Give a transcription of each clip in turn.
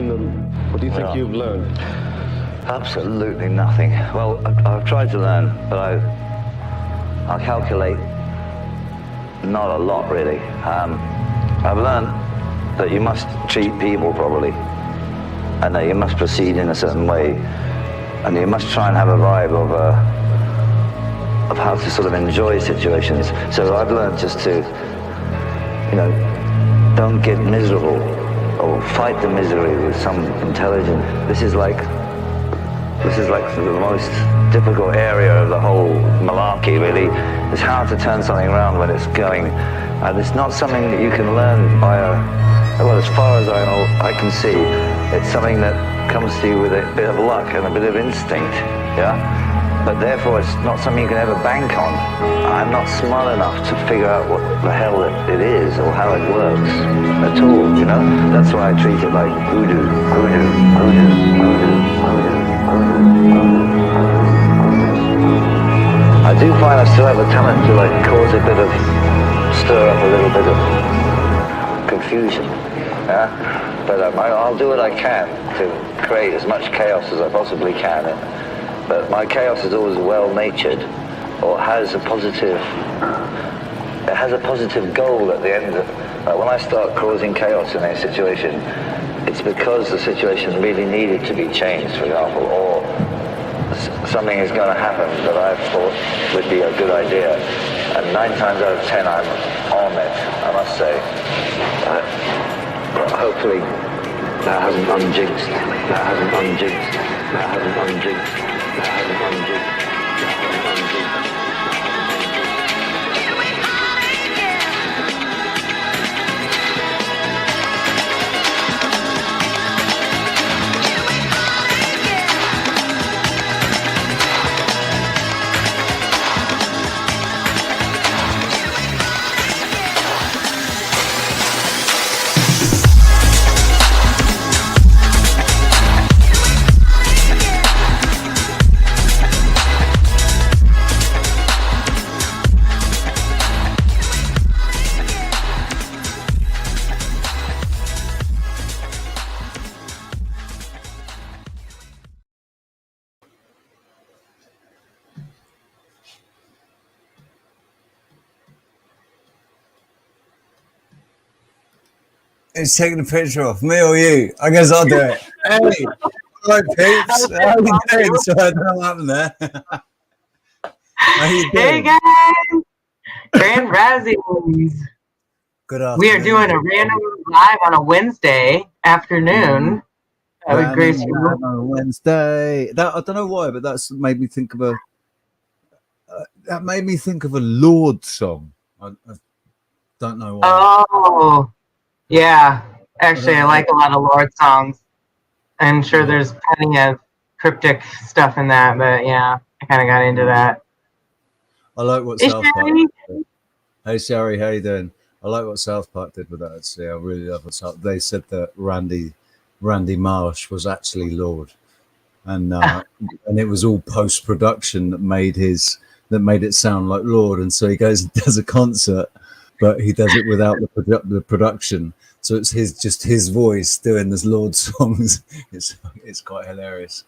in them? What do you think you've learned? Absolutely nothing. Well, I've tried to learn, but I'll calculate not a lot, really. I've learned that you must treat people properly, and that you must proceed in a certain way, and you must try and have a vibe of how to sort of enjoy situations. So I've learned just to, don't get miserable or fight the misery with some intelligence. This is like the most difficult area of the whole malarkey, really. It's how to turn something around when it's going. And it's not something that you can learn by well, as far as I know, I can see, it's something that comes to you with a bit of luck and a bit of instinct, yeah? But therefore, it's not something you can ever bank on. I'm not smart enough to figure out what the hell it is or how it works at all, That's why I treat it like voodoo, voodoo, voodoo, voodoo, voodoo. I do find I still have a talent to stir up a little bit of confusion, yeah? But I'll do what I can to create as much chaos as I possibly can. But my chaos is always well-natured, or has a positive goal at the end of. When I start causing chaos in a situation, it's because the situation really needed to be changed, for example, or something is going to happen that I thought would be a good idea. And 9 times out of 10, I'm on it, I must say. Hopefully, that hasn't unjinxed. That hasn't unjinxed. That hasn't unjinxed. That hasn't unjinxed. That hasn't unjinxed. It's taking a picture of me or you. I guess I'll do it. Hey, hello, peeps. How you doing? So I don't know what happened there. How you doing? Hey guys, Grand Razzies. Good afternoon. We are doing a random live on a Wednesday afternoon. I would grace you on a Wednesday. That I don't know why, but that's made me think of a. That made me think of a Lord song. I don't know why. Oh. Yeah, actually, I like a lot of Lord songs. I'm sure there's plenty of cryptic stuff in that, but yeah, I kind of got into that. I like what South Park did. Hey, Sherry, how you doing? I like what South Park did with that, actually. I really love what South. They said that Randy Marsh was actually Lord, and it was all post-production that made it sound like Lord, and so he goes and does a concert, but he does it without the production, so it's his voice doing this Lord songs. It's quite hilarious.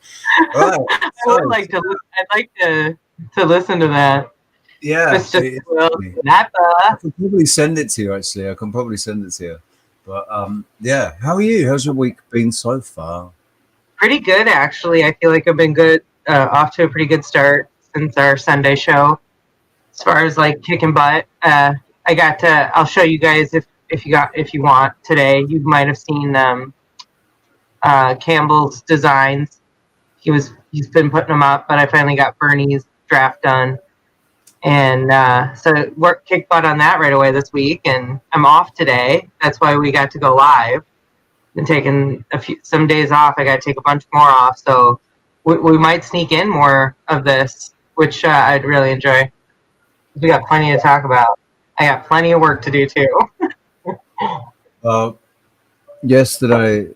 Right, I'd like to listen to that. Yeah, I can probably send it to you. Actually, I can probably send it to you. But yeah, how are you? How's your week been so far? Pretty good, actually. I feel like I've been good, off to a pretty good start since our Sunday show. As far as like kicking butt, I'll show you guys if you want today. You might have seen Campbell's designs. He's been putting them up, but I finally got Bernie's draft done, and so kicked butt on that right away this week. And I'm off today. That's why we got to go live. Been taking some days off. I got to take a bunch more off, so we might sneak in more of this, which I'd really enjoy. We got plenty to talk about. I got plenty of work to do too. Yesterday,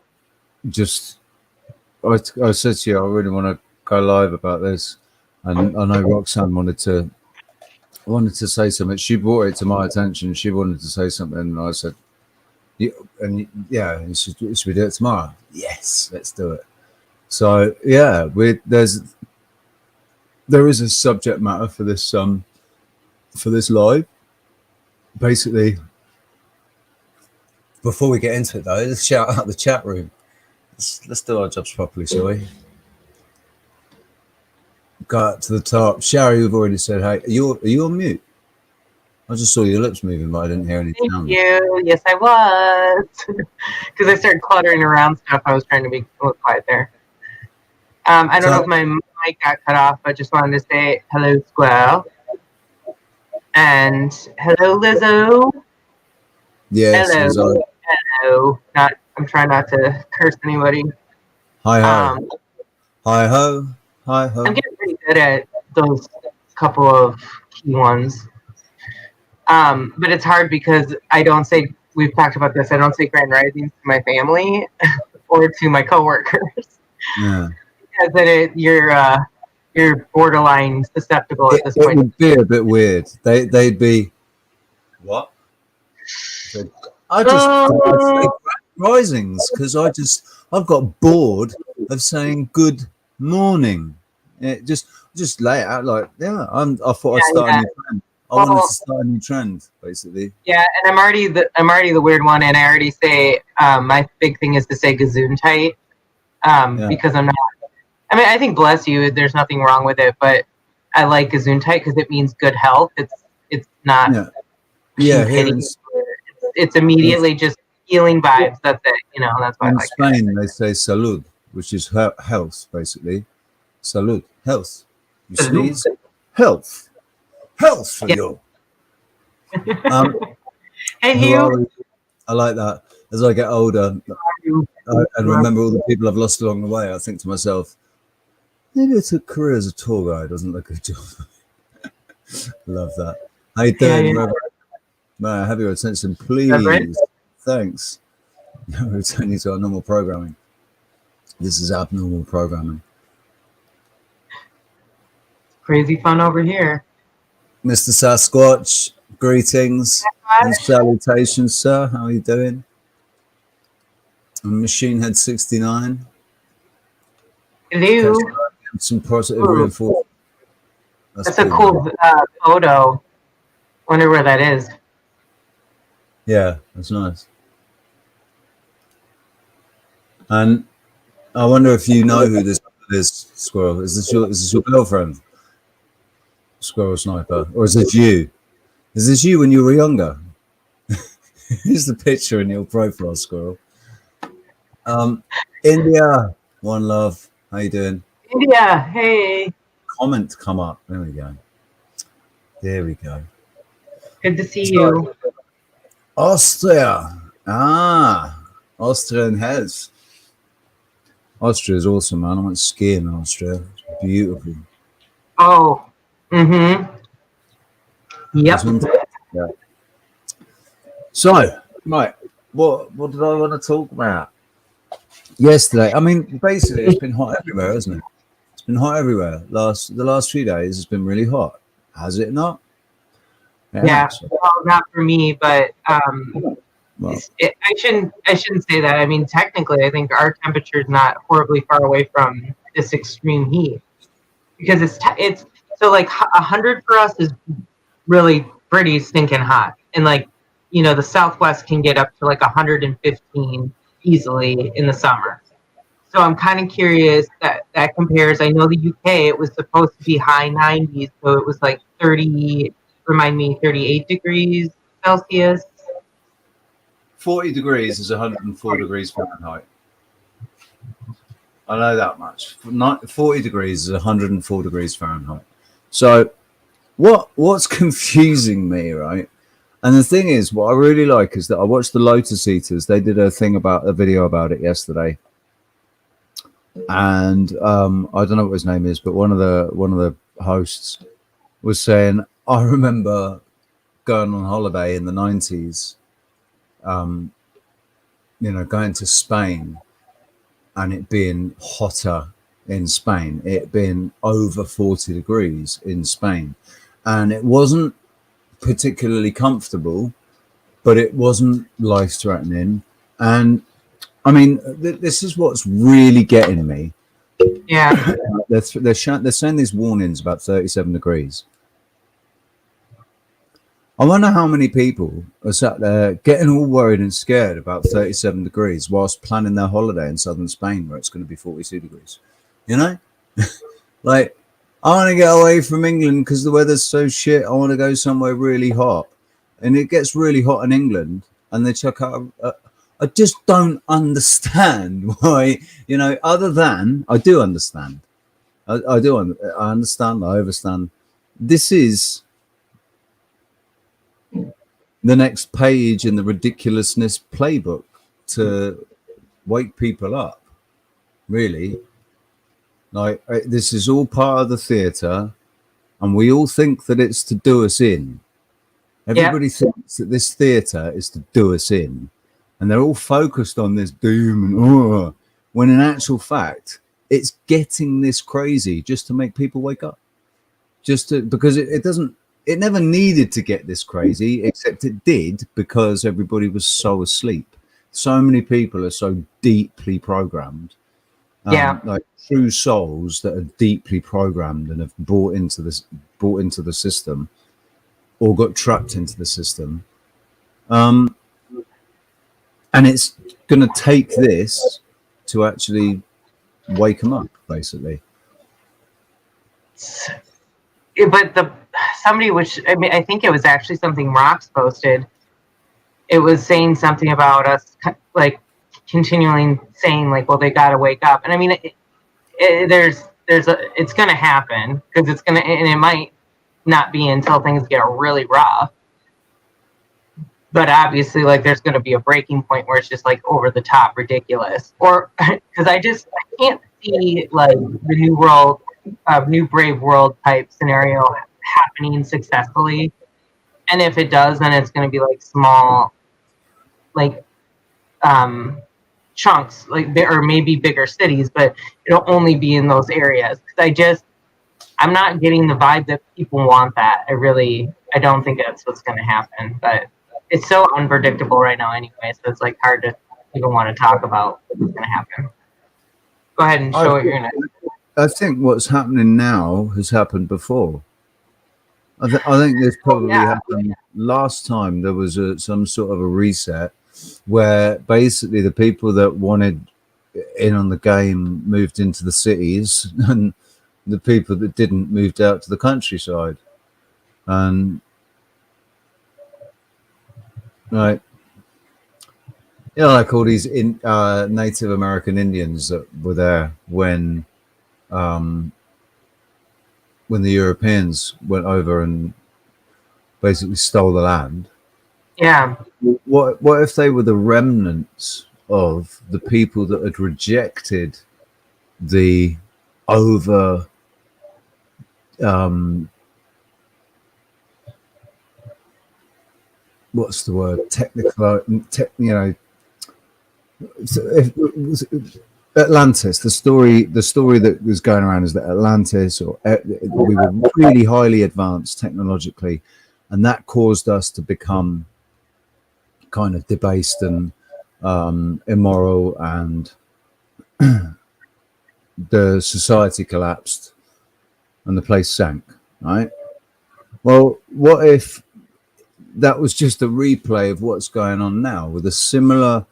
I said to you, I really want to go live about this, and I know Roxanne wanted to say something. She brought it to my attention. She wanted to say something, and I said, Should we do it tomorrow? Yes, let's do it. So yeah, there is a subject matter for this live. Basically, before we get into it though, let's shout out the chat room. Let's do our jobs properly, shall we? Go up to the top. Sherry, you've already said hey. Are you on mute? I just saw your lips moving, but I didn't hear any sound. Thank you. Yes, I was. Because I started cluttering around stuff. I was trying to be a little quiet there. I don't know if my mic got cut off, but just wanted to say hello, Squirrel. And hello, Lizzo. Yes, hello. Hello. I'm trying not to curse anybody. Hi ho. Hi ho. Hi ho. I'm getting pretty good at those couple of key ones. But it's hard because I don't say, we've talked about this, I don't say Grand Risings to my family or to my coworkers. Yeah. Because then you're borderline susceptible at this point. It would be a bit weird. They'd be, what? I just say Risings because I've got bored of saying good morning. It just lay it out like, I thought I'd start a new trend. I wanted to start a new trend, basically. Yeah, and I'm already the weird one, and I already say my big thing is to say Gesundheit, because I'm not. I mean, I think bless you. There's nothing wrong with it, but I like Gesundheit because it means good health. It's not. Yeah. It's immediately just healing vibes. That's it. That's why. In I like Spain, it. they say salud, which is health, basically. Salud, health. You sneeze, health. Health for you. Hey, you. I like that. As I get older and remember all the people I've lost along the way, I think to myself, maybe it's a career as a tour guide doesn't look a good job. Love that. How you doing, Reverend? May I have your attention, please? Reverend? Thanks. No, returning to our normal programming. This is abnormal programming. Crazy fun over here. Mr. Sasquatch, greetings and salutations, sir. How are you doing? Machine Head 69. Hello. Some positive reinforcement. That's a cool photo. Wonder where that is. Yeah, that's nice. And I wonder if you know who this is, Squirrel. Is this your girlfriend? Squirrel Sniper, or is this you? Is this you when you were younger? Here's the picture in your profile, Squirrel. India, one love. How you doing? India, hey. Comment come up. There we go. There we go. Good to see you. Austria. Austrian health. Austria is awesome, man. I went skiing in Austria. It's beautiful. Oh. Mm-hmm. Yep. Yeah. So, right, what did I want to talk about? Yesterday, I mean, basically, it's been hot everywhere, hasn't it? It's been hot everywhere. The last few days, it's been really hot. Has it not? Yeah. Well, not for me, but I shouldn't say that. I mean, technically, I think our temperature is not horribly far away from this extreme heat because it's. So like 100 for us is really pretty stinking hot. And like, the Southwest can get up to like 115 easily in the summer. So I'm kind of curious that compares. I know the UK, it was supposed to be high 90s. So it was like 38 degrees Celsius. 40 degrees is 104 degrees Fahrenheit. I know that much. 40 degrees is 104 degrees Fahrenheit. So what's confusing me, right? And the thing is, what I really like is that I watched the Lotus Eaters. They did a video about it yesterday. And I don't know what his name is, but one of the hosts was saying, I remember going on holiday in the 90s, going to Spain and it being hotter in Spain, it being over 40 degrees in Spain, and it wasn't particularly comfortable, but it wasn't life-threatening. And I mean, this is what's really getting me. Yeah. They're saying these warnings about 37 degrees. I wonder how many people are sat there getting all worried and scared about 37 degrees whilst planning their holiday in southern Spain where it's going to be 42 degrees. You know? Like, I want to get away from England because the weather's so shit. I want to go somewhere really hot. And it gets really hot in England and they chuck out. I just don't understand why, you know, other than I do understand. I understand. I understand. This is the next page in the ridiculousness playbook to wake people up, really. Like, this is all part of the theatre, and we all think that it's to do us in. Everybody thinks that this theatre is to do us in, and they're all focused on this doom and when in actual fact, it's getting this crazy just to make people wake up. Because it never needed to get this crazy, except it did because everybody was so asleep. So many people are so deeply programmed. Like true souls that are deeply programmed and have bought into the system or got trapped into the system. And it's going to take this to actually wake them up, basically. But somebody, which I mean, I think it was actually something Rox posted. It was saying something about us, like continually saying, like, well, they got to wake up. And I mean, it's going to happen because it's going to, and it might not be until things get really rough. But obviously, like, there's going to be a breaking point where it's just like over the top ridiculous. Or because I can't see like the new world, new brave world type scenario happening successfully. And if it does, then it's going to be like small, like chunks, like or maybe bigger cities, but it'll only be in those areas. Because I'm not getting the vibe that people want that. I don't think that's what's going to happen. But it's so unpredictable right now anyway, so it's like hard to even want to talk about what's going to happen. Go ahead and show it your next. I think what's happening now has happened before. I think this probably happened last time. There was some sort of a reset where basically the people that wanted in on the game moved into the cities and the people that didn't moved out to the countryside. And right, you know, like all these Native American Indians that were there when the Europeans went over and basically stole the land. Yeah. What if they were the remnants of the people that had rejected the over what's the word? Technical, you know, Atlantis. The story that was going around is that Atlantis, or we were really highly advanced technologically, and that caused us to become kind of debased and immoral, and the society collapsed and the place sank. Right. Well, what if that was just a replay of what's going on now with a similar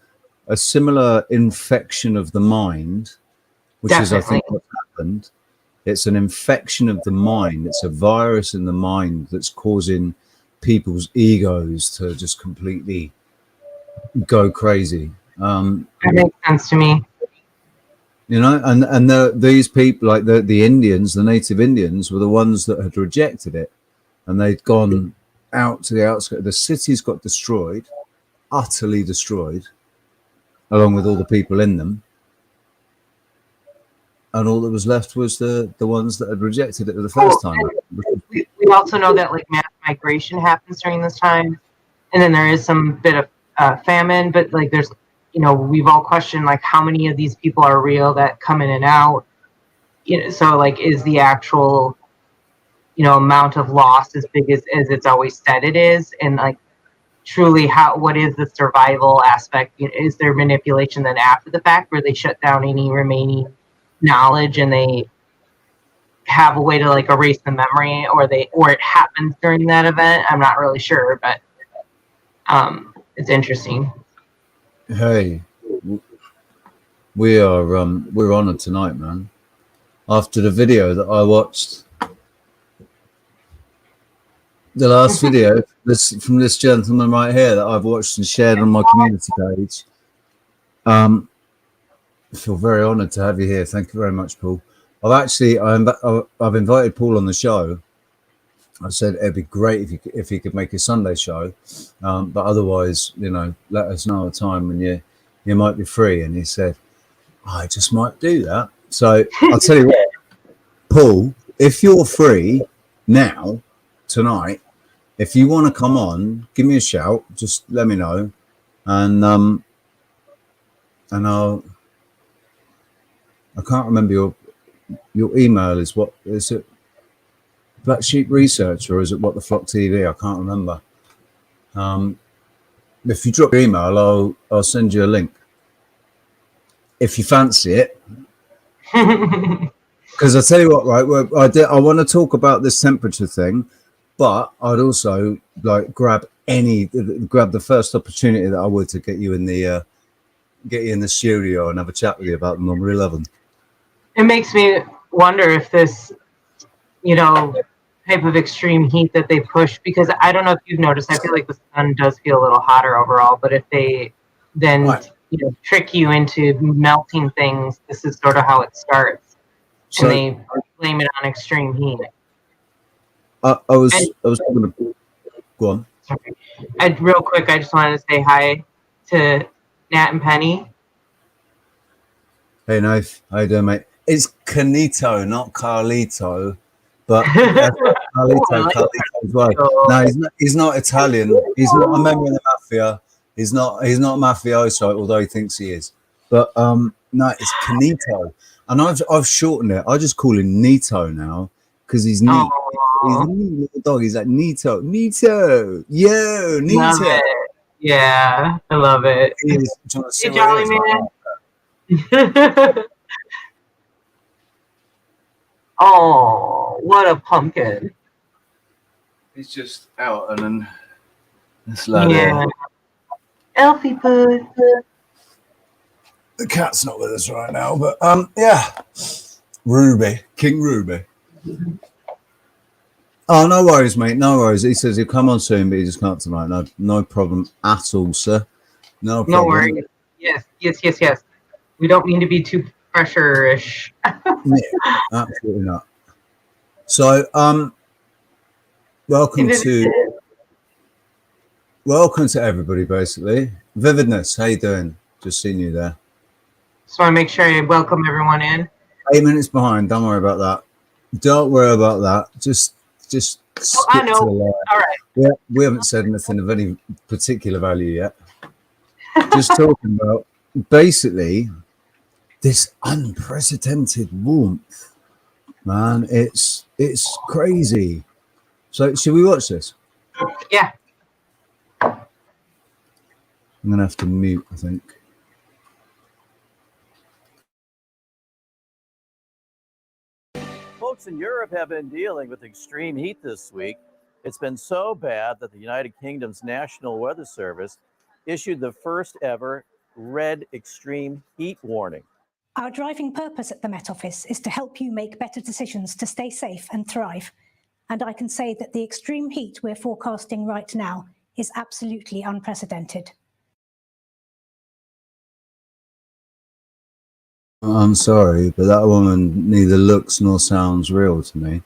infection of the mind, which Definitely. is, I think, what happened. It's an infection of the mind. It's a virus in the mind that's causing people's egos to just completely go crazy. That makes sense to me. You know, and these people, like the Indians, the native Indians, were the ones that had rejected it, and they'd gone out to the outskirts. The cities got destroyed, utterly destroyed, along with all the people in them, and all that was left was the ones that had rejected it the first time. We also know that like mass migration happens during this time, and then there is some bit of famine, but like there's, you know, we've all questioned like how many of these people are real that come in and out, you know, so like is the actual, you know, amount of loss as big as it's always said it is, and like truly what is the survival aspect? Is there manipulation then after the fact where they shut down any remaining knowledge and they have a way to like erase the memory, or it happens during that event? I'm not really sure, but it's interesting. Hey, we're on it tonight, man. After the video that I watched, the last video from this gentleman right here that I've watched and shared on my community page. I feel very honoured to have you here. Thank you very much, Paul. I've invited Paul on the show. I said it'd be great if he could make a Sunday show, but otherwise, let us know a time when you might be free. And he said, I just might do that. So I'll tell you what, Paul, if you're free now, tonight, if you want to come on, give me a shout. Just let me know, and I can't remember your email. What is it? Black Sheep Research, or is it What the Flock TV? I can't remember. If you drop your email, I'll send you a link if you fancy it. Because I tell you what, right? I want to talk about this temperature thing, but I'd also like grab the first opportunity that I would to get you in the studio and have a chat with you about the number 11. It makes me wonder if this, type of extreme heat that they push, because I don't know if you've noticed, I feel like the sun does feel a little hotter overall, but if they then right. Trick you into melting things, this is sort of how it starts. And they blame it on extreme heat. I was going to go on. Sorry. Real quick, I just wanted to say hi to Nat and Penny. Hey, Knife. How you doing, mate? It's Canito, not Carlito. But Carlito as well. No, he's not Italian. He's not a member of the mafia. He's not mafioso, although he thinks he is. But no, it's Canito. And I've shortened it. I just call him Nito now because he's neat. He's a neat little dog. He's like Nito. Yo, Nito. Love it. Yeah, I love it. Hey, Jolly Man. Oh, what a pumpkin. He's just out and then this lad. Yeah. Elfie Poo. The cat's not with us right now, but yeah. Ruby, King Ruby. Oh, no worries, mate. No worries. He says he'll come on soon, but he just can't tonight. No problem at all, sir. No problem. No worries. Yes. We don't mean to be too pressure-ish. Yeah, absolutely not. So, welcome to everybody, basically. Vividness, how you doing? Just seen you there. Just want to make sure I welcome everyone in. 8 minutes behind. Don't worry about that. Don't worry about that. Just I know. To the line. All right. Yeah, we haven't said anything of any particular value yet. Just talking about basically this unprecedented warmth, man. It's crazy. So should we watch this? Yeah. I'm gonna have to mute, I think. Folks in Europe have been dealing with extreme heat this week. It's been so bad that the United Kingdom's National Weather Service issued the first ever red extreme heat warning. Our driving purpose at the Met Office is to help you make better decisions to stay safe and thrive. And I can say that the extreme heat we're forecasting right now is absolutely unprecedented. I'm sorry, but that woman neither looks nor sounds real to me.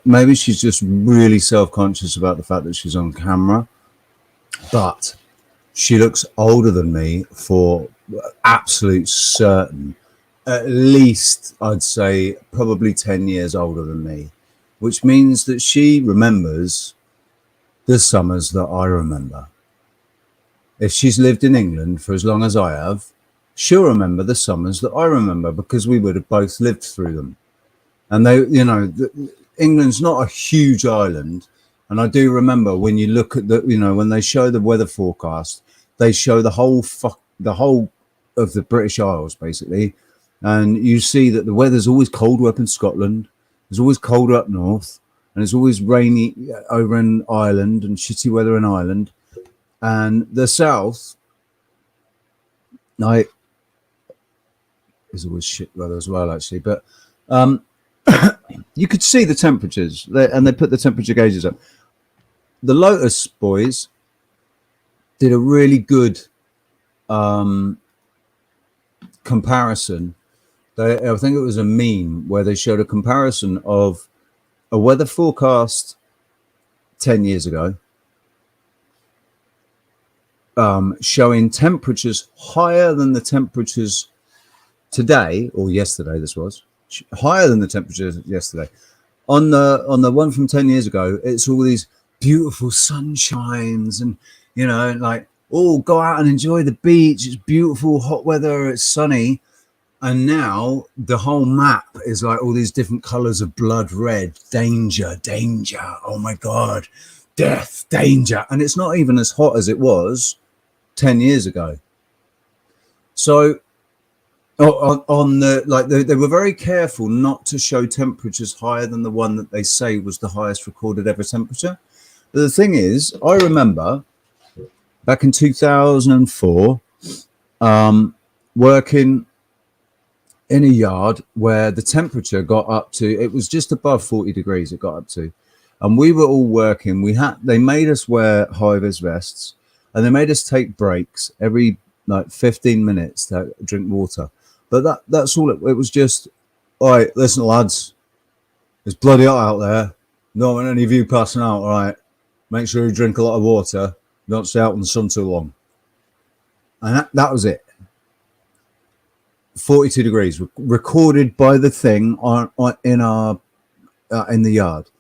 Maybe she's just really self-conscious about the fact that she's on camera, but she looks older than me for absolute certain. At least I'd say probably 10 years older than me, which means that she remembers the summers that I remember. If she's lived in England for as long as I have, she'll remember the summers that I remember because we would have both lived through them. And England's not a huge island, And I do remember when you look at the, when they show the weather forecast, they show the whole of the British Isles basically, and you see that the weather's always colder up in Scotland, it's always colder up north, and it's always rainy over in Ireland and shitty weather in Ireland, and the south, like, is always shit weather as well actually. But you could see the temperatures, and they put the temperature gauges up. The Lotus boys did a really good comparison. I think it was a meme where they showed a comparison of a weather forecast 10 years ago, showing temperatures higher than the temperatures today, or yesterday. This was higher than the temperatures yesterday. On the one from 10 years ago, it's all these beautiful sunshines and, like, oh, go out and enjoy the beach. It's beautiful, hot weather. It's sunny. And now the whole map is like all these different colors of blood red, danger, danger. Oh my God, death, danger. And it's not even as hot as it was 10 years ago. So on the, like, they were very careful not to show temperatures higher than the one that they say was the highest recorded ever temperature. But the thing is, I remember back in 2004, working in a yard where the temperature got up to, it was just above 40 degrees it got up to, and we were all working. They made us wear high-vis vests, and they made us take breaks every like 15 minutes to drink water. But that's all. It was just, all right, listen, lads, it's bloody hot out there. Don't want any of you passing out. All right, make sure you drink a lot of water. Don't stay out in the sun too long. And that was it. 42 degrees recorded by the thing in the yard.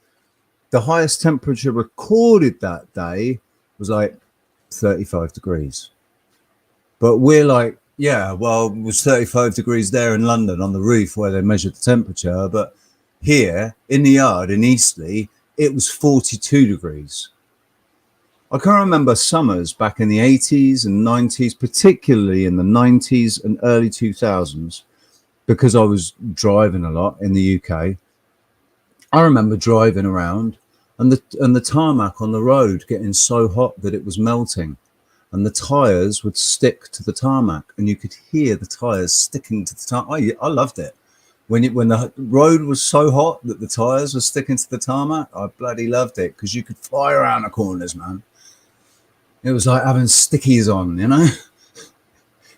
The highest temperature recorded that day was like 35 degrees. But we're like, yeah, well, it was 35 degrees there in London on the roof where they measured the temperature. But here in the yard in Eastleigh, it was 42 degrees. I can remember summers back in the 80s and 90s, particularly in the 90s and early 2000s, because I was driving a lot in the UK. I remember driving around and the tarmac on the road getting so hot that it was melting, and the tires would stick to the tarmac, and you could hear the tires sticking to the tarmac. I loved it. When the road was so hot that the tires were sticking to the tarmac, I bloody loved it, because you could fly around the corners, man. It was like having stickies on,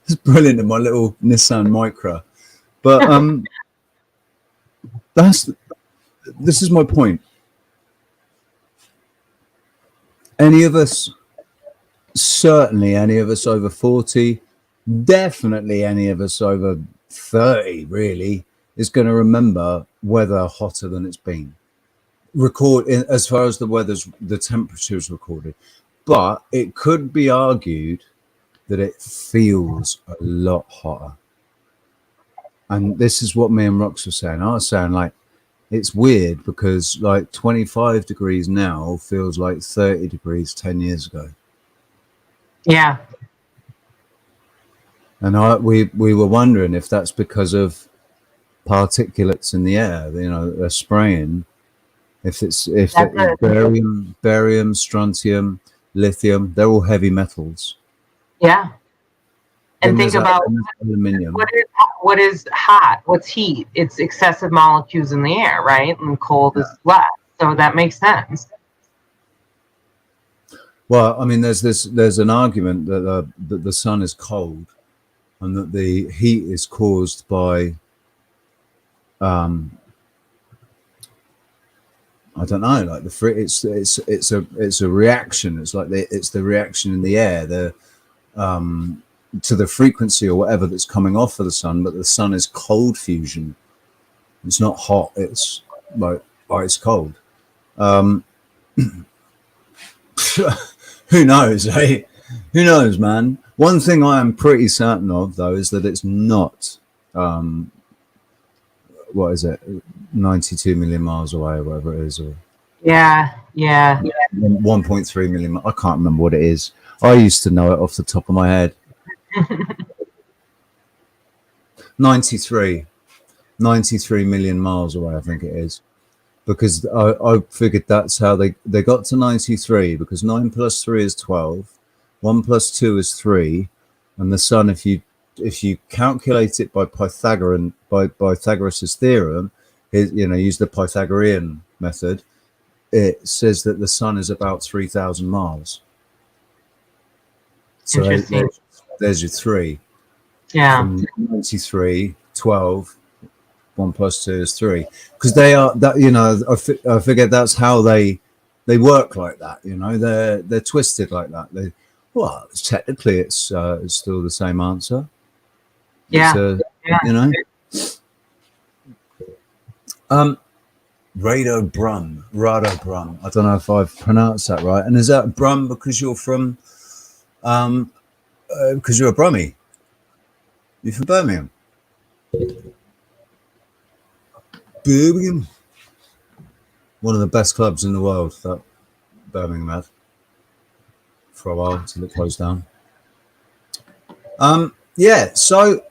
It's brilliant in my little Nissan Micra. But this is my point. Certainly any of us over 40, definitely any of us over 30 really, is going to remember weather hotter than it's been. As far as the temperatures recorded. But it could be argued that it feels a lot hotter. And this is what me and Rox were saying. I was saying, like, it's weird because like 25 degrees now feels like 30 degrees 10 years ago. Yeah. And we were wondering if that's because of particulates in the air, they're spraying. If barium, strontium, lithium, they're all heavy metals. Yeah. And think about aluminium. What is hot? What's heat? It's excessive molecules in the air, right? And cold is less. So that makes sense. Well, I mean, there's an argument that the sun is cold, and that the heat is caused by I don't know, like it's a reaction. It's like it's the reaction in the air, to the frequency or whatever that's coming off of the sun. But the sun is cold fusion. It's not hot. It's like ice cold. Who knows, eh? Who knows, man? One thing I am pretty certain of, though, is that it's not. What is it? 92 million miles away, or whatever it is, or Yeah, yeah. 1.3 million. I can't remember what it is. I used to know it off the top of my head. 93 million miles away, I think it is. Because I figured that's how they got to 93, because 9 plus 3 is 12, 1 plus 2 is 3, and the sun, if you calculate it by Pythagoras' theorem, use the Pythagorean method, it says that the sun is about 3,000 miles. So there's your 3. Yeah. From 93, 12, 1 plus 2 is 3. Because they are that, I figure that's how they work like that. They're twisted like that. Technically it's still the same answer. Yeah. Rado Brum. I don't know if I've pronounced that right. And is that Brum because you're from because you're a Brummie? You're from Birmingham. One of the best clubs in the world that Birmingham had for a while until it closed down. So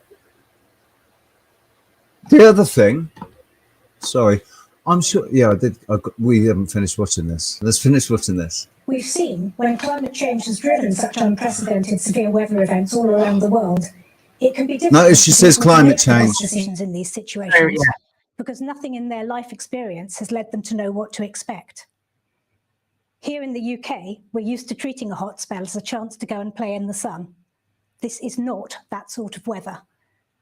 the other thing, sorry, I'm sure. Yeah, I did. We haven't finished watching this. Let's finish watching this. We've seen when climate change has driven such unprecedented severe weather events all around the world, it can be difficult. Notice she says climate change. Decisions in these situations because nothing in their life experience has led them to know what to expect. Here in the UK, we're used to treating a hot spell as a chance to go and play in the sun. This is not that sort of weather.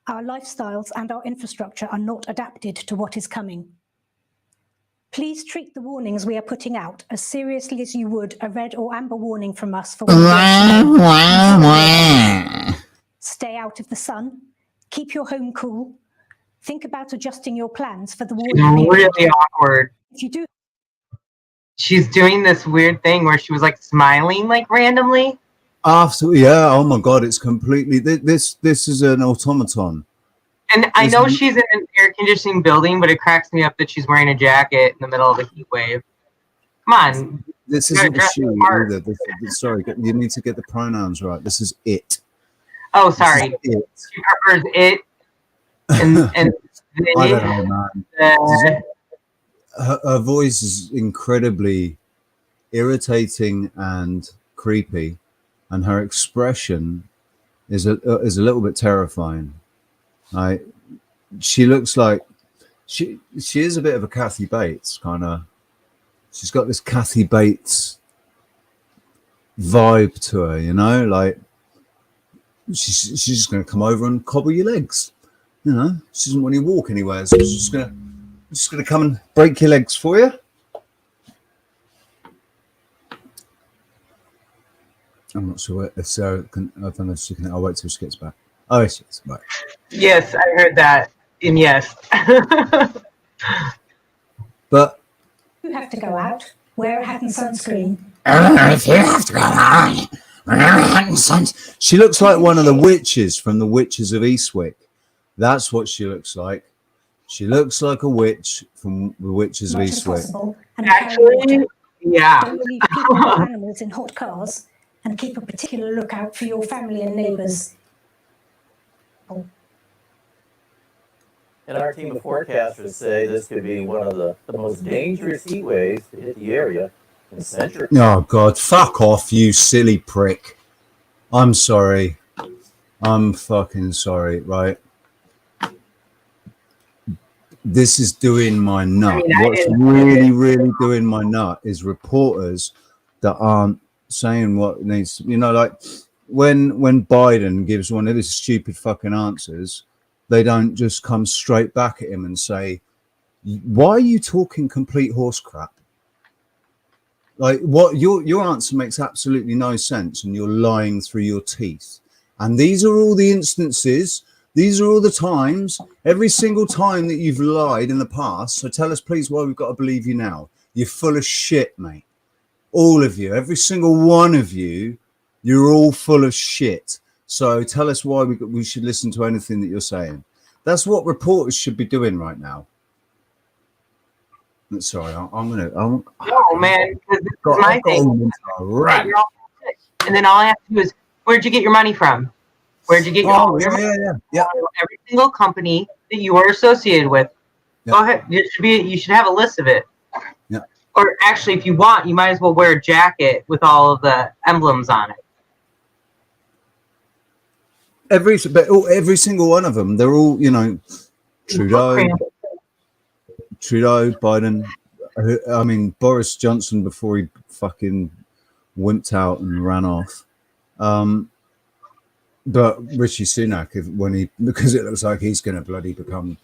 Our lifestyles and our infrastructure are not adapted to what is coming. Please treat the warnings we are putting out as seriously as you would a red or amber warning from us for stay out of the sun, keep your home cool, think about adjusting your plans for the warning. Really awkward. If you do, she's doing this weird thing where she was like smiling like randomly. Oh my God, it's completely this is an automaton. And I know she's in an air conditioning building, but it cracks me up that she's wearing a jacket in the middle of a heat wave. Come on. This isn't a she either. Sorry, you need to get the pronouns right. This is it. Oh, sorry. She prefers it. And I don't know, man. Her voice is incredibly irritating and creepy, and her expression is a little bit terrifying. She looks like she is a bit of a Kathy Bates kind of. She's got this Kathy Bates vibe to her, like she's just going to come over and cobble your legs. She doesn't want you to walk anywhere, so she's just going to come and break your legs for you. I'm not sure if Sarah can. I don't know if she can. I'll wait till she gets back. Oh, yes, right. Yes, I heard that. And yes. But you have to go out, wear a hat and sunscreen. If you have to go out, wear a hat and sunscreen. She looks like one of the witches from the Witches of Eastwick. That's what she looks like. She looks like a witch from the Witches of Eastwick. Actually, yeah. Don't leave people and animals in hot cars, and keep a particular lookout for your family and neighbours. And our team of forecasters say this could be one of the most dangerous heat waves to hit the area in centuries. Oh, God, fuck off, you silly prick. I'm sorry. I'm fucking sorry, right? This is doing my nut. What's really, really doing my nut is reporters that aren't saying what needs to, like when Biden gives one of his stupid fucking answers, they don't just come straight back at him and say, why are you talking complete horse crap? Like, what your answer makes absolutely no sense, and you're lying through your teeth. And these are all the instances, these are all the times, every single time that you've lied in the past. So tell us, please, why we've got to believe you now. You're full of shit, mate. All of you, every single one of you, you're all full of shit. So tell us why we should listen to anything that you're saying. That's what reporters should be doing right now. Sorry, No, man, because this is my thing. You're all sick. And then all I have to do is, where'd you get your money from? Where'd you get your money? Yeah. Every single company that you are associated with. Yeah. Go ahead. You should have a list of it. Yeah. Or actually, if you want, you might as well wear a jacket with all of the emblems on it. Every single one of them, they're all, Trudeau, Biden. I mean, Boris Johnson before he fucking wimped out and ran off. But Rishi Sunak, because it looks like he's going to bloody become.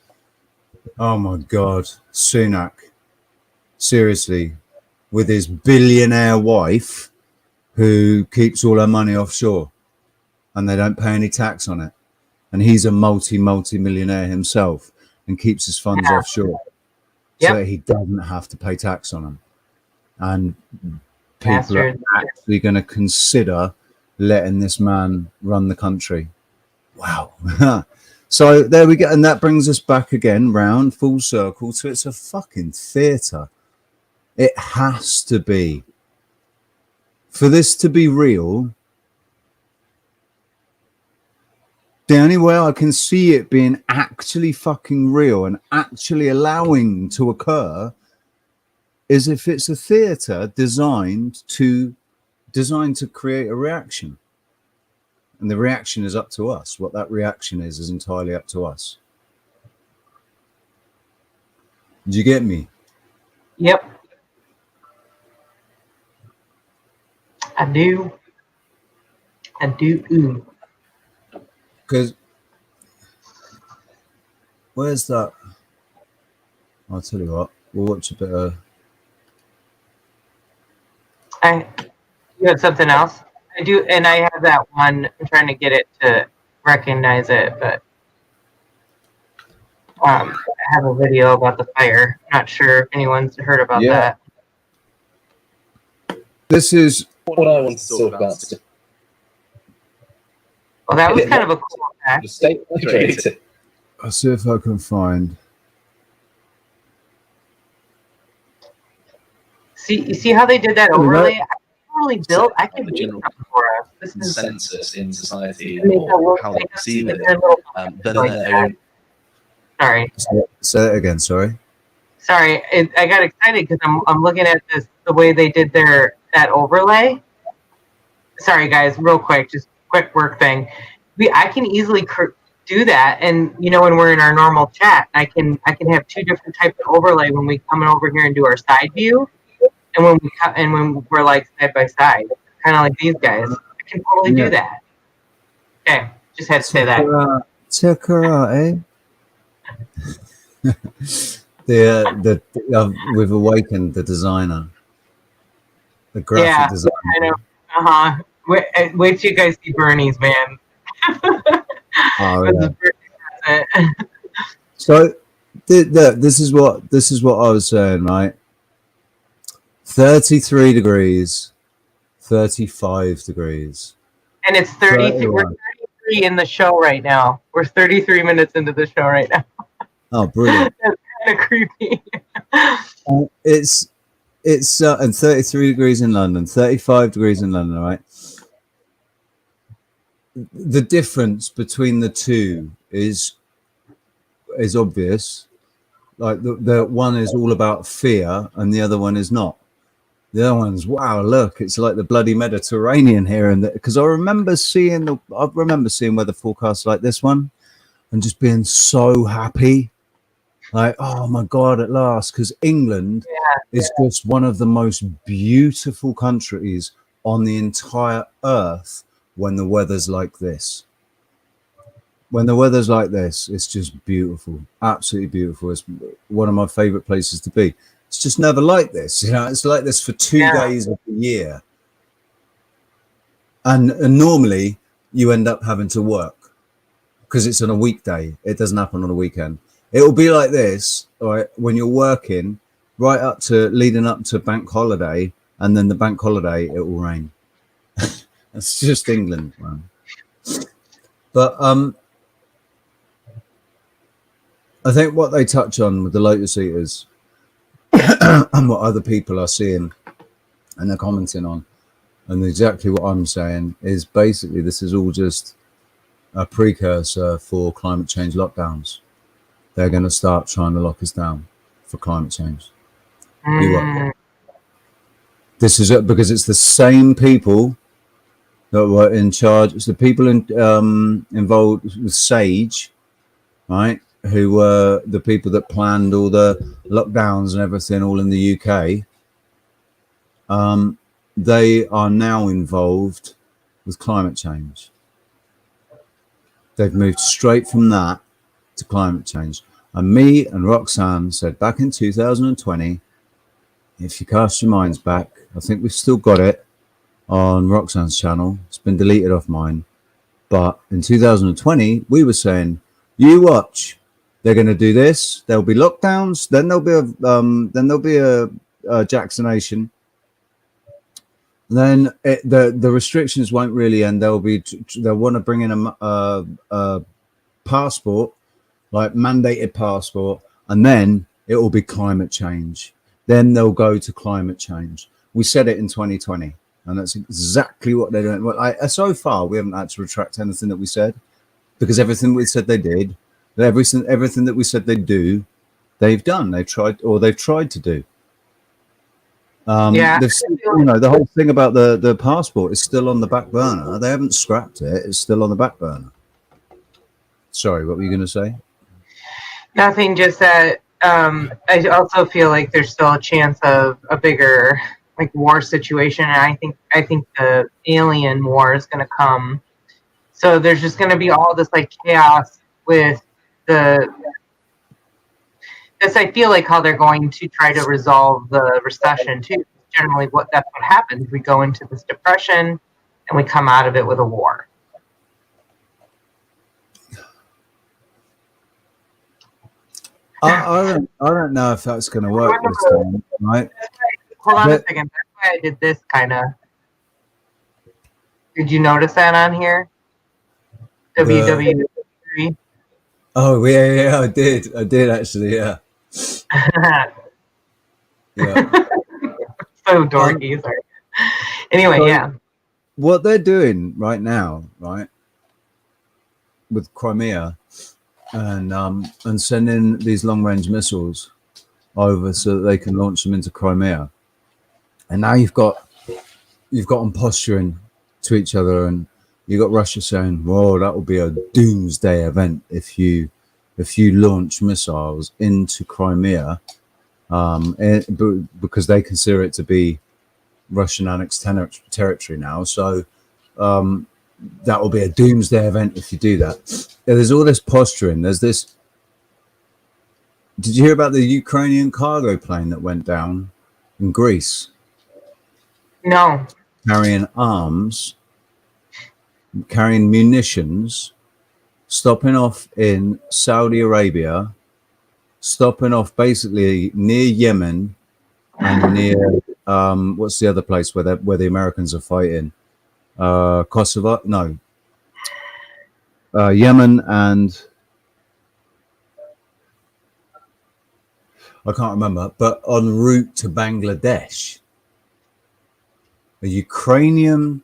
Oh my God, Sunak. Seriously, with his billionaire wife who keeps all her money offshore and they don't pay any tax on it. And he's a multi-millionaire himself and keeps his funds offshore so that he doesn't have to pay tax on them. And people are actually going to consider letting this man run the country. Wow. So there we go. And that brings us back again, round, full circle. So it's a fucking theatre. It has to be. For this to be real, the only way I can see it being actually fucking real and actually allowing to occur is if it's a theatre designed to create a reaction. And the reaction is up to us. What that reaction is entirely up to us. Do you get me? Yep. I do. Because where's that? I'll tell you what. We'll watch a bit of. You have something else? I do, and I have that one. I'm trying to get it to recognize it, but I have a video about the fire. Not sure if anyone's heard about that. This is what I want to talk about. Well, that was kind of a cool fact. Stay hydrated. I'll see if I can find. You see how they did that overlay? I can do something for us. This is consensus in society or how they perceive it. Sorry. Say it again. Sorry. Sorry, I got excited because I'm looking at the way they did that overlay. Sorry, guys, real quick, just quick work thing. I can easily do that, and when we're in our normal chat, I can have two different types of overlay when we come over here and do our side view, and when we're like side by side, kind of like these guys. I can totally do that. Okay, just had to say that. We've awakened the designer, the graphic designer. I know. Wait till you guys see Bernie's, man. Oh, yeah. So this is what I was saying, right? 33 degrees, 35 degrees. And it's 33. We're 33 in the show right now. We're 33 minutes into the show right now. Oh, brilliant. That's kind of creepy. It's and 33 degrees in London, 35 degrees in London, right? The difference between the two is obvious. Like the one is all about fear and the other one is not. The other one's, wow, look, it's like the bloody Mediterranean here. And because I remember seeing weather forecasts like this one and just being so happy. Like, oh my God, at last. Because England is just one of the most beautiful countries on the entire earth when the weather's like this. When the weather's like this, it's just beautiful. Absolutely beautiful. It's one of my favorite places to be. It's just never like this. It's like this for 2 days of the year. And normally you end up having to work because it's on a weekday. It doesn't happen on a weekend. It will be like this, all right, when you're working right leading up to bank holiday, and then the bank holiday, it will rain. That's just England, man. But I think what they touch on with the Lotus Eaters and what other people are seeing and they're commenting on. And exactly what I'm saying is basically this is all just a precursor for climate change lockdowns. They're going to start trying to lock us down for climate change. This is it because it's the same people that were in charge. It's the people involved with SAGE, right? Who were the people that planned all the lockdowns and everything all in the UK. They are now involved with climate change. They've moved straight from that to climate change. And me and Roxanne said back in 2020, if you cast your minds back, I think we've still got it on Roxanne's channel. It's been deleted off mine. But in 2020, we were saying, you watch, they're going to do this. There'll be lockdowns. Then there'll be a Jacksonation. Then the restrictions won't really end. They'll want to bring in a passport, like mandated passport, and then it will be climate change. Then they'll go to climate change. We said it in 2020, and that's exactly what they're doing. Well, so far we haven't had to retract anything that we said, because everything we said they did, everything that we said they'd do, they've done. They've tried to do. The whole thing about the passport is still on the back burner. They haven't scrapped it. It's still on the back burner. Sorry, what were you going to say? Nothing, just that I also feel like there's still a chance of a bigger war situation, and I think the alien war is going to come. So there's just going to be all this chaos with this. I feel like how they're going to try to resolve the recession too. Generally, that's what happens. We go into this depression, and we come out of it with a war. I don't know if that's going to work this time, right? Hold on a second. That's why I did this kind of. Did you notice that on here? WW3. Oh yeah, I did actually, yeah. Yeah. So dorky. Sorry. Anyway, so, yeah. What they're doing right now, right, with Crimea, and sending these long-range missiles over so that they can launch them into Crimea, and now you've got them posturing to each other, and you got Russia saying, "Whoa, that will be a doomsday event if you launch missiles into Crimea," because they consider it to be Russian annexed territory now. So that will be a doomsday event if you do that. There's all this posturing. There's this. Did you hear about the Ukrainian cargo plane that went down in Greece? No. Carrying arms, carrying munitions, stopping off in Saudi Arabia, stopping off basically near Yemen and near what's the other place where the Americans are fighting? Kosovo? No. Yemen and I can't remember, but en route to Bangladesh. A Ukrainian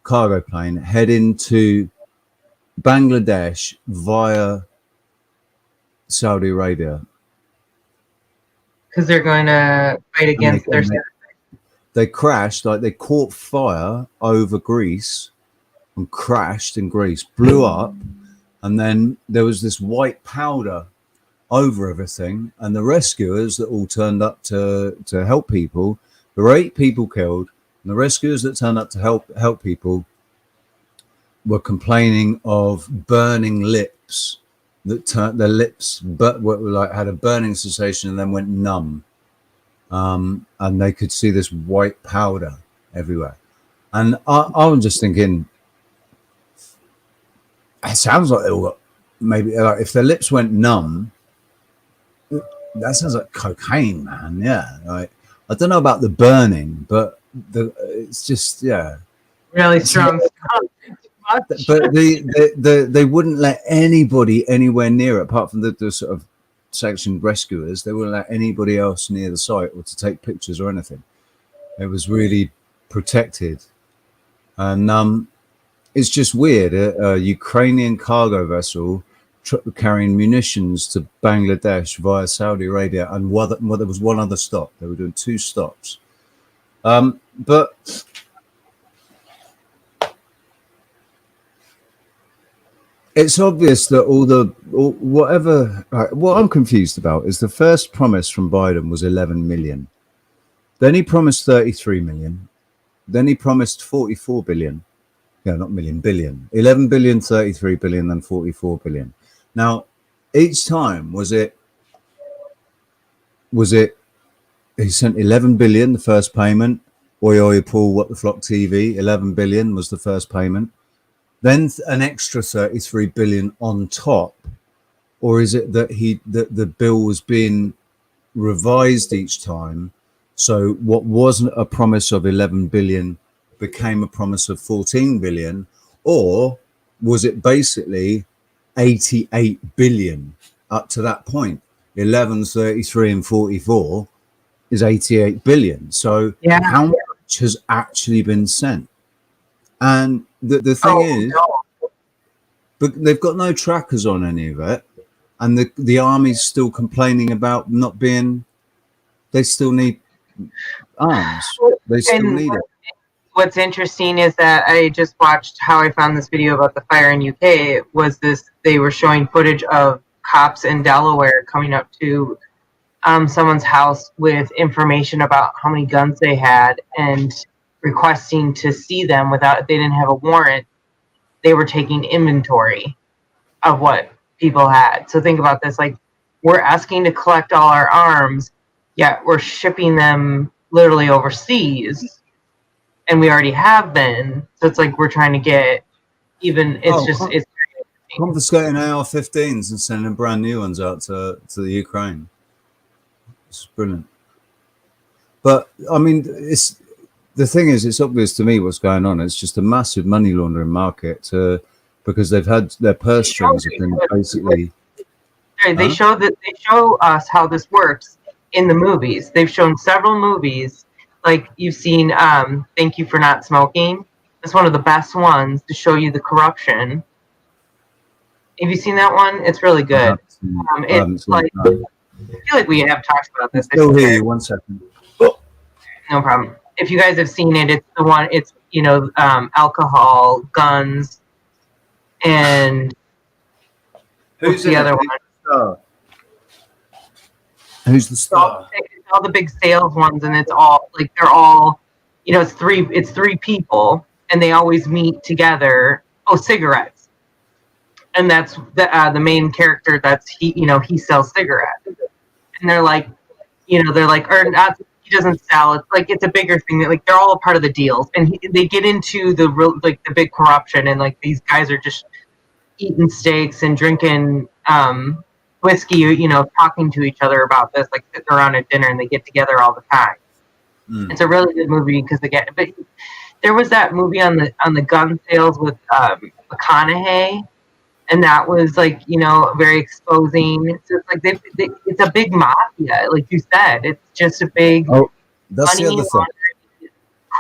cargo plane heading to Bangladesh via Saudi Arabia. Because they're going to fight against their. They crashed, they caught fire over Greece and crashed in Greece, blew up, and then there was this white powder over everything, and the rescuers that all turned up to help people, there were 8 people killed, and the rescuers that turned up to help people were complaining of burning lips, that turned their lips had a burning sensation and then went numb, and they could see this white powder everywhere. And I was just thinking, it sounds like they all got maybe if their lips went numb, that sounds like cocaine, man. Yeah, I don't know about the burning, but it's just really strong stuff. much. But they wouldn't let anybody anywhere near it, apart from the sort of sanctioned rescuers. They wouldn't let anybody else near the site or to take pictures or anything. It was really protected, and it's just weird. A Ukrainian cargo vessel carrying munitions to Bangladesh via Saudi Arabia, and there was one other stop. They were doing 2 stops, but it's obvious that what I'm confused about is the first promise from Biden was 11 million. Then he promised 33 million. Then he promised 44 billion. Yeah, not million, billion. 11 billion, 33 billion, then 44 billion. Now, each time was it he sent 11 billion, the first payment. Oi, oi, Paul, what the flock TV, 11 billion was the first payment. Then an extra 33 billion on top, or is it that the bill was being revised each time, so what wasn't a promise of 11 billion became a promise of 14 billion, or was it basically 88 billion up to that point? 11, 33, and 44 is 88 billion. So how much has actually been sent? And the thing is, but they've got no trackers on any of it, and the army's still complaining about not being. They still need arms. They still need it. What's interesting is that I just watched How I Found This Video about the fire in UK. They were showing footage of cops in Delaware coming up to someone's house with information about how many guns they had and requesting to see them they didn't have a warrant. They were taking inventory of what people had. So think about this, like, we're asking to collect all our arms, yet we're shipping them literally overseas, and we already have been. So it's like we're trying to get even. It's confiscating AR-15s and sending brand new ones out to the Ukraine. It's brilliant. But I mean, the thing is, it's obvious to me what's going on. It's just a massive money laundering market, because they've had their purse strings have been basically. They show us how this works in the movies. They've shown several movies, like you've seen. Thank You for Not Smoking. It's one of the best ones to show you the corruption. Have you seen that one? It's really good. It's like I feel like we have talked about this. Still hear you. 1 second. Oh. No problem. If you guys have seen it, it's the one. It's alcohol, guns, and who's the other one? Who's the star? It's all the big sales ones, and it's all like they're all, it's three people, and they always meet together. Oh, cigarettes, and that's the main character. That's he sells cigarettes, and they're like, or not. He doesn't sell. It's like it's a bigger thing. That like they're all a part of the deals, and they get into the big corruption, and like these guys are just eating steaks and drinking whiskey, talking to each other about this, like sitting around at dinner, and they get together all the time. It's a really good movie because but there was that movie on the gun sales with McConaughey, and that was like very exposing. So it's like it's a big mafia, like you said. It's just a big that's the other thing.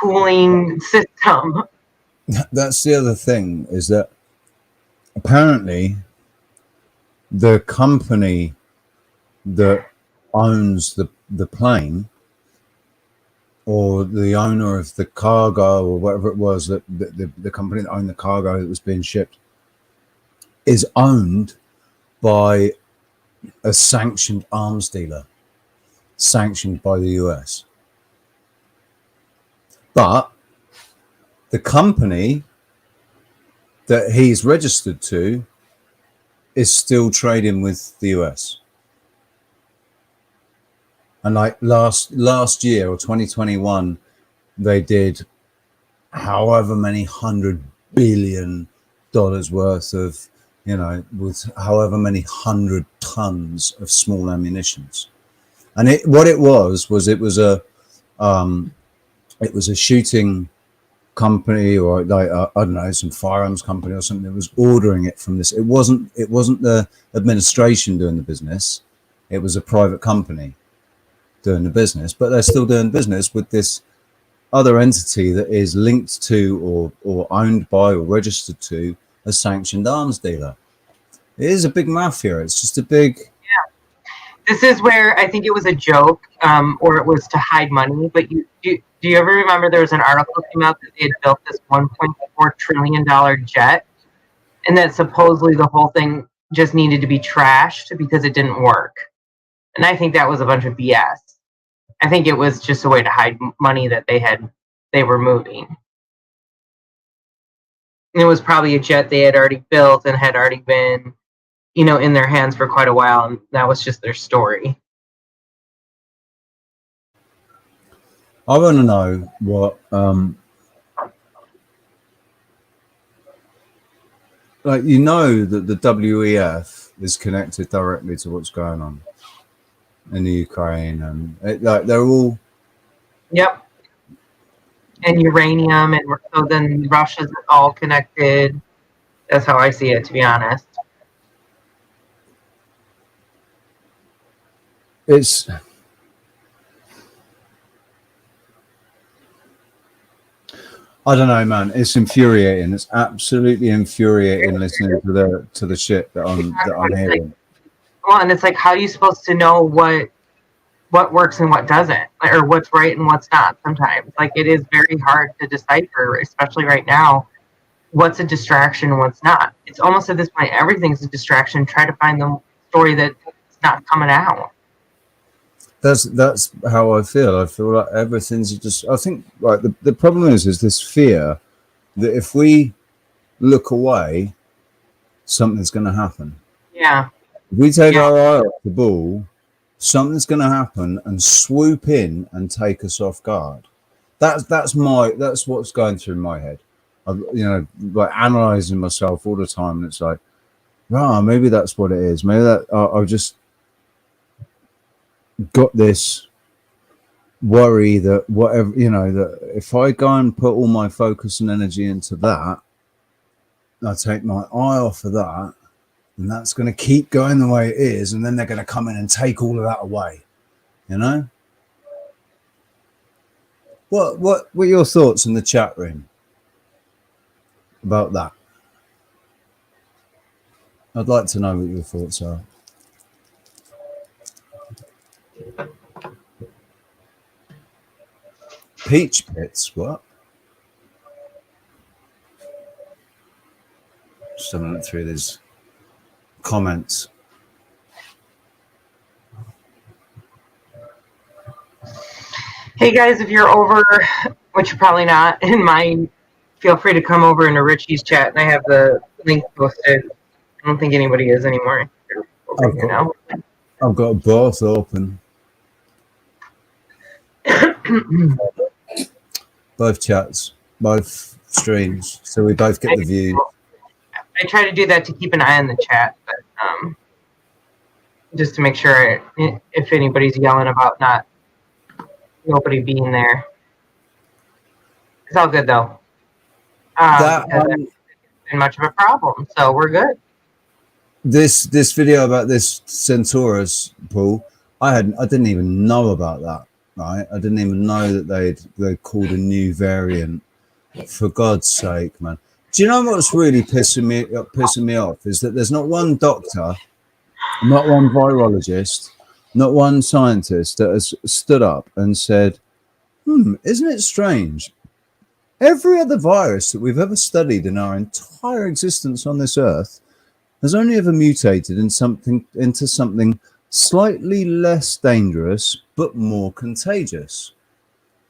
Cooling system. That's the other thing, is that apparently the company that owns the plane, or the owner of the cargo, or whatever it was, that the company that owned the cargo that was being shipped, is owned by a sanctioned arms dealer, sanctioned by the US. But the company that he's registered to is still trading with the US. And like last year, or 2021, they did however many $100 billion worth of, with however many 100 tons of small ammunitions. And it was a shooting company or like I don't know, some firearms company or something that was ordering it from this. It wasn't the administration doing the business. It was a private company doing the business, but they're still doing business with this other entity that is linked to or owned by or registered to a sanctioned arms dealer. It is a big mafia. It's just a big. This is where I think it was a joke, or it was to hide money. But do you ever remember there was an article that came out that they had built this $1.4 trillion jet, and that supposedly the whole thing just needed to be trashed because it didn't work? And I think that was a bunch of BS. I think it was just a way to hide money that they were moving. And it was probably a jet they had already built and had already been, in their hands for quite a while, and that was just their story. I want to know what, that the WEF is connected directly to what's going on in the Ukraine, and they're all. Yep. And uranium, and so then Russia's all connected. That's how I see it, to be honest. It's. I don't know, man. It's infuriating. It's absolutely infuriating listening to the shit that I'm hearing. Well, and it's like, how are you supposed to know what works and what doesn't, or what's right and what's not? Sometimes, like, it is very hard to decipher, especially right now, what's a distraction and what's not. It's almost at this point, everything's a distraction. Try to find the story that's not coming out. That's how I feel. I feel like everything's just. I think the problem is this fear that if we look away, something's going to happen. Yeah. If we take our eye off the ball, something's going to happen and swoop in and take us off guard. That's what's going through my head. Like analyzing myself all the time, and it's like, maybe that's what it is. Maybe that I've just got this worry that whatever, that if I go and put all my focus and energy into that, I take my eye off of that, and that's going to keep going the way it is, and then they're going to come in and take all of that away. What were your thoughts in the chat room about that? I'd like to know what your thoughts are. Peach pits, what? Just having a look through these comments. Hey guys, if you're over, which you're probably not, in mine, feel free to come over into Richie's chat, and I have the link posted. I don't think anybody is anymore. I've got both open. Both chats, both streams, so we both get the view. I try to do that to keep an eye on the chat, but just to make sure if anybody's yelling about nobody being there. It's all good though. Because it's been much of a problem, so we're good. This video about this Centaurus, Paul, I didn't even know about that. Right, I didn't even know that they called a new variant. For God's sake, man! Do you know what's really pissing me off is that there's not one doctor, not one virologist, not one scientist that has stood up and said, isn't it strange? Every other virus that we've ever studied in our entire existence on this earth has only ever mutated into something slightly less dangerous but more contagious.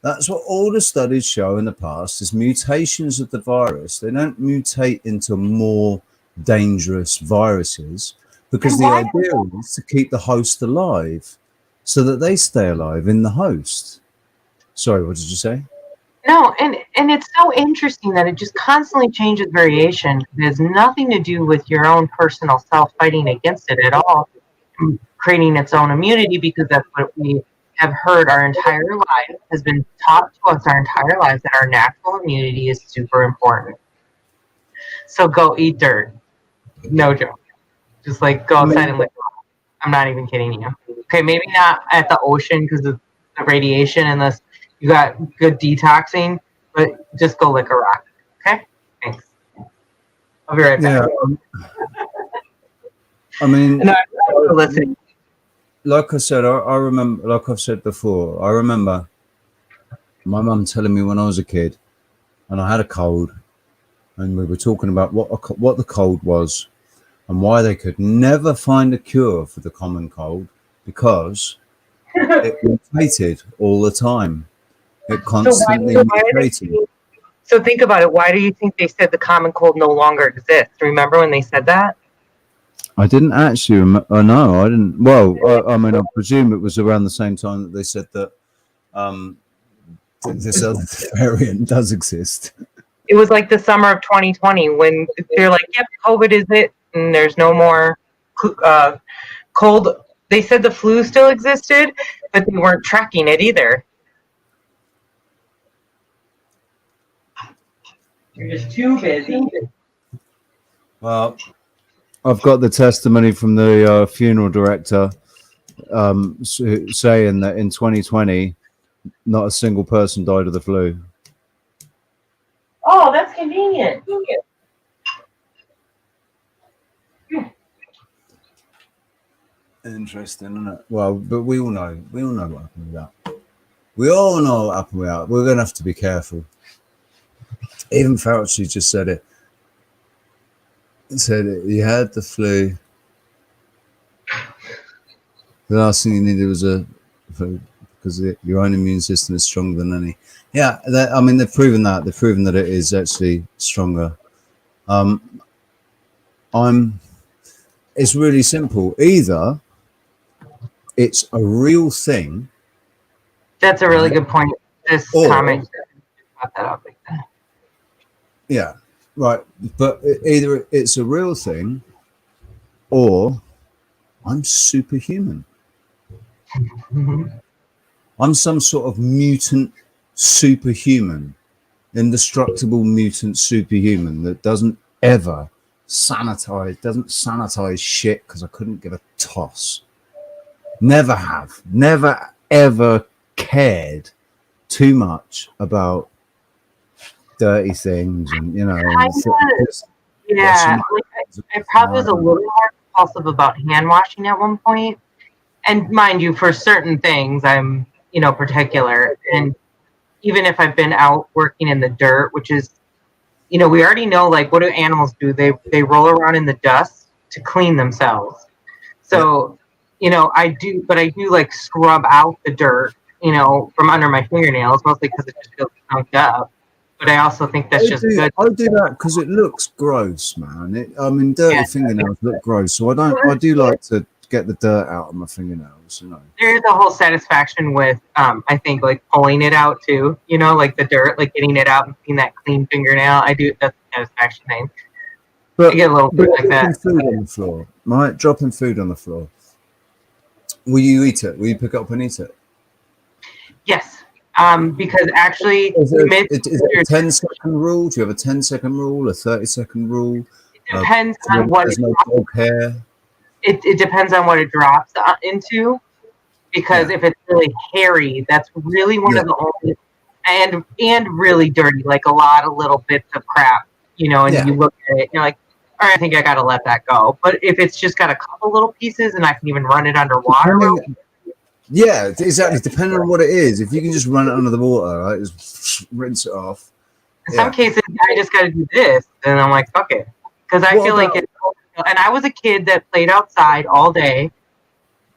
That's what all the studies show in the past is mutations of the virus. They don't mutate into more dangerous viruses because the idea is to keep the host alive so that they stay alive in the host. Sorry, what did you say? No, and it's so interesting that it just constantly changes variation. It has nothing to do with your own personal self fighting against it at all, creating its own immunity, because that's what we have heard our entire life, has been taught to us our entire lives that our natural immunity is super important. So go eat dirt. No joke. Just like go outside and lick. I'm not even kidding you. Okay, maybe not at the ocean because of the radiation unless you got good detoxing, but just go lick a rock. Okay? Thanks. I'll be right back. Yeah. I mean, No, I'm listening. like I said, I remember, like I've said before, I remember my mum telling me when I was a kid and I had a cold and we were talking about what the cold was and why they could never find a cure for the common cold because it mutated all the time. It constantly mutated. So think about it. Why do you think they said the common cold no longer exists? Remember when they said that? I didn't actually no, I didn't. Well, I mean, I presume it was around the same time that they said that this other variant does exist. It was like the summer of 2020 when they're like, yep, COVID is it, and there's no more cold. They said the flu still existed, but they weren't tracking it either. You're just too busy. Well, I've got the testimony from the funeral director saying that in 2020, not a single person died of the flu. Oh, that's convenient. Interesting, isn't it? Well, but we all know what happened with that. We all know what happened with that. We're going to have to be careful. Even Fauci just said it. He said he had the flu. The last thing you needed was because your own immune system is stronger than any. Yeah, I mean, they've proven that. They've proven that it is actually stronger. It's really simple. Either it's a real thing. That's a really good point. This comment brought that up like that. Yeah, right. But either it's a real thing or I'm superhuman. I'm some sort of mutant superhuman, indestructible mutant superhuman that doesn't ever sanitize shit because I couldn't give a toss. Never ever cared too much about dirty things and I probably was a little more compulsive about hand washing at one point. And mind you, for certain things I'm particular, and even if I've been out working in the dirt, which is we already know, like, what do animals do? They roll around in the dust to clean themselves. So I do like scrub out the dirt from under my fingernails, mostly because it just feels chunked up. But I also think that's just good. I do that because it looks gross, man. Dirty fingernails look gross, so I do like to get the dirt out of my fingernails. There is a whole satisfaction with I think, like, pulling it out too. Like the dirt, like getting it out and seeing that clean fingernail. I do. That's a satisfaction thing. But I get a little bit like that. Food on the floor, right? Dropping food on the floor. Will you eat it? Will you pick it up and eat it? Yes. Because actually, is it a 10-second rule? Do you have a 10-second rule, a 30-second rule? It depends on what it drops. It depends on what it drops into. Because if it's really hairy, that's really one of the only, and really dirty, like a lot of little bits of crap, and you look at it, and you're like, all right, I think I got to let that go. But if it's just got a couple little pieces and I can even run it underwater. Yeah, exactly. Depending on what it is, if you can just run it under the water, right, just rinse it off. In some cases, I just got to do this, and I'm like, fuck it, because I feel like it. And I was a kid that played outside all day.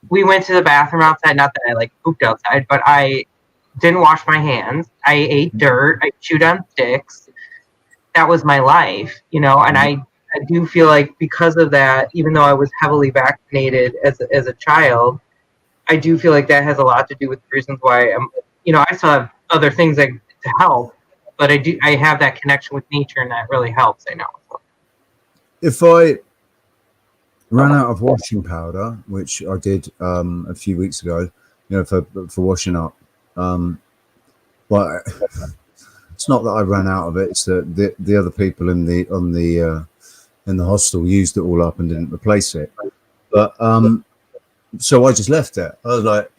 We went to the bathroom outside. Not that I like pooped outside, but I didn't wash my hands. I ate dirt. I chewed on sticks. That was my life, and I do feel like because of that, even though I was heavily vaccinated as a child, I do feel like that has a lot to do with the reasons why I'm, I still have other things to help, but I have that connection with nature, and that really helps. I know. If I ran out of washing powder, which I did a few weeks ago, for washing up. But it's not that I ran out of it. It's that the other people in the hostel used it all up and didn't replace it. But so I just left it. I was like,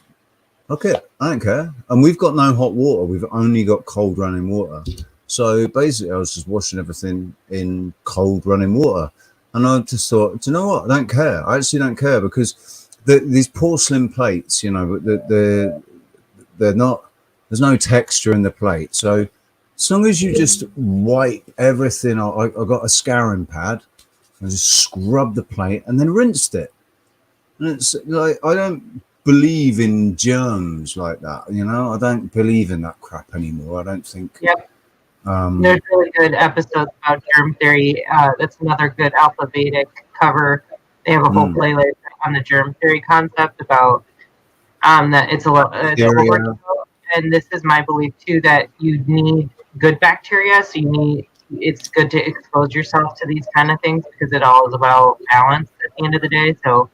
okay, I don't care. And we've got no hot water. We've only got cold running water. So basically, I was just washing everything in cold running water. And I just thought, do you know what? I don't care. I actually don't care, because these porcelain plates, they're not, there's no texture in the plate. So as long as you just wipe everything, I got a scouring pad. I just scrubbed the plate and then rinsed it. And it's like, I don't believe in germs like that. I don't believe in that crap anymore. I don't think. Yep. There's really good episodes about germ theory. That's another good Alpha Vedic cover. They have a whole playlist on the germ theory concept about that it's overkill. And this is my belief too, that you need good bacteria. So it's good to expose yourself to these kind of things, because it all is about balance at the end of the day. So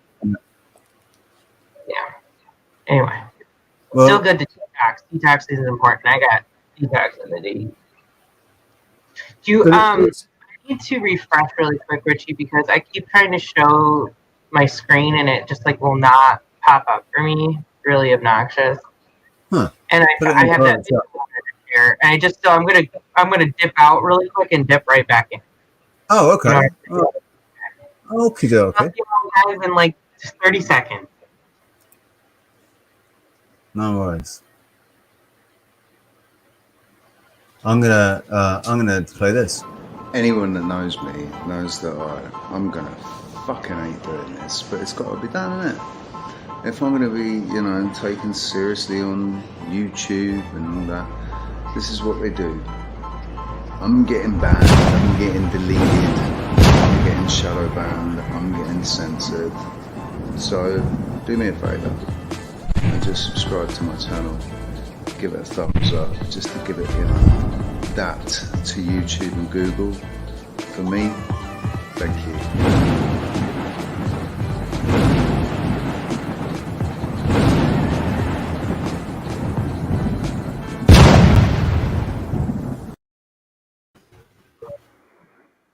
yeah. Anyway, still good to detox. Detox is important. I got detox in the day. I need to refresh really quick, Richie, because I keep trying to show my screen and it just will not pop up for me. Really obnoxious. Huh. And I have that here, and I'm gonna dip out really quick and dip right back in. Oh, okay. Okay. I'll see you guys in just 30 seconds. No worries. I'm gonna play this. Anyone that knows me knows that I'm gonna fucking hate doing this, but it's got to be done, isn't it? If I'm gonna be, taken seriously on YouTube and all that, this is what they do. I'm getting banned. I'm getting deleted. I'm getting shadow banned. I'm getting censored. So do me a favour and just subscribe to my channel. Give it a thumbs up, just to give it, that to YouTube and Google. For me, thank you.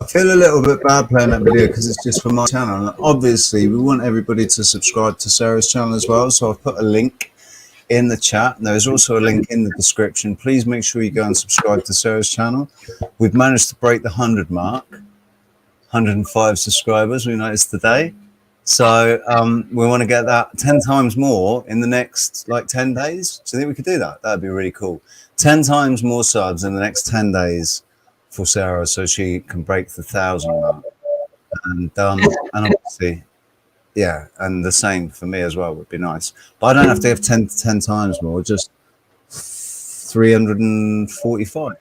I feel a little bit bad playing that video because it's just for my channel. And obviously, we want everybody to subscribe to Sarah's channel as well. So I've put a link in the chat. There's also a link in the description. Please make sure you go and subscribe to Sarah's channel. We've managed to break the 100 mark, 105 subscribers we noticed today. So we want to get that 10 times more in the next 10 days. Do you think we could do that? That'd be really cool. 10 times more subs in the next 10 days for Sarah, so she can break the 1,000 mark. And obviously, yeah, and the same for me as well would be nice. But I don't have to have 10 times more, just 345.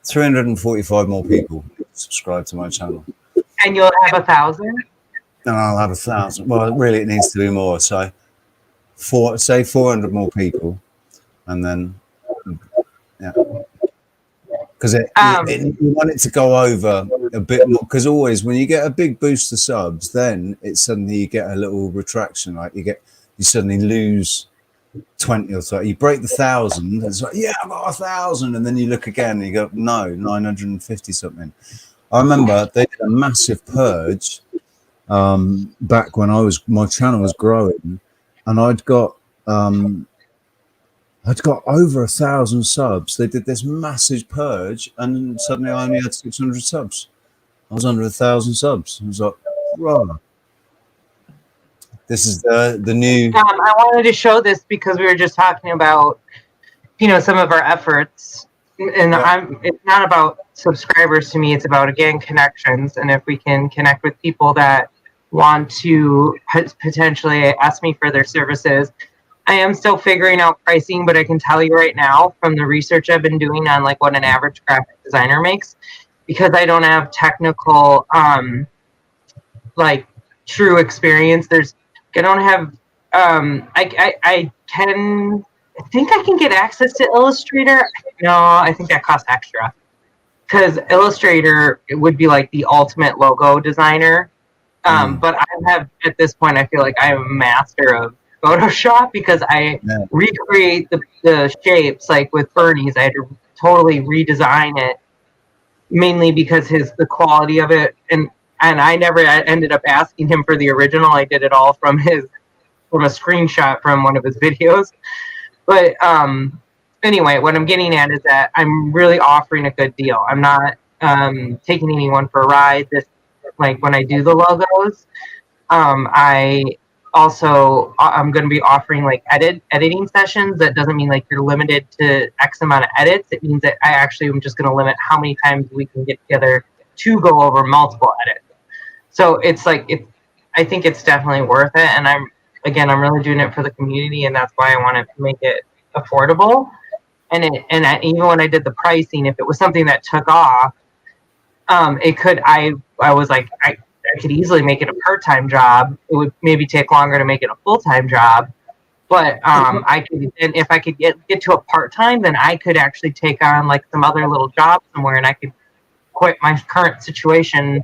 345 more people subscribe to my channel. And you'll have 1,000? And I'll have 1,000. Well, really, it needs to be more. So, say 400 more people, and then, yeah. Because you want it to go over a bit more, because always when you get a big boost of subs, then it's suddenly you get a little retraction, you suddenly lose 20 or so. You break the 1,000, it's like, yeah, I've got 1,000, and then you look again and you go, no, 950 something. I remember they did a massive purge back when my channel was growing, and I'd got over 1,000 subs. They did this massive purge, and suddenly I only had 600 subs. I was under 1,000 subs. I was like, wow. This is the new. I wanted to show this because we were just talking about, some of our efforts, and it's not about subscribers to me. It's about, again, connections. And if we can connect with people that want to potentially ask me for their services. I am still figuring out pricing, but I can tell you right now from the research I've been doing on what an average graphic designer makes, because I don't have technical, true experience. I don't have, I think I can get access to Illustrator. No, I think that costs extra, because Illustrator would be the ultimate logo designer. But I have, at this point, I feel like I am a master of Photoshop because I recreate the shapes like with Bernie's. I had to totally redesign it, mainly because the quality of it, and I never ended up asking him for the original. I did it all from a screenshot from one of his videos. But anyway, what I'm getting at is that I'm really offering a good deal. I'm not taking anyone for a ride. This, like when I do the logos, I'm going to be offering like editing sessions. That doesn't mean like you're limited to X amount of edits. It means that I actually am just going to limit how many times we can get together to go over multiple edits. So it's like I think it's definitely worth it, and I'm really doing it for the community, and that's why I wanted to make it affordable. And even when I did the pricing, if it was something that took off, it could. I was like I could easily make it a part-time job. It would maybe take longer to make it a full-time job, but I could. And if I could get to a part-time, then I could actually take on like some other little job somewhere, and I could quit my current situation,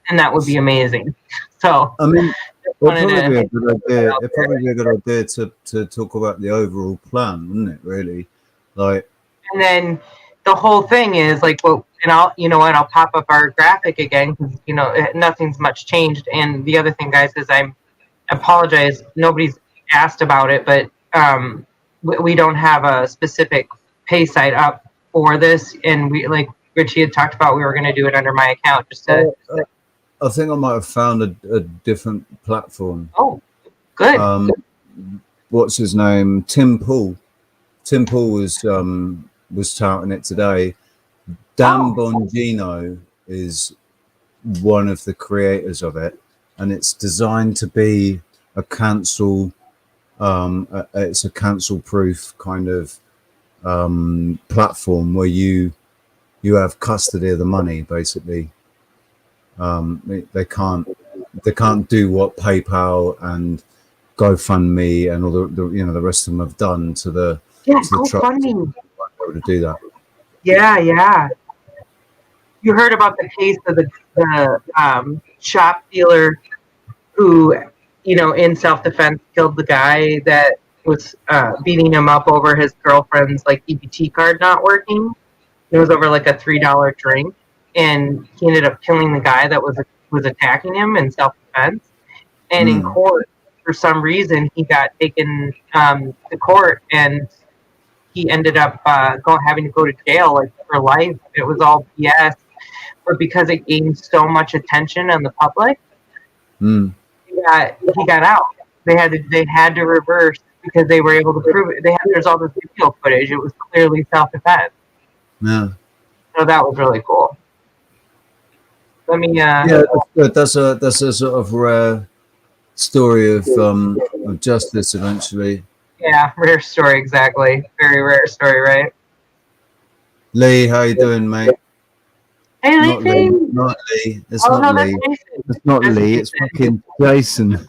and that would be amazing. So I mean, it'd probably be a good idea. It'd probably be a good idea to talk about the overall plan, wouldn't it? Really, like. And then the whole thing is like, well, and I'll pop up our graphic again because nothing's much changed. And the other thing, guys, is I apologize. Nobody's asked about it, but we don't have a specific pay site up for this, and we like Richie had talked about we were going to do it under my account just to. I think I might have found a different platform. Oh, good. What's his name? Tim Pool. Tim Pool was touting it today. Dan Bongino is one of the creators of it, and it's designed to be a cancel. It's a cancel-proof kind of platform where you have custody of the money, basically. They can't do what PayPal and GoFundMe and all the rest of them have done to the GoFundMe to do that. Yeah. You heard about the case of the shop dealer who, in self-defense killed the guy that was beating him up over his girlfriend's like EBT card not working. It was over like a $3 drink. And he ended up killing the guy that was attacking him in self-defense. And in court, for some reason, he got taken to court, and he ended up having to go to jail like for life. It was all BS, but because it gained so much attention on the public, he got out. They had to reverse because they were able to prove it. There's all this video footage. It was clearly self-defense. Yeah. So that was really cool. Let me. That's a sort of rare story of justice eventually. Yeah, rare story, exactly. Very rare story, right? Lee, how you doing, mate? Hey, Lee. Not Lee. It's not Lee. It's not Lee. It's fucking Jason.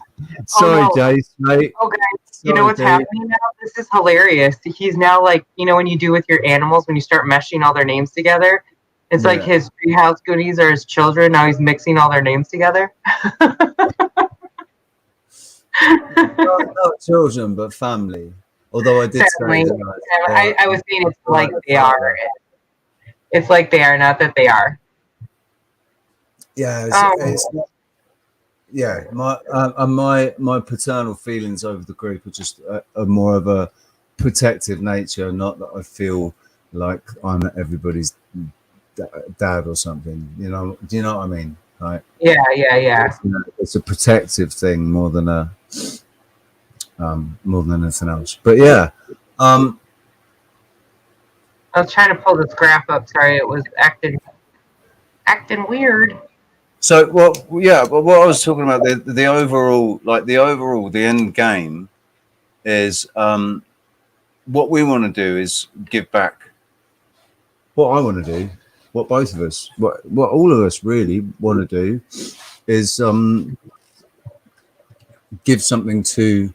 Sorry, Jason, mate. Oh, guys, you know what's happening now? This is hilarious. He's now like, when you do with your animals, when you start meshing all their names together. It's like his treehouse goodies are his children. Now he's mixing all their names together. Not children, but family. Although I did say that I was saying it's like they are. It's like they are, not that they are. Yeah, my paternal feelings over the group are just are more of a protective nature. Not that I feel like I'm everybody's dad or something. Do you know what I mean? Like, yeah. It's a protective thing more than anything else. But yeah, I was trying to pull this graph up. Sorry, it was acting weird. So what I was talking about, the overall, the end game is what we want to do is give back. What I want to do, what both of us, what all of us really want to do is give something to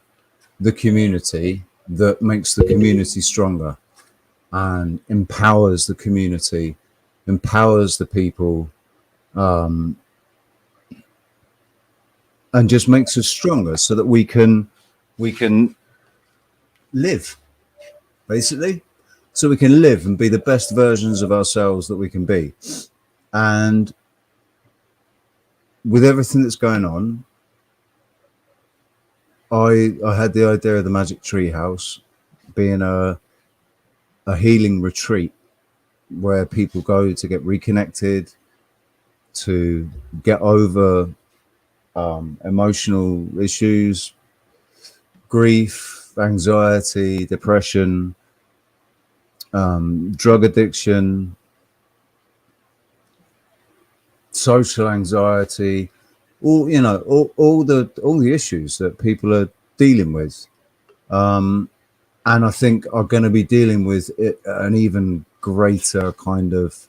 the community that makes the community stronger and empowers the community, empowers the people, and just makes us stronger so that we can live, basically, so we can live and be the best versions of ourselves that we can be. And with everything that's going on, I had the idea of the Magic Tree House being a healing retreat where people go to get reconnected, to get over emotional issues, grief, anxiety, depression, drug addiction, social anxiety, all all the issues that people are dealing with, and I think are going to be dealing with it at an even greater kind of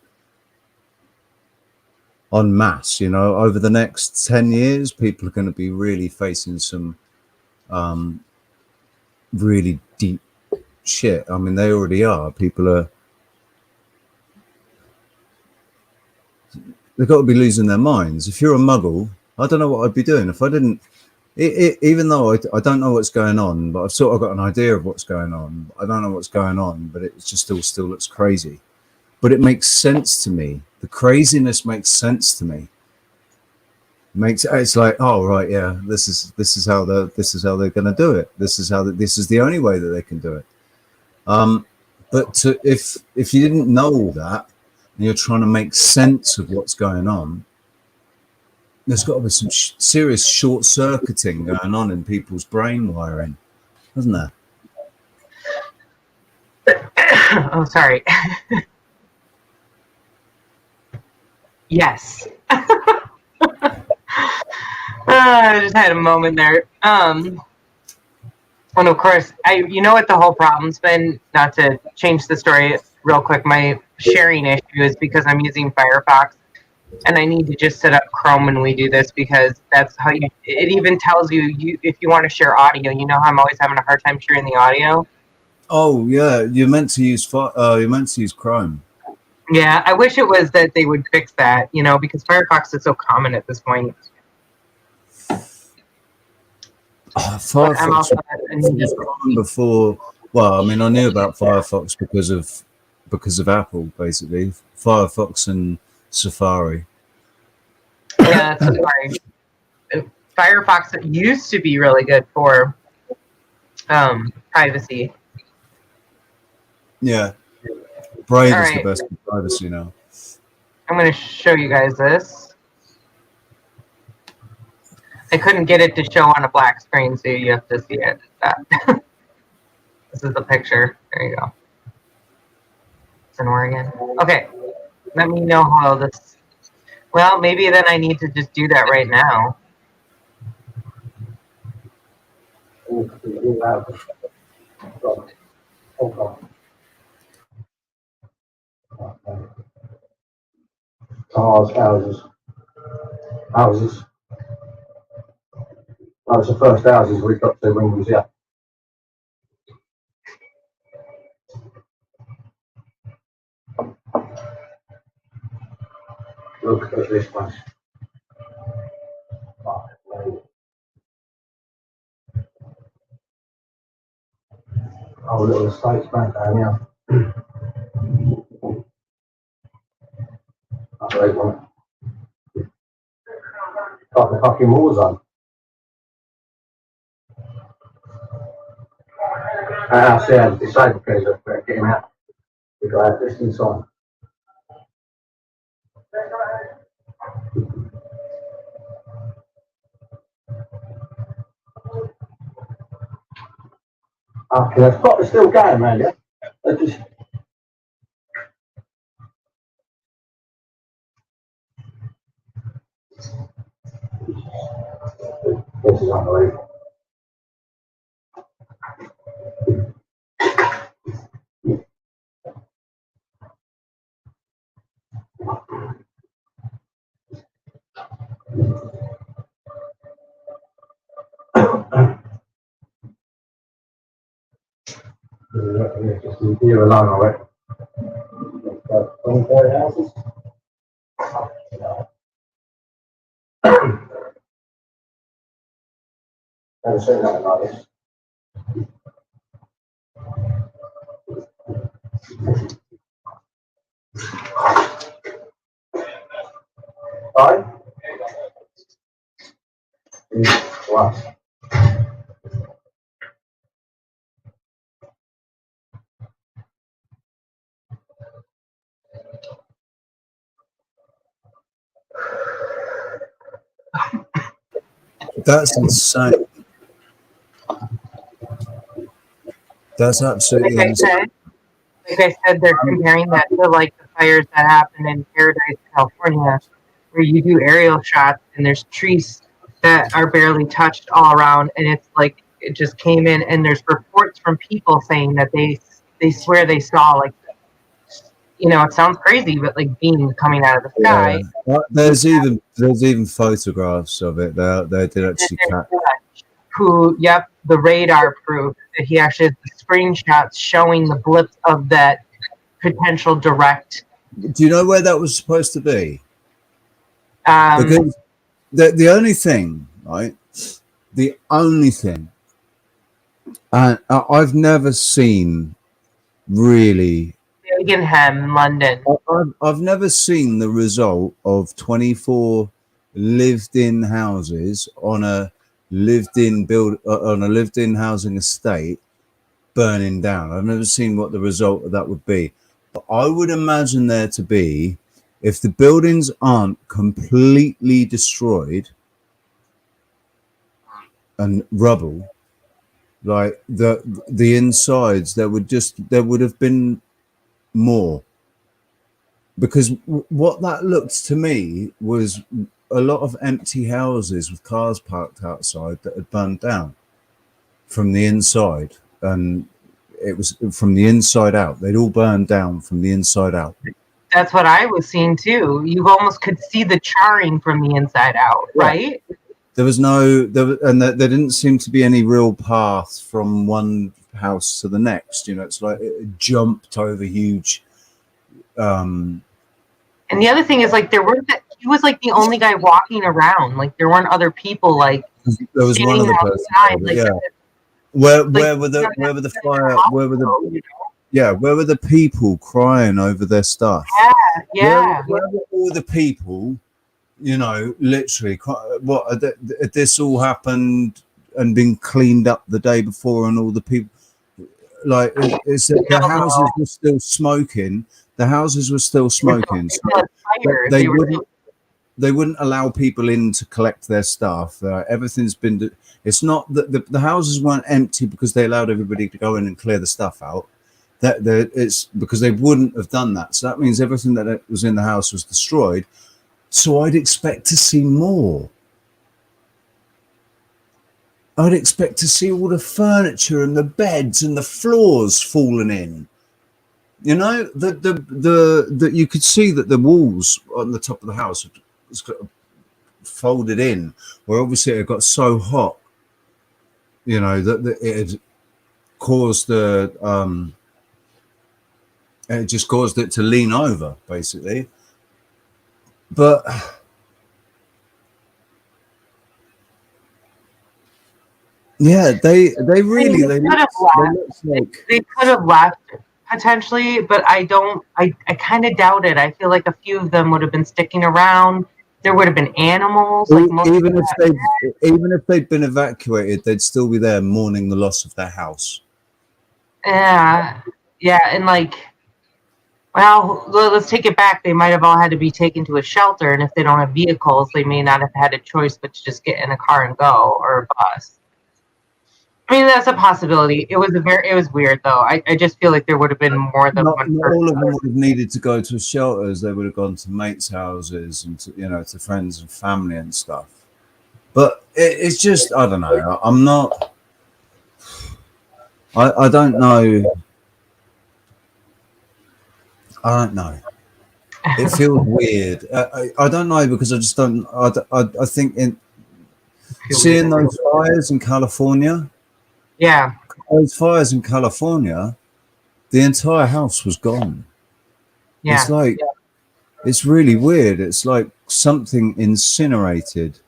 en masse. Over the next 10 years, people are going to be really facing some really deep shit. I mean, they already are. They've got to be losing their minds. If you're a muggle, I don't know what I'd be doing if I didn't. Even though I don't know what's going on, but I've sort of got an idea of what's going on. I don't know what's going on, but it just still looks crazy. But it makes sense to me. The craziness makes sense to me. It's like, oh right, yeah, this is how they're going to do it. This is the only way that they can do it. But if you didn't know all that, and you're trying to make sense of what's going on, there's got to be some serious short-circuiting going on in people's brain wiring, hasn't there? Oh, sorry. Yes. I just had a moment there. And of course, you know what the whole problem's been? Not to change the story real quick, my sharing issue is because I'm using Firefox, and I need to just set up Chrome when we do this, because that's how it even tells you if you want to share audio. You know how I'm always having a hard time sharing the audio? Oh yeah, you're meant to use Chrome. Yeah, I wish it was that they would fix that, because Firefox is so common at this point. Firefox before. Well, I mean, I knew about Firefox because of Apple, basically. Firefox and Safari. Yeah, Safari. Firefox used to be really good for privacy. Yeah, Brave is the best for privacy now. I'm going to show you guys this. I couldn't get it to show on a black screen, so you have to see it. This is the picture. There you go. It's in Oregon. Okay. Let me know how this... Well, maybe then I need to just do that right now. Cars, houses. That was the first houses we got to when we was here. Look at this place. Oh, little estates back down here. That's a great one. Like a fucking war zone. I see how the disabled guys are getting out. We got our distance on. Okay, the spot is still going, man. Yeah? They just... This is unbelievable. Just here alone already. 23 houses. Never seen nothing like this. Sorry? Wow. That's insane. That's absolutely insane. Like I said, they're comparing that to like the fires that happened in Paradise, California, where you do aerial shots and there's trees that are barely touched all around, and it's like it just came in, and there's reports from people saying that they swear they saw like, you know, it sounds crazy, but like beams coming out of the sky. Yeah. Well, there's even photographs of it. They did actually catch. Who, yep, the radar proved that he actually has the screenshots showing the blips of that potential direct. Do you know where that was supposed to be? Because the only thing, right? The only thing, and I've never seen really. Dagenham, London. I've never seen the result of 24 lived-in houses on a lived-in housing estate burning down. I've never seen what the result of that would be. But I would imagine there to be, if the buildings aren't completely destroyed and rubble, like the insides, there would have been more. Because what that looked to me was a lot of empty houses with cars parked outside that had burned down from the inside, and it was from the inside out. They'd all burned down from the inside out. That's what I was seeing too. You almost could see the charring from the inside out, right? There was there didn't seem to be any real path from one house to the next. You know, it's like it jumped over huge. And the other thing is, like, he was like the only guy walking around. Like, there weren't other people. Like, there was one other person. Like, yeah. Where were the people crying over their stuff? Yeah. Where were all the people? You know, literally, this all happened and been cleaned up the day before, and all the people, like, it's that the houses were still smoking. The houses were still smoking. So they wouldn't allow people in to collect their stuff. Everything's been. It's not that the houses weren't empty because they allowed everybody to go in and clear the stuff out. It's because they wouldn't have done that. So that means everything that was in the house was destroyed. So I'd expect to see more. I'd expect to see all the furniture and the beds and the floors falling in. You know, that you could see that the walls on the top of the house was folded in, where obviously it got so hot, you know, that it had caused it just caused it to lean over, basically. But yeah, they could have left potentially, but I kind of doubt it. I feel like a few of them would have been sticking around. There would have been animals. Like even if they'd been evacuated, they'd still be there mourning the loss of their house. Yeah, and like, well, let's take it back. They might have all had to be taken to a shelter, and if they don't have vehicles, they may not have had a choice but to just get in a car and go, or a bus. I mean, that's a possibility. It was weird though. I just feel like there would have been more than one person. All of them would have needed to go to shelters. They would have gone to mates' houses and to friends and family and stuff. But it's just, I don't know. I'm not. I don't know. I don't know. It feels weird. I don't know, because I just don't. I think seeing those fires in California. Yeah. Those fires in California, the entire house was gone. Yeah. It's like, it's really weird. It's like something incinerated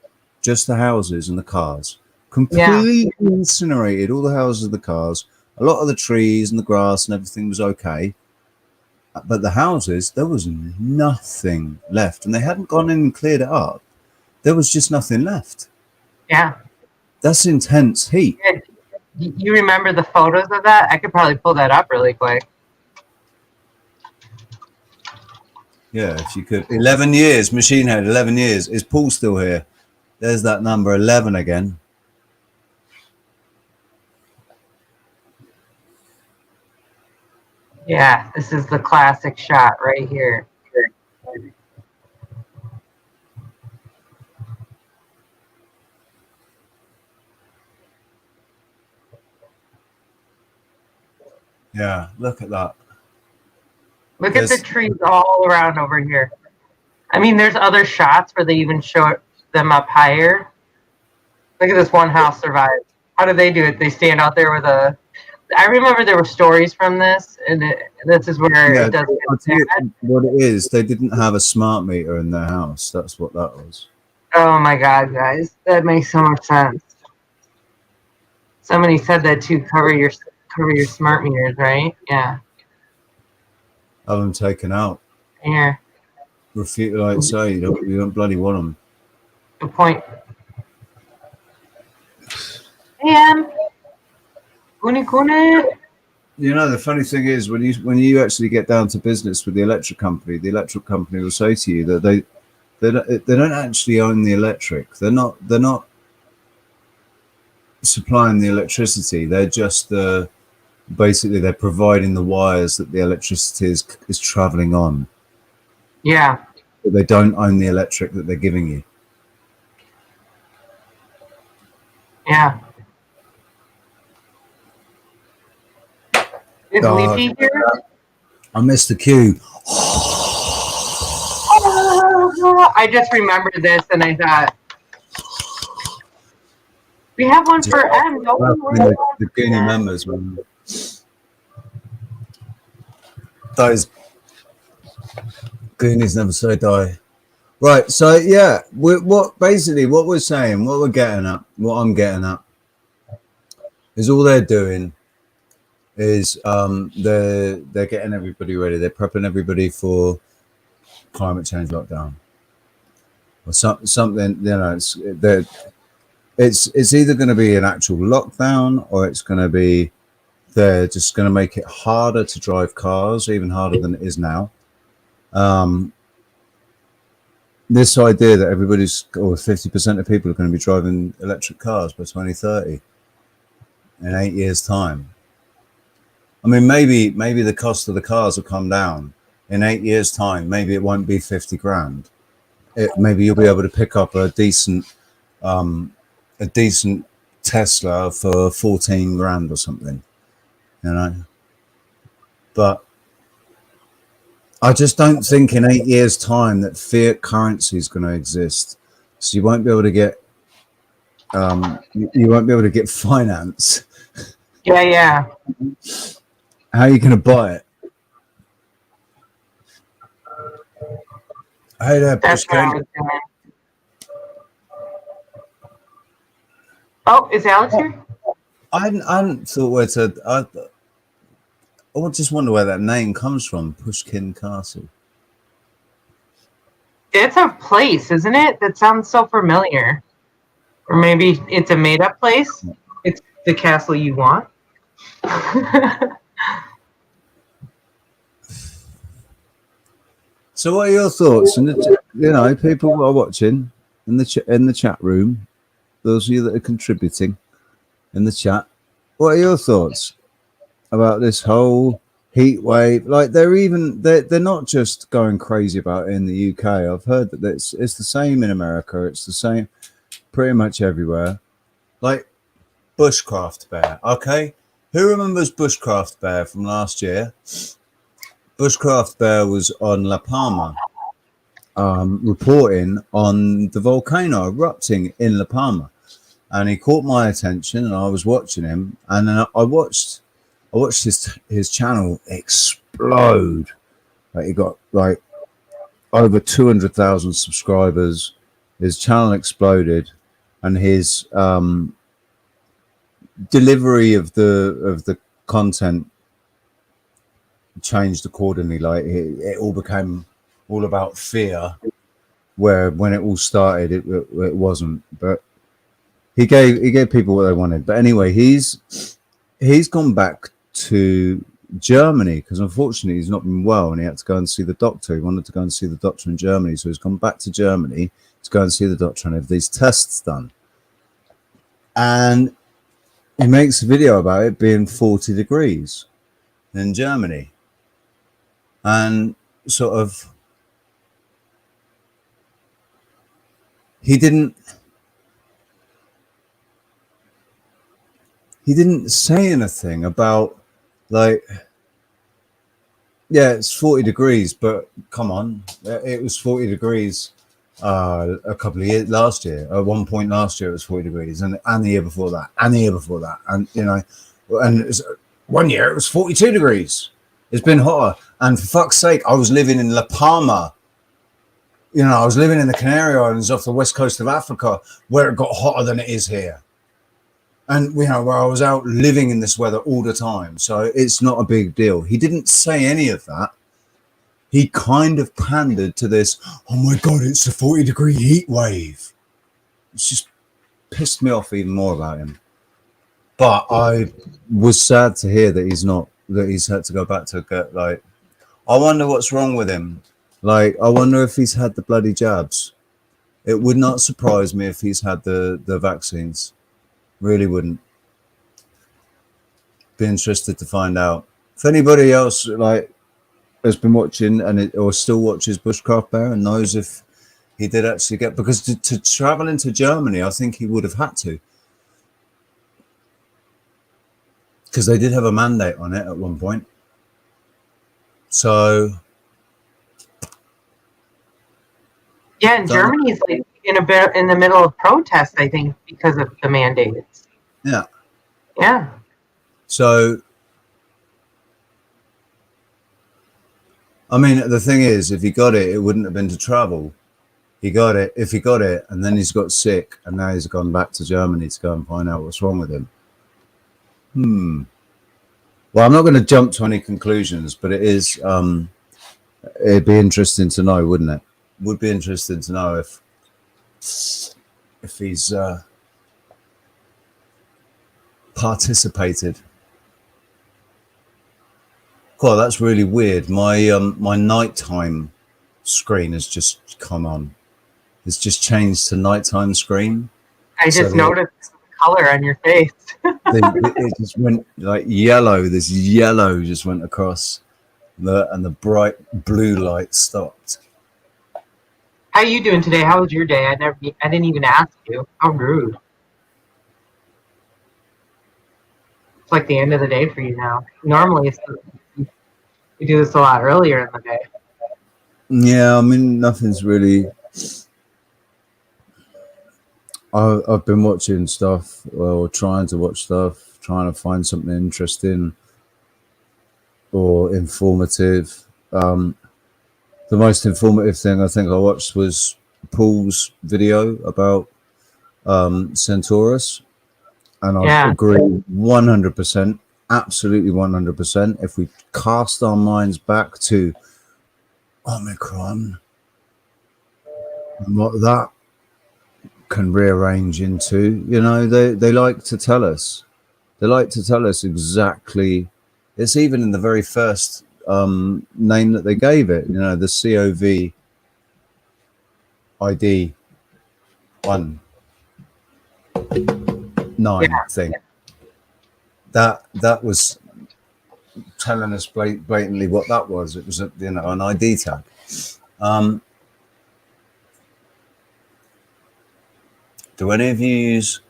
just the houses and the cars. Completely incinerated all the houses and the cars. A lot of the trees and the grass and everything was okay. But the houses, there was nothing left, and they hadn't gone in and cleared it up. There was just nothing left. Yeah. That's intense heat. You remember the photos of that? I could probably pull that up really quick. Yeah, if you could. 11 years, Machine Head, 11 years. Is Paul still here? There's that number 11 again. Yeah, this is the classic shot right here. Yeah, look at that. Look at the trees all around over here. I mean, there's other shots where they even show them up higher. Look at this one house survived. How do they do it? They stand out there with a... I remember there were stories from this, and this is where it does get bad. What it is, they didn't have a smart meter in their house. That's what that was. Oh my God, guys. That makes so much sense. Somebody said that too, cover your smart meters, right? Yeah. Have them taken out. Here. Refute, like say, you don't bloody want them. Good point. And Kune. You know, the funny thing is, when you actually get down to business with the electric company will say to you that they don't actually own the electric. They're not supplying the electricity. They're just basically they're providing the wires that the electricity is traveling on. Yeah. But they don't own the electric that they're giving you. Yeah. Is Leafy here? I missed the cue. I just remembered this and I thought, we have one for M. The Goonie members, man. Those Goonies never say die. Right, so yeah, what we're saying, what we're getting at, what I'm getting at, is all they're doing is they're getting everybody ready. They're prepping everybody for climate change lockdown or something. You know, it's either going to be an actual lockdown or it's going to be they're just going to make it harder to drive cars, even harder than it is now. This idea that 50% of people are going to be driving electric cars by 2030 in 8 years' time. I mean, maybe the cost of the cars will come down in 8 years' time. Maybe it won't be 50 grand. Maybe you'll be able to pick up a decent Tesla for 14 grand or something, you know. But I just don't think in 8 years' time that fiat currency is going to exist. So you won't be able to get you won't be able to get finance. Yeah. How are you going to buy it? Hey there, Pushkin. Oh, is Alex here? I hadn't thought where to. I just wonder where that name comes from, Pushkin Castle. It's a place, isn't it? That sounds so familiar. Or maybe it's a made-up place. It's the castle you want. So, what are your thoughts? And you know, people who are watching in the chat room, those of you that are contributing in the chat, what are your thoughts about this whole heat wave? Like they're not just going crazy about it in the UK. I've heard that it's the same in America. It's the same pretty much everywhere. Like Bushcraft Bear. Okay, who remembers Bushcraft Bear from last year? Bushcraft Bear was on La Palma, reporting on the volcano erupting in La Palma, and he caught my attention, and I was watching him, and then I watched his channel explode. Like he got like over 200,000 subscribers. His channel exploded, and his delivery of the content changed accordingly. Like it all became all about fear, where when it all started, it wasn't. But he gave people what they wanted. But anyway, he's gone back to Germany because unfortunately he's not been well and he had to go and see the doctor. He wanted to go and see the doctor in Germany, so he's gone back to Germany to go and see the doctor and have these tests done. And he makes a video about it being 40 degrees in Germany. And sort of, he didn't say anything about, like, yeah, it's 40 degrees, but come on, it was 40 degrees a couple of years last year. At one point last year, it was 40 degrees, and the year before that, and the year before that, and you know, and it was, 1 year it was 42 degrees. It's been hotter, and for fuck's sake, I was living in La Palma. You know, I was living in the Canary Islands off the west coast of Africa, where it got hotter than it is here. And, you know, where I was out living in this weather all the time. So it's not a big deal. He didn't say any of that. He kind of pandered to this, oh my God, it's a 40-degree heat wave. It's just pissed me off even more about him. But I was sad to hear that he's had to go back to get, like, I wonder what's wrong with him. Like, I wonder if he's had the bloody jabs. It would not surprise me if he's had the vaccines. Really wouldn't. Be interested to find out. If anybody else like has been watching or still watches Bushcraft Bear and knows if he did actually get, because to travel into Germany, I think he would have had to, because they did have a mandate on it at one point. So yeah, and Germany is like in the middle of protests, I think, because of the mandates. Yeah. Yeah. So, I mean, the thing is, if he got it, it wouldn't have been to travel. He got it. If he got it, and then he's got sick, and now he's gone back to Germany to go and find out what's wrong with him. Well, I'm not going to jump to any conclusions, but it is. It'd be interesting to know, wouldn't it? Would be interesting to know if he's participated. God, that's really weird. My nighttime screen has just come on. It's just changed to nighttime screen. I just noticed the color on your face. It just went like yellow. This yellow just went across, and the bright blue light stopped. How are you doing today? How was your day? I didn't even ask you. How rude. It's like the end of the day for you now. Normally, we do this a lot earlier in the day. Yeah, I mean, nothing's really. I've been watching stuff, or trying to watch stuff, trying to find something interesting or informative. The most informative thing I think I watched was Paul's video about Centaurus, and I agree 100%, absolutely 100%. If we cast our minds back to Omicron and what that can rearrange into, you know, they like to tell us. They like to tell us exactly. It's even in the very first name that they gave it, you know, the COVID ID 19 thing. That was telling us blatantly what that was. It was an ID tag. Do any of you use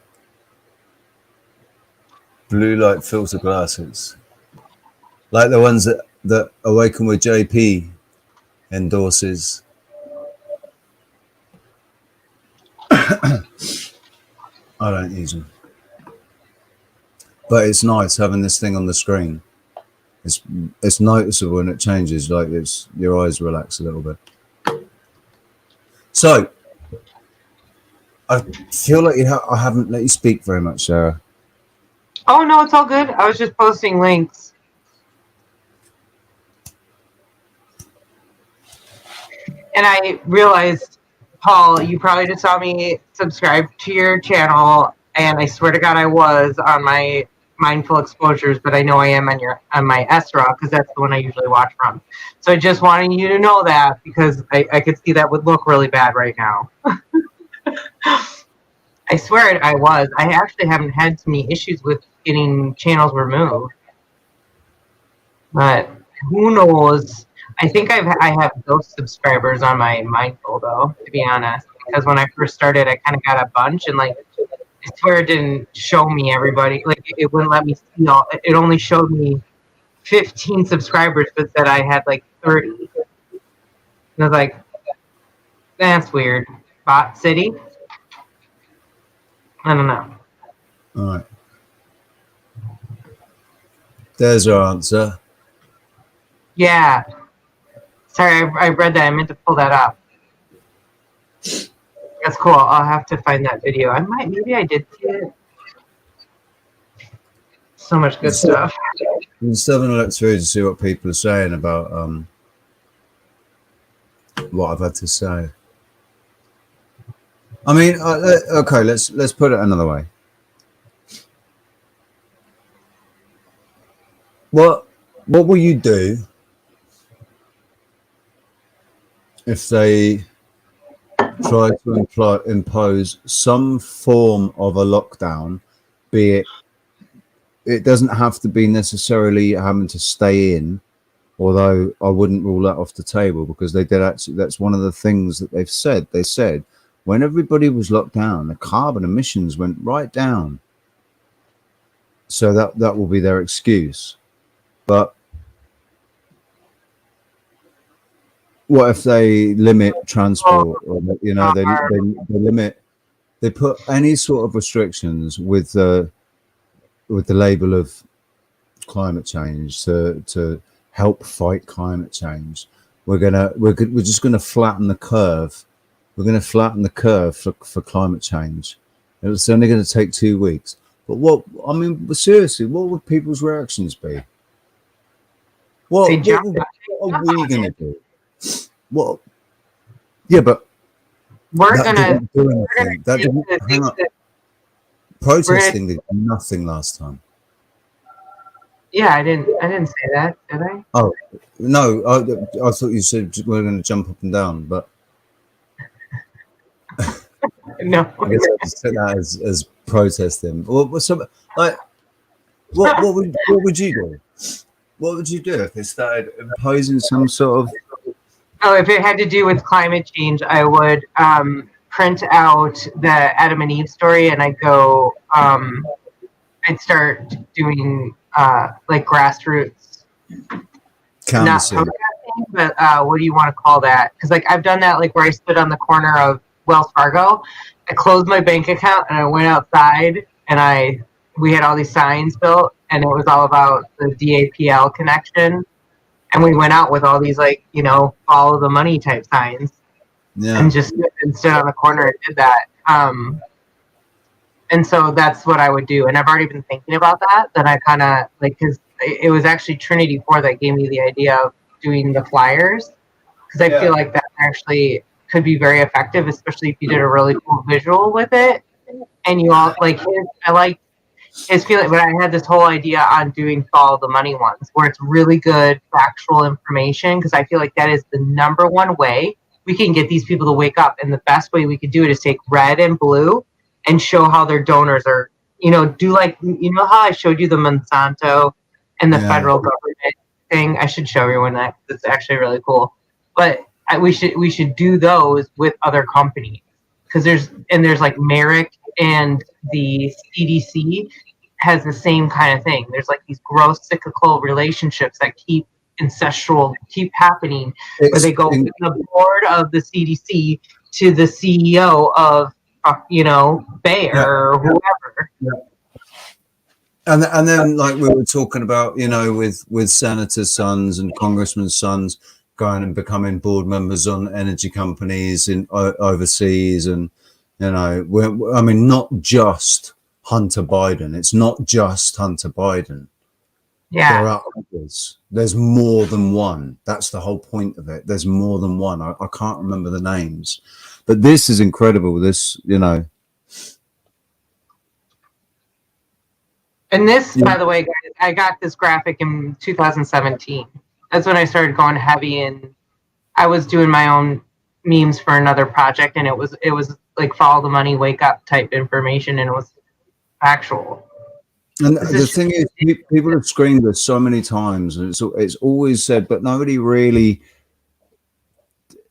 blue light filter glasses, like the ones that Awaken with JP endorses? I don't use them, but it's nice having this thing on the screen. It's noticeable and it changes, like your eyes relax a little bit. So I feel like I haven't let you speak very much, Sarah. Oh no, it's all good. I was just posting links. And I realized, Paul, you probably just saw me subscribe to your channel, and I swear to God I was on my Mindful Exposures, but I know I am on my SRA because that's the one I usually watch from. So I just wanted you to know that because I could see that would look really bad right now. I swear I was. I actually haven't had too many issues with getting channels removed, but who knows? I think I have those subscribers on my Mindful though, to be honest, because when I first started, I kind of got a bunch, and like I swear it didn't show me everybody. Like it wouldn't let me see all. It only showed me 15 subscribers, but said I had like 30. And I was like, that's weird. Bot City. I don't know. All right. There's our answer. Yeah. Sorry, I read that. I meant to pull that up. That's cool. I'll have to find that video. Maybe I did see it. So much good stuff. I'm just having a look through to see what people are saying about what I've had to say. I mean, okay, let's put it another way. What will you do if they try to impose some form of a lockdown, be it doesn't have to be necessarily having to stay in, although I wouldn't rule that off the table because they did actually, that's one of the things that they've said. They said when everybody was locked down, the carbon emissions went right down. So that will be their excuse. But what if they limit transport, or you know, they limit, they put any sort of restrictions with the label of climate change to help fight climate change. We're just gonna flatten the curve. We're gonna flatten the curve for climate change. It's only going to take 2 weeks. But seriously, what would people's reactions be? What are we going to do? What? Yeah, but we're gonna hang on. Protesting did nothing last time. Yeah, I didn't say that, did I? Oh no, I thought you said we're going to jump up and down, but no. I guess I just took that as protesting. What would you do? What would you do if they started imposing some sort of? Oh, if it had to do with climate change, I would print out the Adam and Eve story, and I'd go. I'd start doing like grassroots, not protesting, but what do you want to call that? Because like I've done that, like where I stood on the corner of Wells Fargo. I closed my bank account and I went outside, and we had all these signs built, and it was all about the DAPL connection. And we went out with all these, like, you know, follow the money type signs. Yeah. And just stood on the corner and did that. And so that's what I would do. And I've already been thinking about that. Then I kind of, like, because it was actually Trinity 4 that gave me the idea of doing the flyers. Because I feel like that actually could be very effective, especially if you did a really cool visual with it. And you all, like, I like his feeling, but I had this whole idea on doing follow the money ones where it's really good factual information, because I feel like that is the number one way we can get these people to wake up. And the best way we could do it is take red and blue and show how their donors are, you know, do like, you know how I showed you the Monsanto and the federal government thing? I should show everyone that. It's actually really cool. But we should do those with other companies, because there's like Merrick and the CDC has the same kind of thing. There's like these gross cyclical relationships that keep happening, where they go from the board of the CDC to the CEO of you know, Bayer or whoever. Yeah. And then like we were talking about, you know, with senators' sons and congressmen's sons going and becoming board members on energy companies in overseas, and you know, I mean, not just Hunter Biden. It's not just Hunter Biden. Yeah. There are others. There's more than one. That's the whole point of it. There's more than one. I can't remember the names, but this is incredible. This, you know. And this, by the way, guys, I got this graphic in 2017. That's when I started going heavy, and I was doing my own memes for another project, and it was like follow the money, wake up type information, and it was factual. And the thing is, people have screamed this so many times, and it's always said, but nobody really.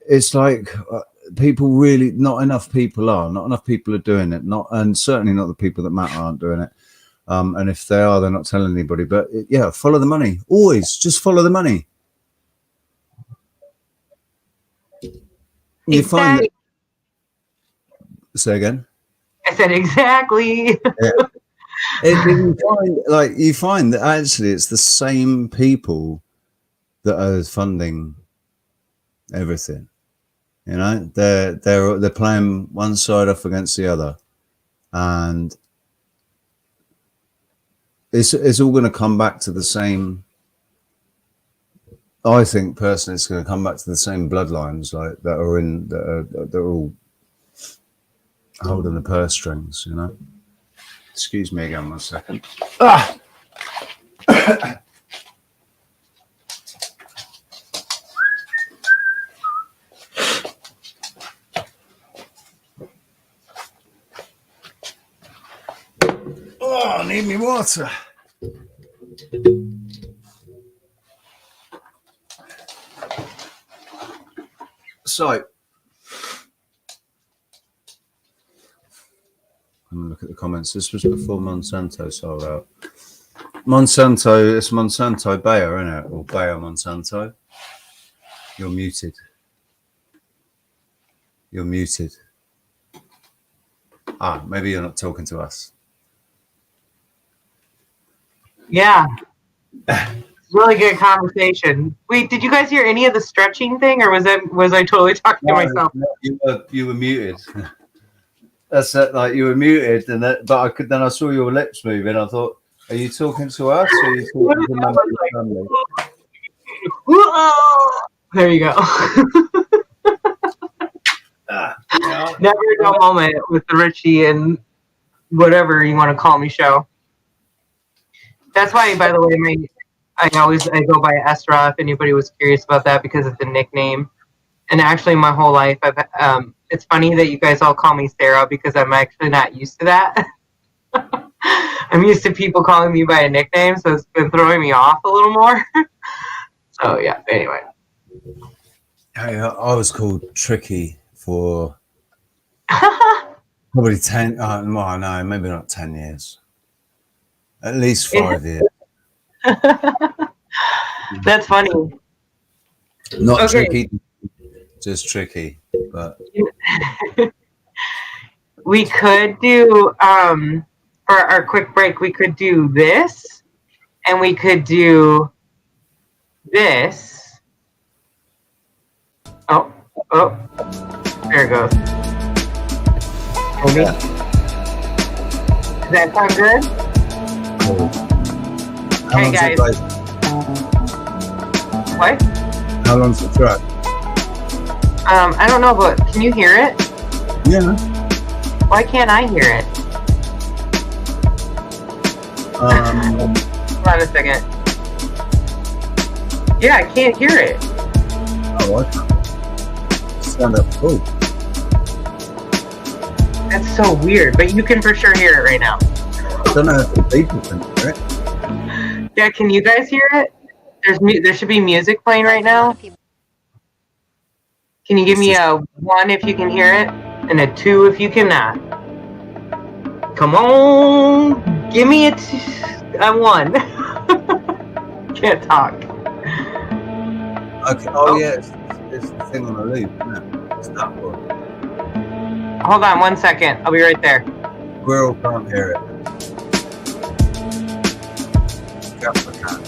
It's like people really, not enough people are doing it. And certainly not the people that matter aren't doing it. And if they are, they're not telling anybody. But yeah, follow the money. Always just follow the money. You find that. Say again. I said exactly. Yeah. You find that actually it's the same people that are funding everything. You know, they're playing one side off against the other, and it's all going to come back to the same. I think personally, it's going to come back to the same bloodlines like that are all holding the purse strings. You know. Excuse me again, 1 second. Ah. Oh, I need me water. So, look at the comments. This was before Monsanto sold out. Monsanto, it's Monsanto Bayer, isn't it? Or Bayer Monsanto. You're muted. You're muted. Ah, maybe you're not talking to us. Yeah. Really good conversation. Wait, did you guys hear any of the stretching thing, or was I totally talking to myself? No, you were muted. That's it. Like you were muted, but I saw your lips moving. I thought, are you talking to us, or are you talking to my family? There you go. Never a dull moment with the Richie and whatever you want to call me show. That's why, by the way, I go by Esra. If anybody was curious about that, because it's a nickname. And actually, my whole life, it's funny that you guys all call me Sarah, because I'm actually not used to that. I'm used to people calling me by a nickname, so it's been throwing me off a little more. So yeah. Anyway. Hey, I was called Tricky for probably 10. Well, no, maybe not 10 years. At least 5 years. That's funny. Not okay. Tricky, just tricky. But we could do for our quick break. We could do this, and we could do this. Oh, there it goes. Yeah. Does that sound good? Hey guys. What? How long's the track? I don't know, but can you hear it? Yeah. Why can't I hear it? Hold on a second. Yeah, I can't hear it. Oh, what? Stand up full. That's so weird, but you can for sure hear it right now. I don't know if the people can hear it. Yeah, can you guys hear it? There should be music playing right now. Can you give me a 1 if you can hear it, and a 2 if you cannot? Come on, give me a 1. Can't talk. Okay. Oh yeah, it's the thing on the loop, isn't it? It's that one. Hold on 1 second. I'll be right there. Squirrel can't hear it. Gaffer can.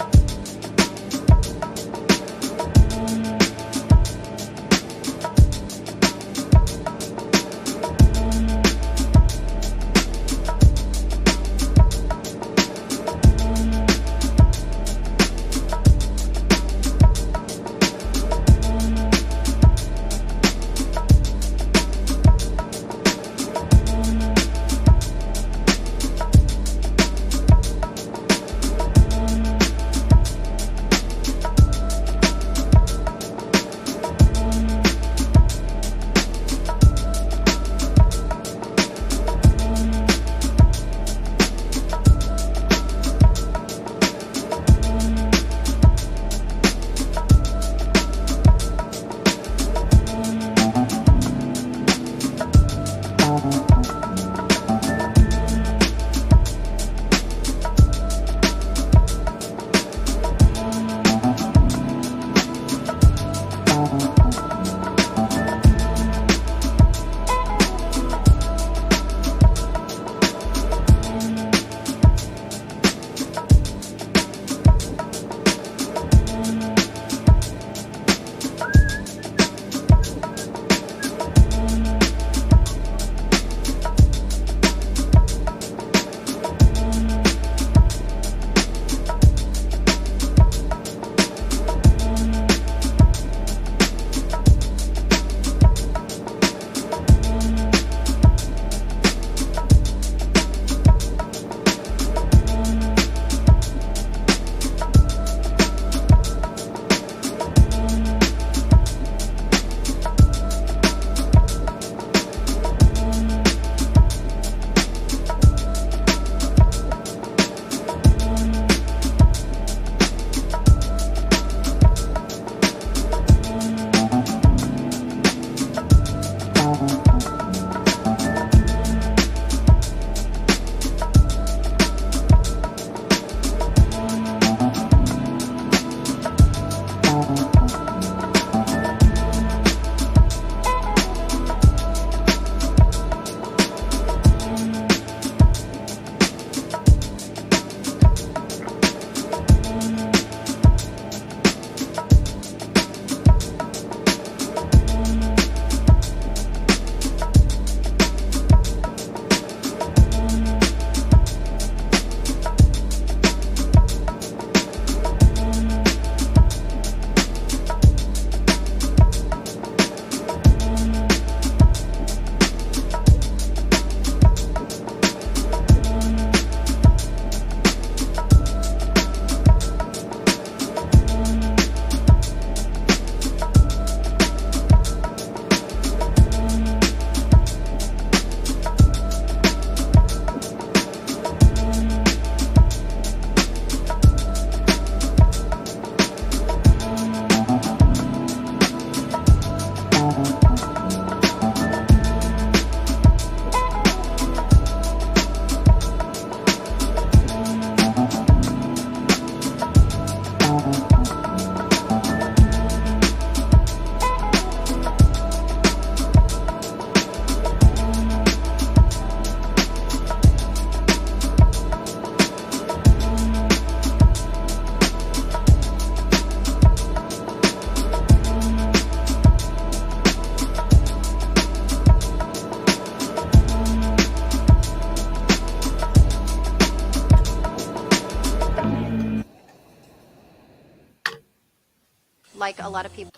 like a lot of people.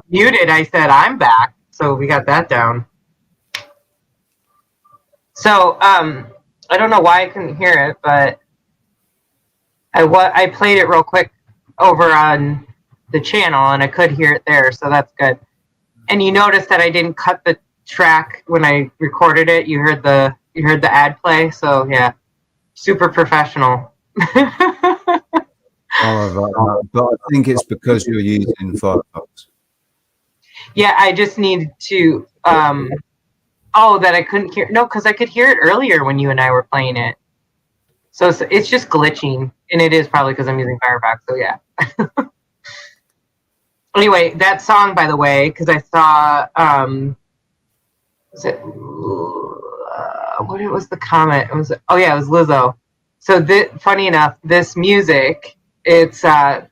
Muted, I said I'm back, so we got that down. So I don't know why I couldn't hear it, but I played it real quick over on the channel, and I could hear it there, so that's good. And you noticed that I didn't cut the track when I recorded it. You heard the ad play, so yeah, super professional. But I think it's because you're using Firefox. Yeah, I just need to. That I couldn't hear. No, because I could hear it earlier when you and I were playing it. So it's just glitching, and it is probably because I'm using Firefox. So yeah. Anyway, that song, by the way, because I saw. What was the comment? It was it was Lizzo. So funny enough, this music. It's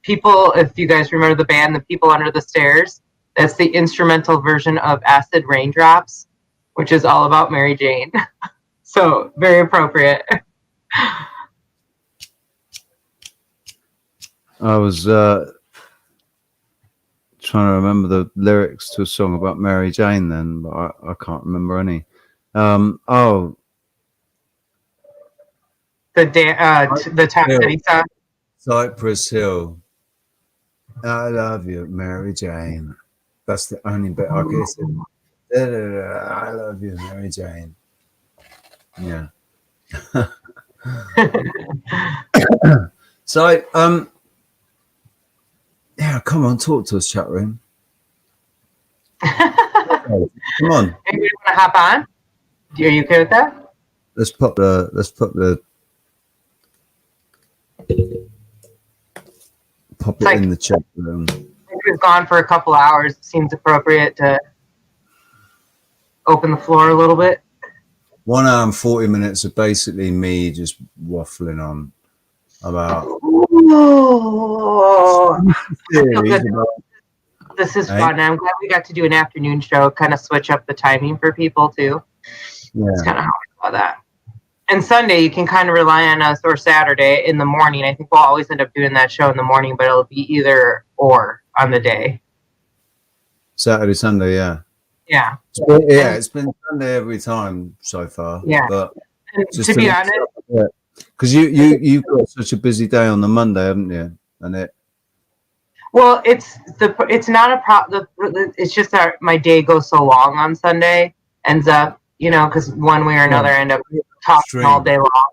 people. If you guys remember the band, the People Under the Stairs. That's the instrumental version of Acid Raindrops, which is all about Mary Jane. So very appropriate. I was trying to remember the lyrics to a song about Mary Jane then, but I can't remember any. The Tom Petty song. Cypress Hill. I love you, Mary Jane. That's the only bit I can say. I love you, Mary Jane. Yeah. So, yeah, come on, talk to us, chat room. Come on. Are you want to hop on? Are you okay with that? Let's put the pop it in the chat room. We've gone for a couple hours. It seems appropriate to open the floor a little bit. 1 hour and 40 minutes of basically me just waffling on about. This is fun. I'm glad we got to do an afternoon show, kind of switch up the timing for people too. Yeah. That's kind of how I saw that. And Sunday, you can kind of rely on us, or Saturday in the morning. I think we'll always end up doing that show in the morning, but it'll be either or on the day. Saturday, Sunday, yeah. Yeah. Yeah, it's been Sunday every time so far. Yeah. But to be honest, because you've got such a busy day on the Monday, haven't you? And it. Well, it's not a problem. It's just that my day goes so long on Sunday, ends up, because one way or another, I end up talking all day long.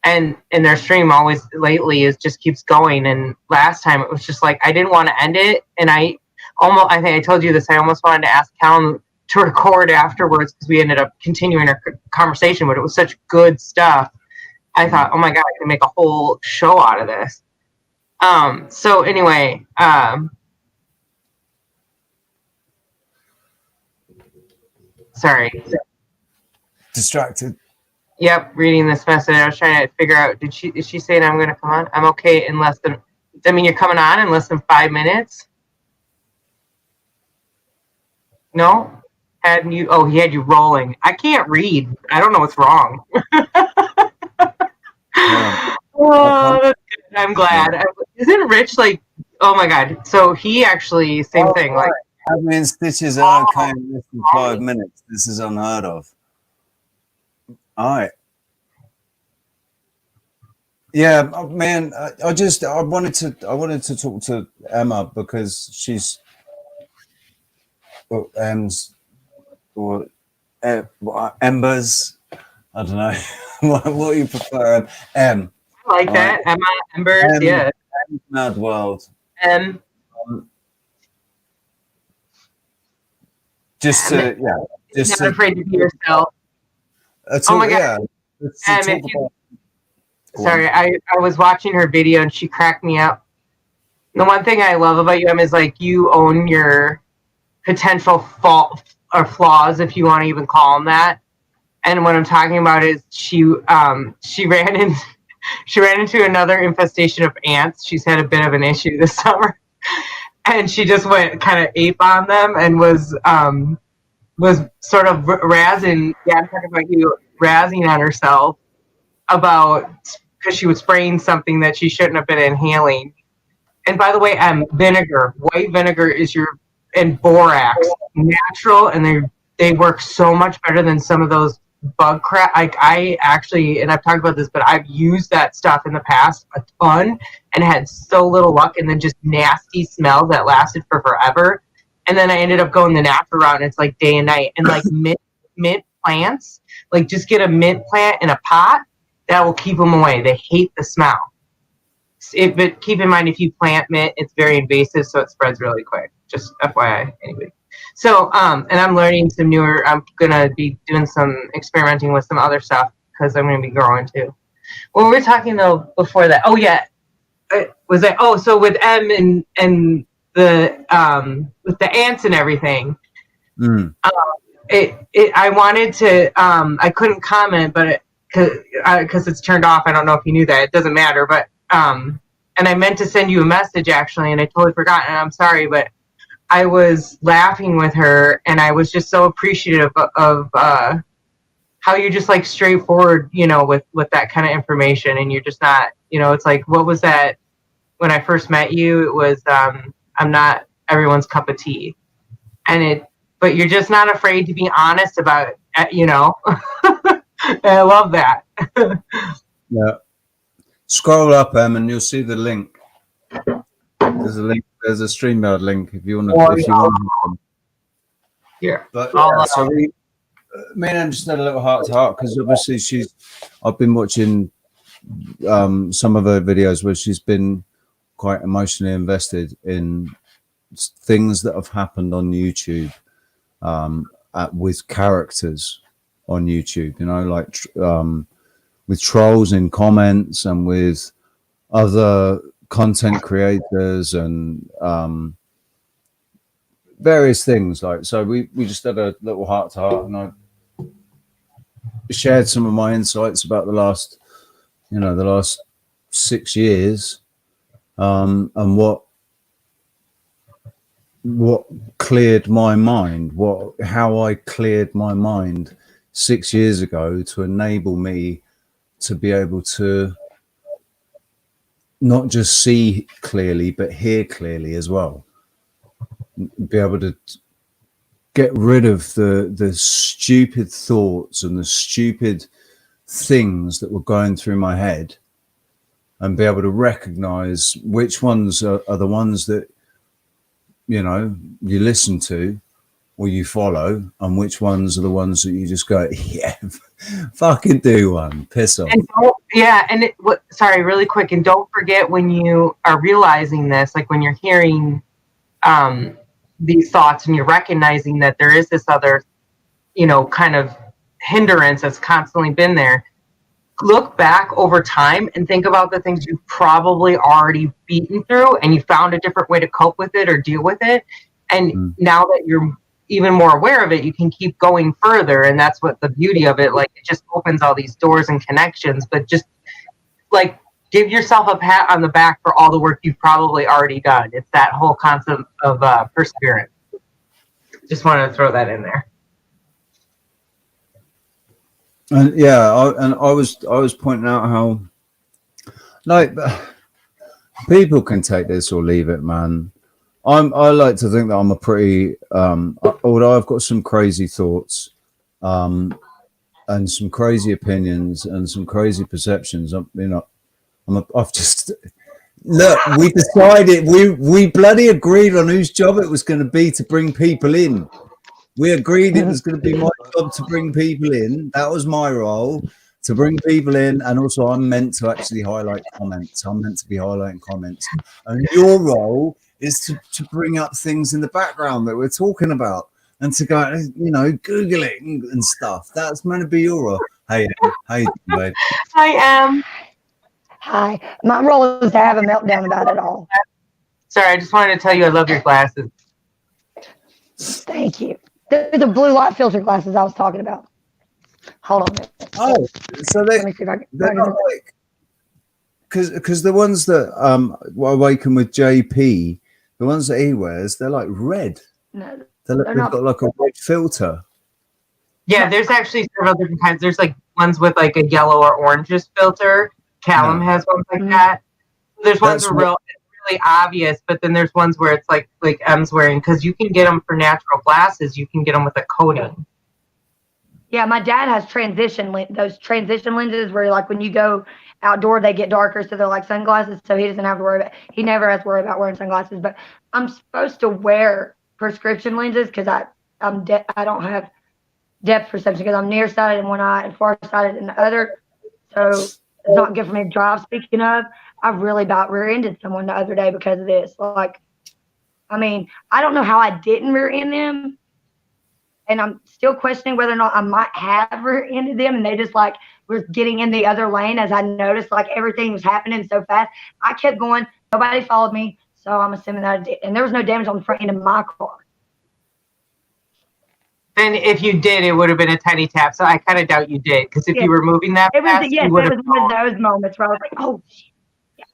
And their stream always lately just keeps going. And last time it was just like I didn't want to end it, and I think I told you this. I almost wanted to ask Callum to record afterwards because we ended up continuing our conversation, but it was such good stuff. I thought, oh my God, I can make a whole show out of this. So anyway, sorry. Distracted. Yep, reading this message. I was trying to figure out, is she saying I'm going to come on? I'm okay in less than, you're coming on in less than 5 minutes? No? He had you rolling. I can't read. I don't know what's wrong. Oh, that's good. I'm glad. Isn't Rich oh my God. So he actually, same thing. Like, admin stitches are okay in less than 5 minutes. This is unheard of. All right. Yeah, man. I wanted to talk to Emma because she's Embers. I don't know. what do you prefer? M. I like that. Emma, Embers. Yeah. Mad World. Just not afraid to be yourself. Oh my God. Sorry, I was watching her video and she cracked me up. The one thing I love about you, Em, is you own your potential or flaws, if you want to even call them that. And what I'm talking about is she ran into another infestation of ants. She's had a bit of an issue this summer, and she just went kind of ape on them and was sort of razzing. Yeah, I'm talking about you, razzing on herself about, because she was spraying something that she shouldn't have been inhaling. And by the way, vinegar, white vinegar and borax, natural, and they work so much better than some of those bug crap. Like I actually, and I've talked about this, but I've used that stuff in the past a ton and had so little luck, and then just nasty smells that lasted for forever. And then I ended up going the natural route, and it's like day and night. And like mint plants, like just get a mint plant in a pot. That will keep them away. They hate the smell. But keep in mind, if you plant mint, it's very invasive, so it spreads really quick. Just FYI, anyway. So, and I'm learning some newer. I'm gonna be doing some experimenting with some other stuff because I'm gonna be growing too. Well, we were talking though before that. Oh yeah, was that? Oh, so with M and the with the ants and everything. I wanted to. I couldn't comment, but because it's turned off. I don't know if you knew that. It doesn't matter, but. And I meant to send you a message actually, and I totally forgot, and I'm sorry, but I was laughing with her, and I was just so appreciative of how you're just like straightforward, with that kind of information, and you're just not, it's like, what was that when I first met you? It was, I'm not everyone's cup of tea, but you're just not afraid to be honest about, and I love that. Yeah. Scroll up, and you'll see the link. There's a link. There's a StreamYard link if you want to. Yeah. But so me and Em just had a little heart to heart because obviously I've been watching some of her videos where she's been quite emotionally invested in things that have happened on YouTube with characters on YouTube. Like. With trolls in comments and with other content creators and various things. Like, so we just had a little heart to heart, and I shared some of my insights about the last 6 years, and what cleared my mind, how I cleared my mind 6 years ago to enable me to be able to not just see clearly, but hear clearly as well. Be able to get rid of the stupid thoughts and the stupid things that were going through my head, and be able to recognize which ones are the ones that, you listen to or you follow, and which ones are the ones that you just go, yeah, fucking do one, piss off. And sorry, really quick, and don't forget when you are realizing this, like when you're hearing these thoughts and you're recognizing that there is this other, kind of hindrance that's constantly been there, look back over time and think about the things you've probably already beaten through, and you found a different way to cope with it or deal with it. And now that you're even more aware of it, you can keep going further, and that's what the beauty of it, like, it just opens all these doors and connections. But just like, give yourself a pat on the back for all the work you've probably already done. It's that whole concept of perseverance. Just wanted to throw that in there. And yeah, I was pointing out how, like, people can take this or leave it, man. I like to think that I'm a pretty, although I've got some crazy thoughts, and some crazy opinions and some crazy perceptions. I've just look. We decided we bloody agreed on whose job it was going to be to bring people in. We agreed it was going to be my job to bring people in. That was my role, to bring people in, and also I'm meant to actually highlight comments. I'm meant to be highlighting comments, and your role is to bring up things in the background that we're talking about, and to go, Googling and stuff. That's meant to be your role. Hey, how you doing, babe? I am. Hi. My role is to have a meltdown about it all. Sorry, I just wanted to tell you I love your glasses. Thank you. They're the blue light filter glasses I was talking about. Hold on a minute. Oh, so Let me see if I can. they're not like, because the ones that Awaken with JP, the ones that he wears, they're like red. No, They've not. got like a red filter. Yeah, there's actually several different kinds. There's like ones with like a yellow or orange filter. Callum has ones like that. There's ones that are really obvious, but then there's ones where it's like M's wearing, because you can get them for natural glasses. You can get them with a coating. Yeah, my dad has those transition lenses where like when you go outdoor, they get darker, so they're like sunglasses. So he doesn't have to worry about. He never has to worry about wearing sunglasses. But I'm supposed to wear prescription lenses because I don't have depth perception because I'm nearsighted in one eye and farsighted in the other. So it's not good for me to drive. Speaking of, I really about rear-ended someone the other day because of this. Like, I mean, I don't know how I didn't rear-end them. And I'm still questioning whether or not I might have rear-ended them. And they just like were getting in the other lane as I noticed like everything was happening so fast. I kept going. Nobody followed me. So I'm assuming that I did. And there was no damage on the front end of my car. Then if you did, it would have been a tiny tap. So I kind of doubt you did, because if you were moving that fast, yes, you would have. It was one of those moments where I was like, oh, shit. Yeah.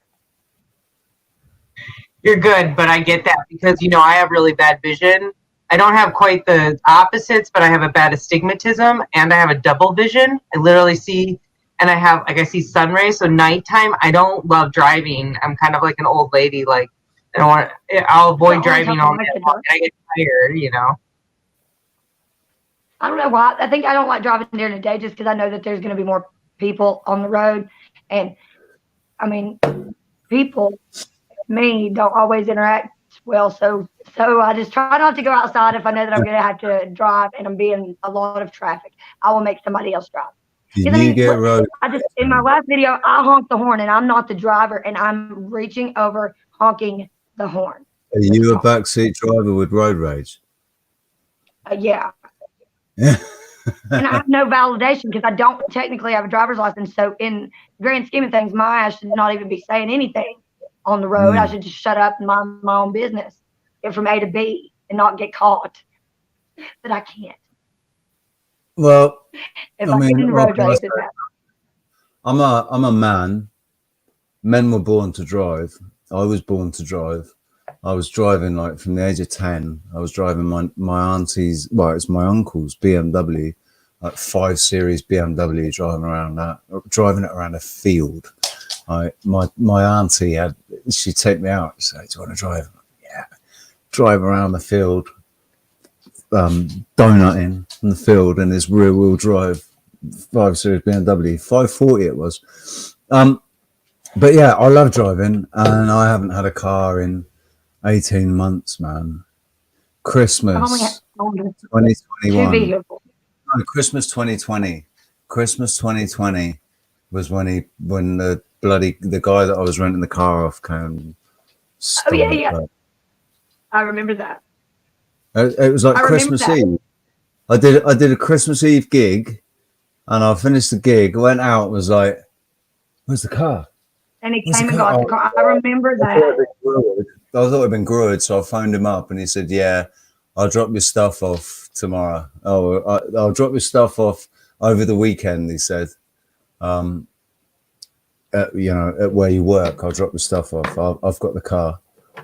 You're good, but I get that because, you know, I have really bad vision. I don't have quite the opposites, but I have a bad astigmatism and I have a double vision. I literally see, and I see sun rays. So nighttime, I don't love driving. I'm kind of like an old lady. Like, I'll avoid driving all day long. I get tired, you know. I don't know why. I think I don't like driving during the day just because I know that there's going to be more people on the road. And, I mean, people, me, don't always interact well. So I just try not to go outside if I know that I'm going to have to drive and I'm being a lot of traffic. I will make somebody else drive. In my last video, I honked the horn, and I'm not the driver, and I'm reaching over honking the horn. Are you a backseat driver with road rage? Yeah. And I have no validation because I don't technically have a driver's license. So in the grand scheme of things, my ass should not even be saying anything on the road. I should just shut up and mind my own business, get from A to B, and not get caught. But I can't. Well, if I mean, road races, I'm a man. Men were born to drive. I was born to drive. I was driving like from the age of 10. I was driving my auntie's, well, it's my uncle's BMW, like 5 Series BMW, driving it around a field. My auntie she'd take me out. She'd say, "Do you want to drive?" Yeah. Drive around the field, donutting in the field in this rear wheel drive 5 Series BMW, 540 it was. But yeah, I love driving, and I haven't had a car in 18 months, man. Christmas 2021. No, Christmas 2020. Christmas 2020 was when the guy that I was renting the car off came. Oh yeah. I remember that. It was like Christmas Eve. I did a Christmas Eve gig, and I finished the gig, went out, was like, "Where's the car?" And he came and got the car. I remember that. I thought it'd been Gruid, so I phoned him up and he said, "Yeah, I'll drop your stuff off tomorrow." Oh, I'll drop your stuff off over the weekend. He said, at where you work, I'll drop your stuff off. I've got the car.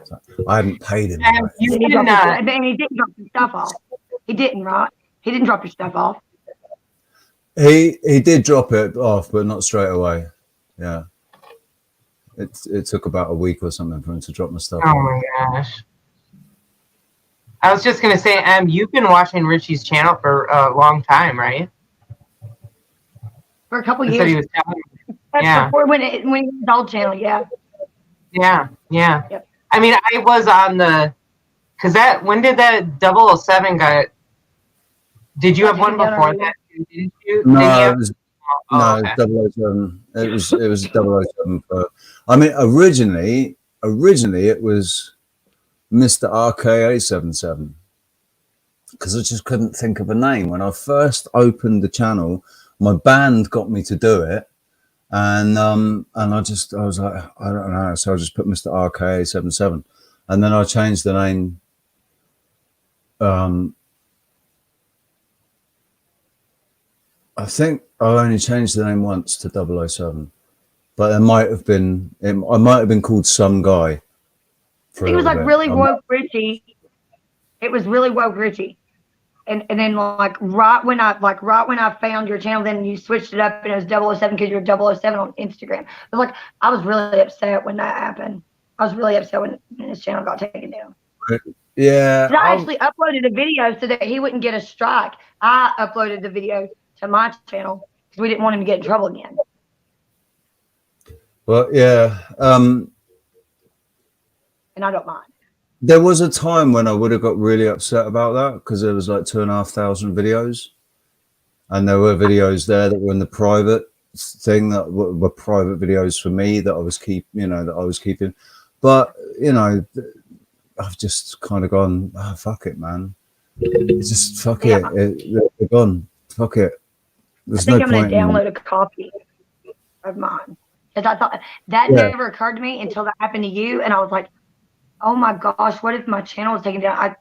So I hadn't paid him. And he didn't drop your stuff off. He didn't, right? He didn't drop your stuff off. He did drop it off, but not straight away. Yeah. It took about a week or something for him to drop my stuff off. Oh my gosh. I was just going to say, you've been watching Richie's channel for a long time, right? For a couple years. He was telling me. Yeah. Before when it was old channel, yeah. Yeah. Yep. I mean, I was on when did that 007 got, did you have one before that? Didn't you? No, it was 007. It was 007 for, I mean, originally it was Mr. RK877 because I just couldn't think of a name. When I first opened the channel, my band got me to do it, and I was like, I don't know, so I just put Mr. RK877, and then I changed the name I think I only changed the name once to 007, but it might have been. I might have been called some guy for a He was little like bit. really woke Richie. It was really woke Richie. And then like right when I found your channel, then you switched it up and it was 007 because you're 007 on Instagram. But like I was really upset when that happened. I was really upset when his channel got taken down. Yeah, I actually uploaded a video so that he wouldn't get a strike. I uploaded the video to my channel because we didn't want him to get in trouble again. well, yeah. And I don't mind. There was a time when I would have got really upset about that because there was like 2,500 videos, and there were videos there that were in the private thing that were private videos for me that I was keeping. But I've just kind of gone, oh, fuck it, man. It's just fuck it. They're gone. Fuck it. There's no point. I'm going to download a copy of mine because I thought that never occurred to me until that happened to you, and I was like, oh my gosh, what if my channel was taken down?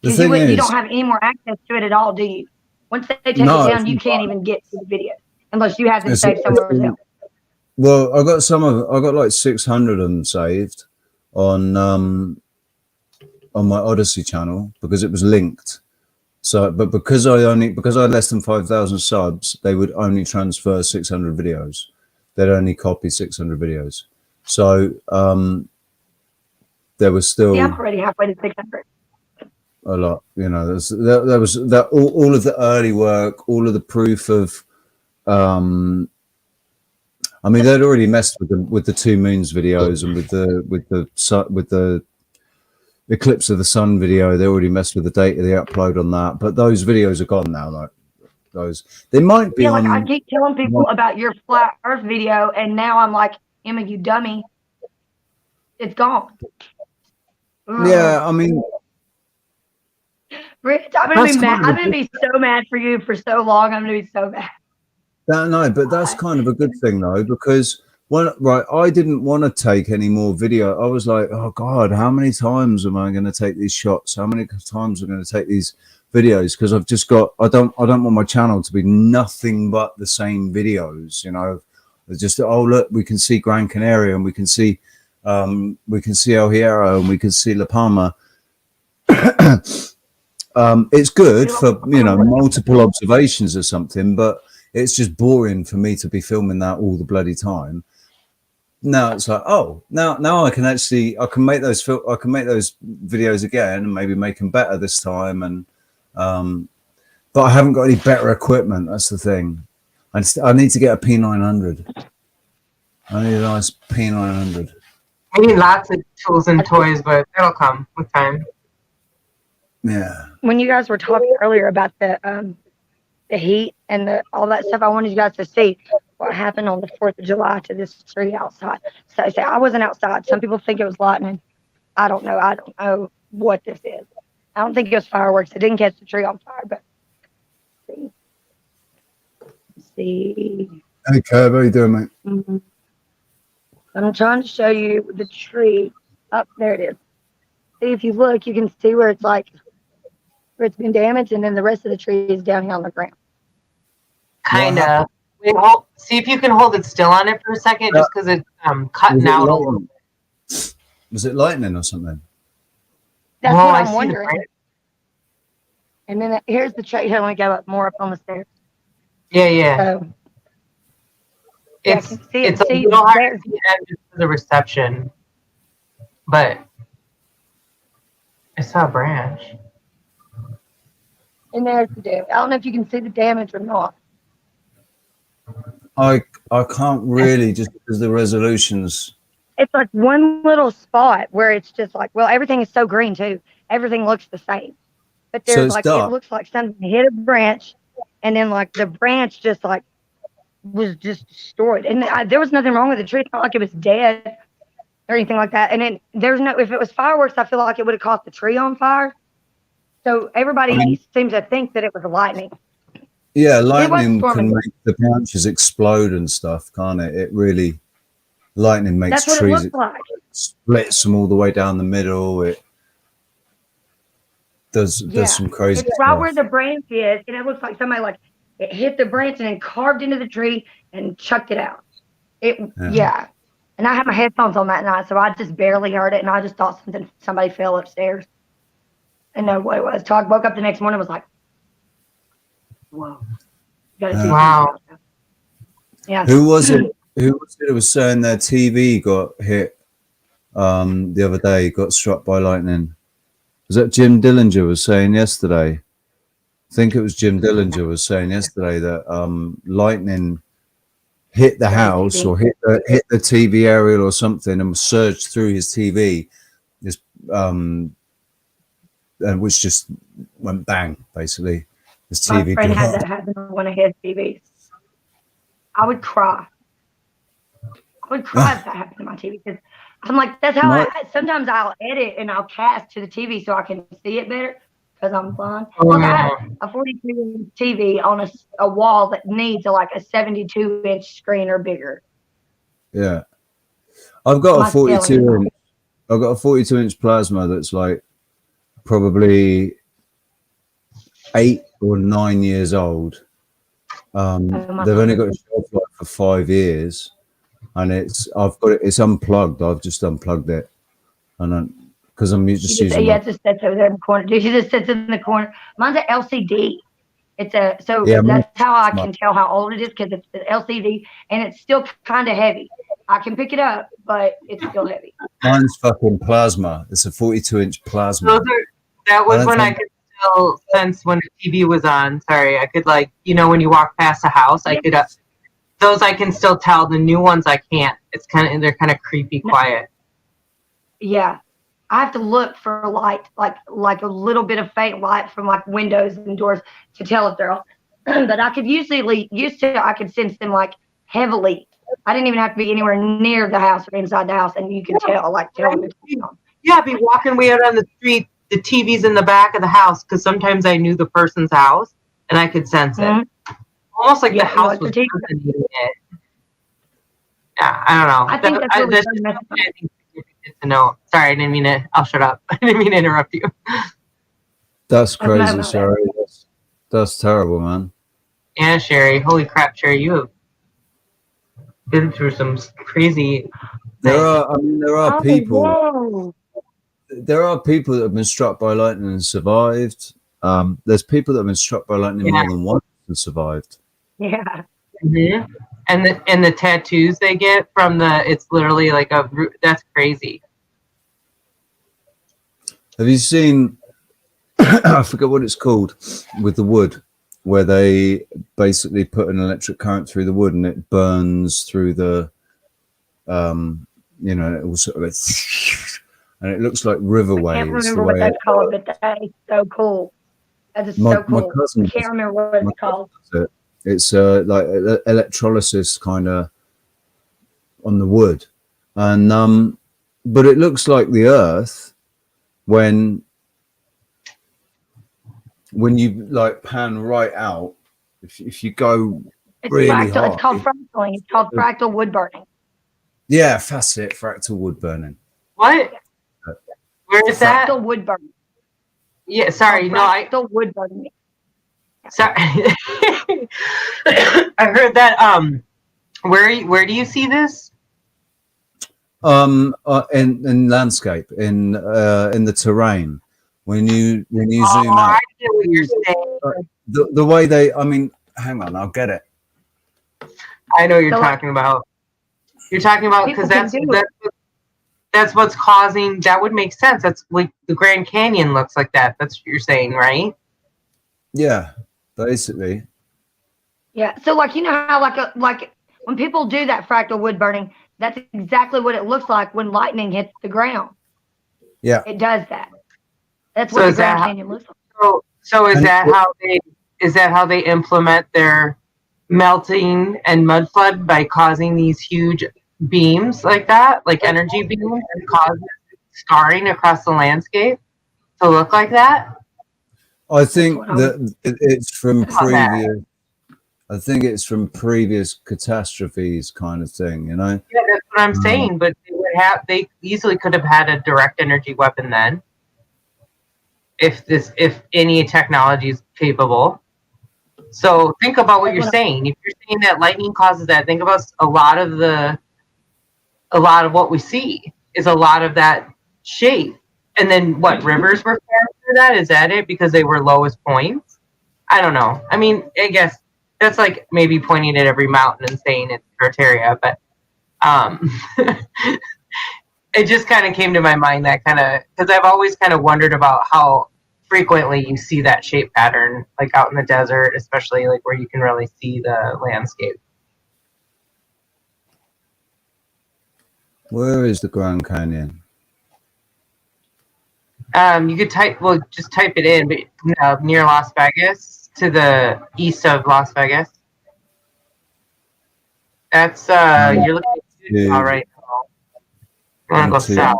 Because you don't have any more access to it at all, do you? Once they take it down, you can't even get to the video unless you have them saved somewhere else. Well, I got like 600 of them saved on my Odyssey channel because it was linked. So, but because I had less than 5,000 subs, they would only transfer 600 videos. They'd only copy 600 videos. So there was still I'm already halfway to 600. a lot. There was that all of the early work, all of the proof of. I mean, they'd already messed with the 2 moons videos and with the eclipse of the sun video. They already messed with the data they upload on that. But those videos are gone now. Like those, they might be. Like I keep telling people about your flat Earth video, and now I'm like, Emma, you dummy. It's gone. Yeah, I mean, Rich, I'm gonna be so mad for you for so long. I'm gonna be so mad. No, but that's kind of a good thing though, because I didn't want to take any more video. I was like, oh God, how many times am I going to take these shots? How many times am I going to take these videos? Because I've just got, I don't want my channel to be nothing but the same videos. It's just, oh look, we can see Gran Canaria and we can see El Hierro and we can see La Palma. It's good for multiple observations or something, but it's just boring for me to be filming that all the bloody time. Now it's like, oh, now I can make those videos again and maybe make them better this time. And but I haven't got any better equipment. That's the thing. I need to get a P900. I need a nice P900. I need lots of tools and toys, but that'll come with time. Yeah. When you guys were talking earlier about the heat and all that stuff, I wanted you guys to see what happened on the 4th of July to this tree outside. So I wasn't outside. Some people think it was lightning. I don't know. I don't know what this is. I don't think it was fireworks. It didn't catch the tree on fire, but see. Hey, Kev, how you doing, mate? Mm-hmm. I'm trying to show you the tree. Up there it is. See, if you look, you can see where it's been damaged, and then the rest of the tree is down here on the ground. Kind of. See if you can hold it still on it for a second, just because it's cutting out a little. Was it lightning or something? That's what I'm wondering. And then here's the tree. Here, let me go up on the stairs. Yeah. So, it's a little hard to see the reception, but I saw a branch. And there's the damage. I don't know if you can see the damage or not. I can't really, just because the resolutions. It's like one little spot where it's just like, well, everything is so green too. Everything looks the same. But there's it looks like something hit a branch, and then like the branch just like was just destroyed. And there was nothing wrong with the tree. It's not like it was dead or anything like that. And then if it was fireworks, I feel like it would have caught the tree on fire. So everybody seems to think that it was lightning. Yeah, lightning can make the branches explode and stuff, can't it? It really, lightning makes trees. That's what it looks like. Splits them all the way down the middle. There's some crazy It's right where the branch is, and it looks like somebody like it hit the branch and then carved into the tree and chucked it out. Yeah. And I had my headphones on that night, so I just barely heard it, and I just thought somebody fell upstairs. And know what it was. So I woke up the next morning and was like, whoa. Wow. Yeah. Who was it that was saying their TV got hit the other day, got struck by lightning? Was that Jim Dillinger was saying yesterday? I think it was Jim Dillinger was saying yesterday that lightning hit the house or hit the TV aerial or something and surged through his TV, and which just went bang, basically. His TV. My friend had that happen on one of his TVs. I would cry. I would cry if that happened to my TV because I'm like, that's how sometimes I'll edit and I'll cast to the TV so I can see it better because I'm blind. Look, I had a 42-inch TV on a wall that needs a 72-inch screen or bigger. Yeah, I've got a 42-inch. I've got a 42-inch plasma that's like probably 8 or 9 years old. They've only got a shelf life for 5 years, and it's unplugged. I've just unplugged it, and because I'm just using. Yeah, it just sits over there in the corner. Dude, she just sits in the corner. Mine's an LCD. It's that's how I can tell how old it is because it's an LCD and it's still kind of heavy. I can pick it up, but it's still heavy. Mine's fucking plasma. It's a 42-inch plasma. That was when I could still sense when the TV was on. Sorry, I could when you walk past a house, I could. Those I can still tell. The new ones I can't. They're kind of creepy quiet. Yeah, I have to look for light, like a little bit of faint light from windows and doors to tell if they're on. But I could I could sense them heavily. I didn't even have to be anywhere near the house or inside the house, and you could tell them it's on. Yeah, I'd be walking way out on the street. The TV's in the back of the house because sometimes I knew the person's house and I could sense it. Almost like the house was personating it. Yeah, I don't know. I think that's really good to know. Sorry, I didn't mean to. I'll shut up. I didn't mean to interrupt you. That's crazy, Sherry. That's terrible, man. Yeah, Sherry. Holy crap, Sherry. You have been through some crazy. There are people. There are people that have been struck by lightning and survived. There's people that have been struck by lightning more than once and survived. Yeah. Mm-hmm. And the tattoos they get from it's literally that's crazy. Have you seen? I forget what it's called with the wood, where they basically put an electric current through the wood and it burns through the, it will sort of and it looks like river waves. I can't remember what that's called, but that is so cool. That is so cool. I can't remember what it's called. It's like electrolysis kind of on the wood, and but it looks like the Earth when you pan right out. If you go really high, it's called fractaling. It's called fractal wood burning. Yeah, that's it. Fractal wood burning. What? Where is that? Fractal wood burning. Yeah, sorry. Fractal wood burning. Sorry. I heard that. Where do you see this? In landscape, in the terrain. When you zoom out. I get what you're saying. The way hang on, I'll get it. I know what you're talking about. You're talking about because that's what's causing. That would make sense. That's like the Grand Canyon looks like that. That's what you're saying, right? Yeah, basically. Yeah. So you know how when people do that fractal wood burning, that's exactly what it looks like when lightning hits the ground. Yeah. It does that. That's what the Grand Canyon looks like. So is that how they implement their melting and mud flood by causing these huge beams like that, like energy beams, and cause scarring across the landscape to look like that? I think that it's from previous. I think it's from previous catastrophes, kind of thing. Yeah, that's what I'm saying. But they easily could have had a direct energy weapon then. if any technology is capable. So think about what you're saying. If you're saying that lightning causes that, think about a lot of what we see is a lot of that shape. And then what rivers were formed through that? Is that it? Because they were lowest points? I don't know. I mean, I guess that's like maybe pointing at every mountain and saying it's Tartaria, but it just kind of came to my mind that kind of, because I've always kind of wondered about how frequently you see that shape pattern, like out in the desert, especially like where you can really see the landscape. Where is the Grand Canyon? You could just type it in, but near Las Vegas, to the east of Las Vegas. That's you're looking at Utah right now. You want to go south?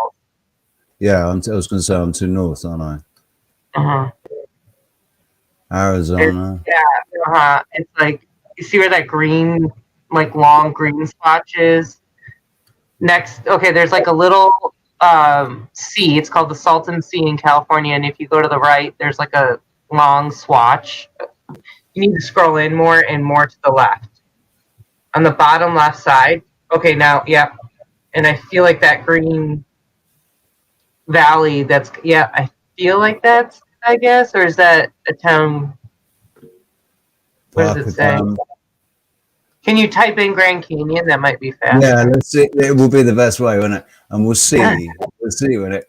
Yeah, I was going to say I'm too north, aren't I? Uh-huh. Arizona. It's like, you see where that green, like long green splotch is? Next, okay, there's like a little sea. It's called the Salton Sea in California. And if you go to the right, there's like a long swatch. You need to scroll in more and more to the left. On the bottom left side. Okay, now, yeah. And I feel like that green valley, I feel like that's, I guess, or is that a town? What does it say? Can you type in Grand Canyon? That might be fast. Yeah, let's see. It will be the best way, won't it? And we'll see. We'll see when it.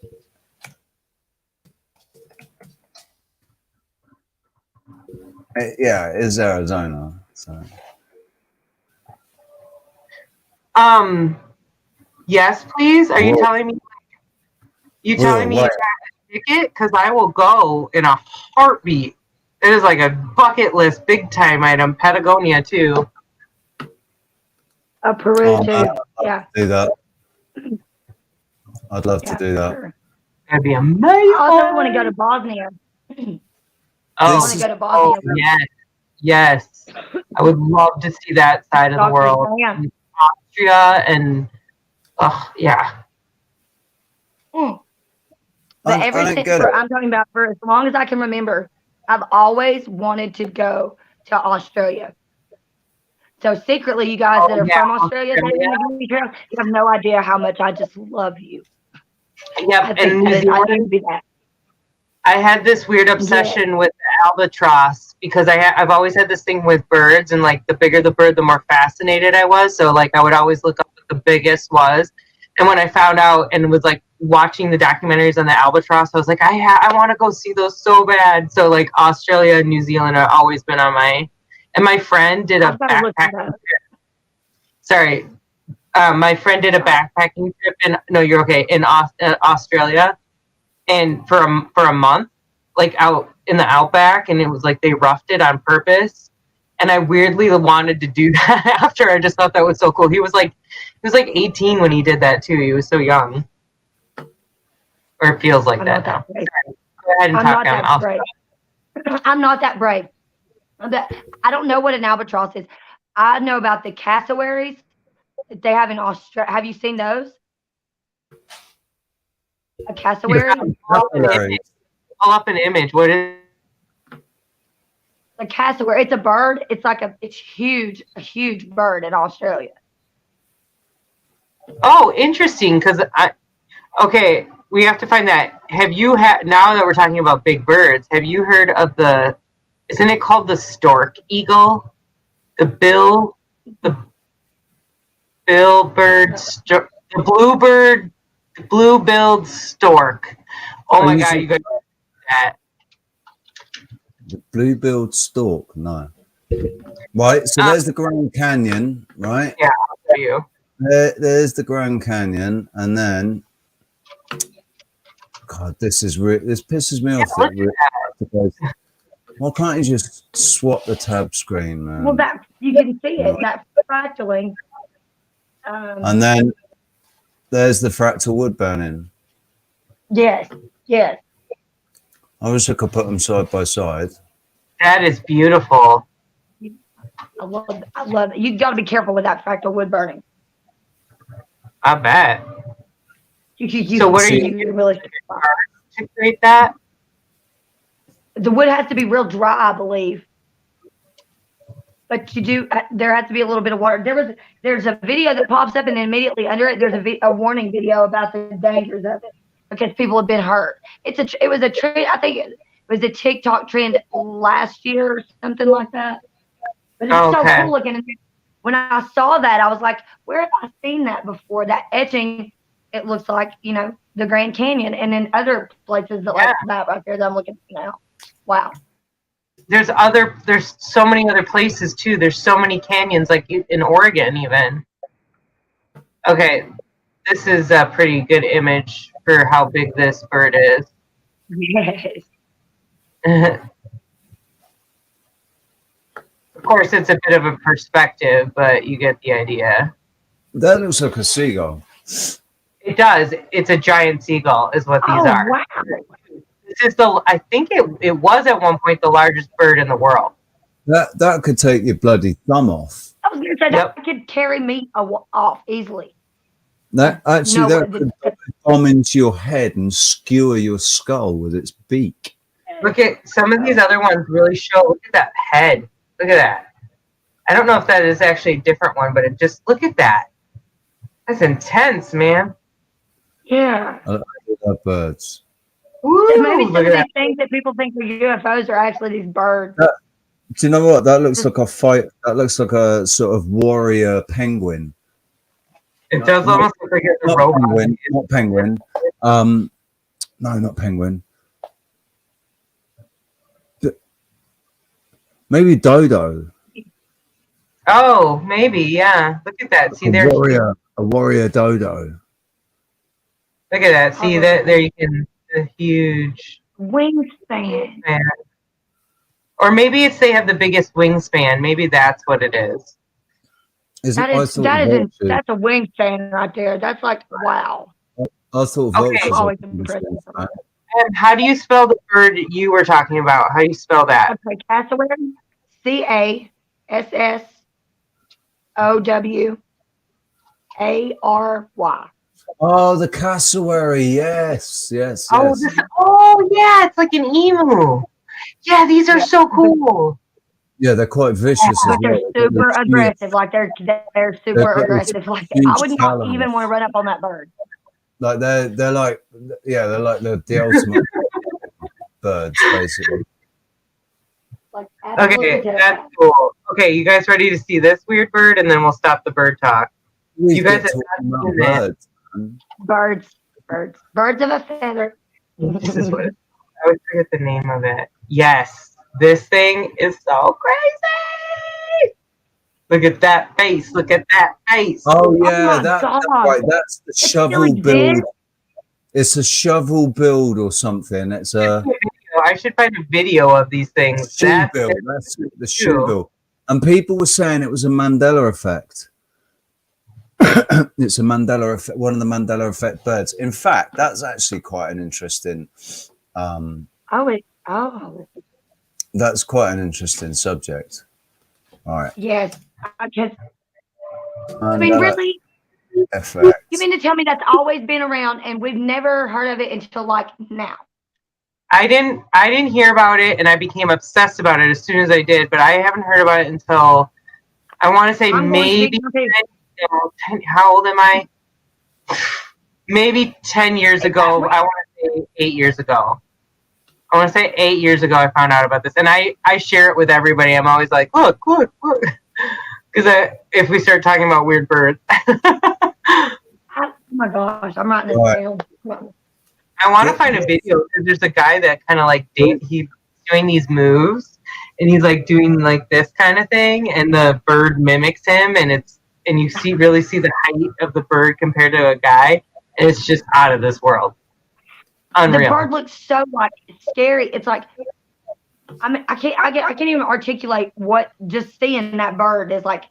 Yeah, it is Arizona. So. Yes, please. Are you telling me? You telling me you got a ticket? Because I will go in a heartbeat. It is like a bucket list, big time item. Patagonia too. Peru too. Yeah. Do that. I'd love to do that. Sure. That'd be amazing. I also want to go to Bosnia. I want to go to Bosnia. Yes. I would love to see that side of the world. Austria and yeah. But I'm talking about for as long as I can remember, I've always wanted to go to Australia. So secretly, you guys that are from Australia, you have no idea how much I just love you. Yep, and New Zealand. I had this weird obsession with albatross because I've always had this thing with birds, and like the bigger the bird, the more fascinated I was. So like I would always look up what the biggest was, and when I found out and was like watching the documentaries on the albatross, I was like, I want to go see those so bad. So like Australia and New Zealand have always been on my. And my friend did a backpacking trip. Sorry, my friend did a backpacking trip in Australia, and for a month, like out in the outback, and it was like they roughed it on purpose. And I weirdly wanted to do that after. I just thought that was so cool. He was like 18 when he did that too. He was so young, or it feels like that now. Go ahead and talk. I'm not that brave. I don't know what an albatross is. I know about the cassowaries that they have in Australia. Have you seen those? A cassowary? Pull up an image. What is a cassowary? It's a bird. It's huge, a huge bird in Australia. Oh, interesting. Okay, we have to find that. Have you now that we're talking about big birds, have you heard of isn't it called the stork eagle? The blue-billed stork. Oh my God, you got that. The blue-billed stork, no. Right, so there's the Grand Canyon, right? Yeah, I'll show you. There's the Grand Canyon, and then, God, this pisses me off. Why can't you just swap the tab screen, man? Well, you can see it. That's fractaling. And then there's the fractal wood burning. Yes. I wish I could put them side by side. That is beautiful. I love it. You got to be careful with that fractal wood burning. I bet. So what are you really to create that? The wood has to be real dry, I believe. But there has to be a little bit of water. There's a video that pops up, and then immediately under it, there's a warning video about the dangers of it because people have been hurt. It was a trend. I think it was a TikTok trend last year or something like that. But it's so cool looking. And when I saw that, I was like, where have I seen that before? That etching, it looks like, the Grand Canyon, and then other places that like that right there that I'm looking at now. Wow. There's so many other places too. There's so many canyons, like in Oregon even. Okay, this is a pretty good image for how big this bird is. Yes. Of course, it's a bit of a perspective, but you get the idea. That looks like a seagull. It does. It's a giant seagull is what these are. Wow. This is I think it was at one point the largest bird in the world. That could take your bloody thumb off. I was going to say that could carry me off easily. That could bomb into your head and skewer your skull with its beak. Look at some of these other ones really show. Look at that head. Look at that. I don't know if that is actually a different one, but look at that. That's intense, man. Yeah. I love birds. Ooh, maybe some of these things that people think are UFOs are actually these birds. Do you know what? That looks like a fight. That looks like a sort of warrior penguin. It does almost look like it's a robot. Penguin, not penguin. No, not penguin. Maybe dodo. Oh, maybe, yeah. Look at that. See there. A warrior dodo. Look at that. See that there you can the huge wingspan. Or maybe it's they have the biggest wingspan. Maybe that's what it is. That's a wingspan right there. That's like wow. I thought okay. And how do you spell the bird you were talking about? How do you spell that? Okay, cassowary. CASSOWARY. Oh, the cassowary. Yes. Oh, yeah, it's like an emu. Yeah, these are so cool. Yeah, they're quite vicious. Like they're super aggressive. Like they're super aggressive. Like I would not even want to run up on that bird. Like they're like the ultimate birds, basically. Okay, that's cool. Okay, you guys ready to see this weird bird, and then we'll stop the bird talk. You guys have birds of a feather. This is what I always forget the name of it. Yes, this thing is so crazy. Look at that face. Look at that face. Oh yeah, that's right. That's the shovel build. It's a shovel build or something. It's a. I should find a video of these things. Shoe build. That's the shoe build. And people were saying it was a Mandela effect. It's a Mandela effect, one of the Mandela effect birds. In fact, that's actually quite an interesting. That's quite an interesting subject. All right. Yes, I mean, really. Effect. You mean to tell me that's always been around and we've never heard of it until like now? I didn't hear about it, and I became obsessed about it as soon as I did. But I haven't heard about it until I want to say maybe. How old am I? Maybe 10 years ago. I want to say 8 years ago. I want to say 8 years ago I found out about this, and I share it with everybody. I'm always like, look, because if we start talking about weird birds. Oh my gosh, I'm writing this down. I want to find a video because there's a guy that kind of like he's doing these moves, and he's like doing like this kind of thing, and the bird mimics him, and you really see the height of the bird compared to a guy, and it's just out of this world. Unreal. The bird looks so like scary. It's like I can't even articulate what just seeing that bird is like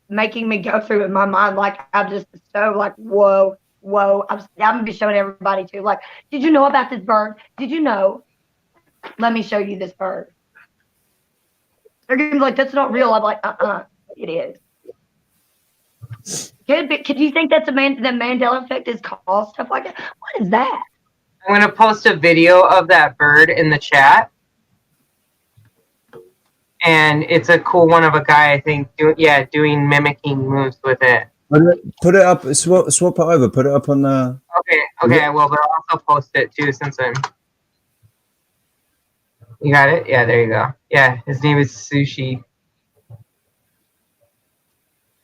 making me go through in my mind. Like I'm just so like whoa. I'm gonna be showing everybody too. Like, did you know about this bird? Did you know? Let me show you this bird. They're gonna be like, that's not real. I'm like, it is. Could you think that's the Mandela effect is called stuff like that? What is that? I'm gonna post a video of that bird in the chat. and it's a cool one of a guy, I think, doing mimicking moves with it. Put it up, swap it over, put it up on the... Okay, I will, but I'll also post it too since I'm... You got it? Yeah, there you go. Yeah, his name is Sushi. Do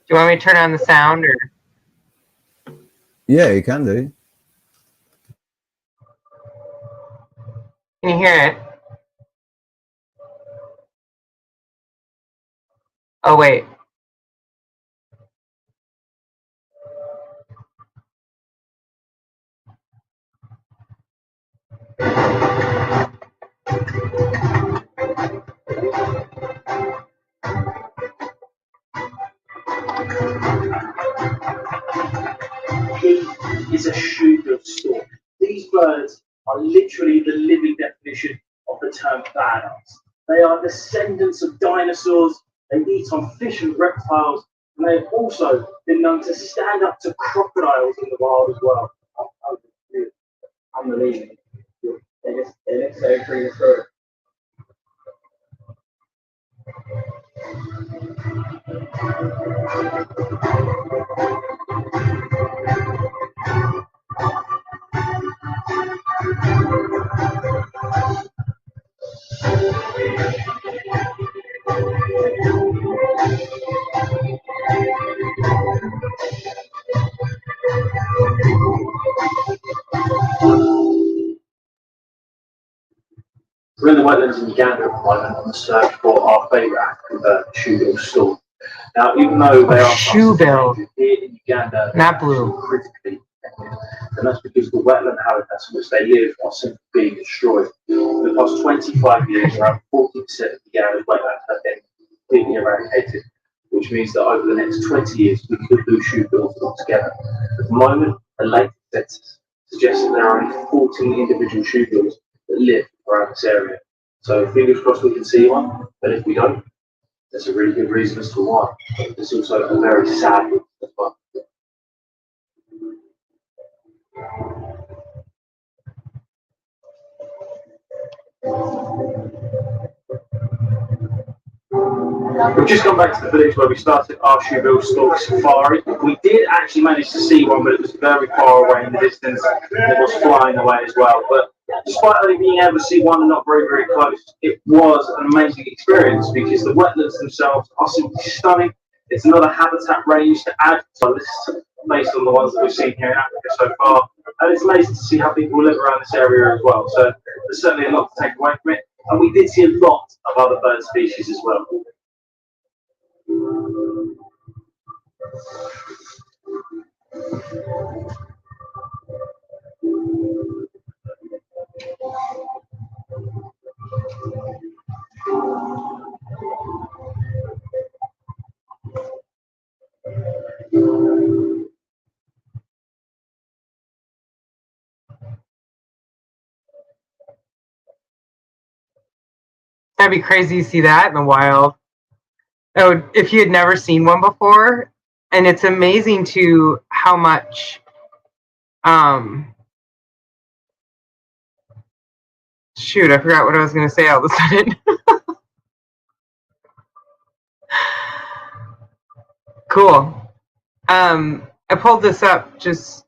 you want me to turn on the sound, or? Yeah, you can do. Can you hear it? Oh, wait. Is a shoe-bill store. These birds are literally the living definition of the term badass. They are descendants of dinosaurs, they eat on fish and reptiles, and they have also been known to stand up to crocodiles in the wild as well. Unbelievable. They look so prehistoric. We're in the wetlands in Uganda at the moment on the search for our favourite African shoe-bill store. Now, even though they are shoe-bill here in Uganda, not blue, critically affected, and that's because the wetland habitats in which they live are simply being destroyed. For the past 25 years, around 40% of Uganda's wetlands have been completely eradicated, which means that over the next 20 years, we could lose shoe-bills altogether. At the moment, the latest census suggests that there are only 14 individual shoe-bills that live around this area. So fingers crossed we can see one, but if we don't, there's a really good reason as to why. It's also a very sad one as well. We've just gone back to the village where we started our shoe-bill store safari. We did actually manage to see one, but it was very far away in the distance, and it was flying away as well. But despite only being able to see one and not very, very close, it was an amazing experience because the wetlands themselves are simply stunning. It's another habitat range to add to our list based on the ones that we've seen here in Africa so far. And it's amazing to see how people live around this area as well. So there's certainly a lot to take away from it. And we did see a lot of other bird species as well. That'd be crazy to see that in the wild. Oh, if you had never seen one before, and it's amazing to how much shoot, I forgot what I was gonna say all of a sudden. Cool. I pulled this up just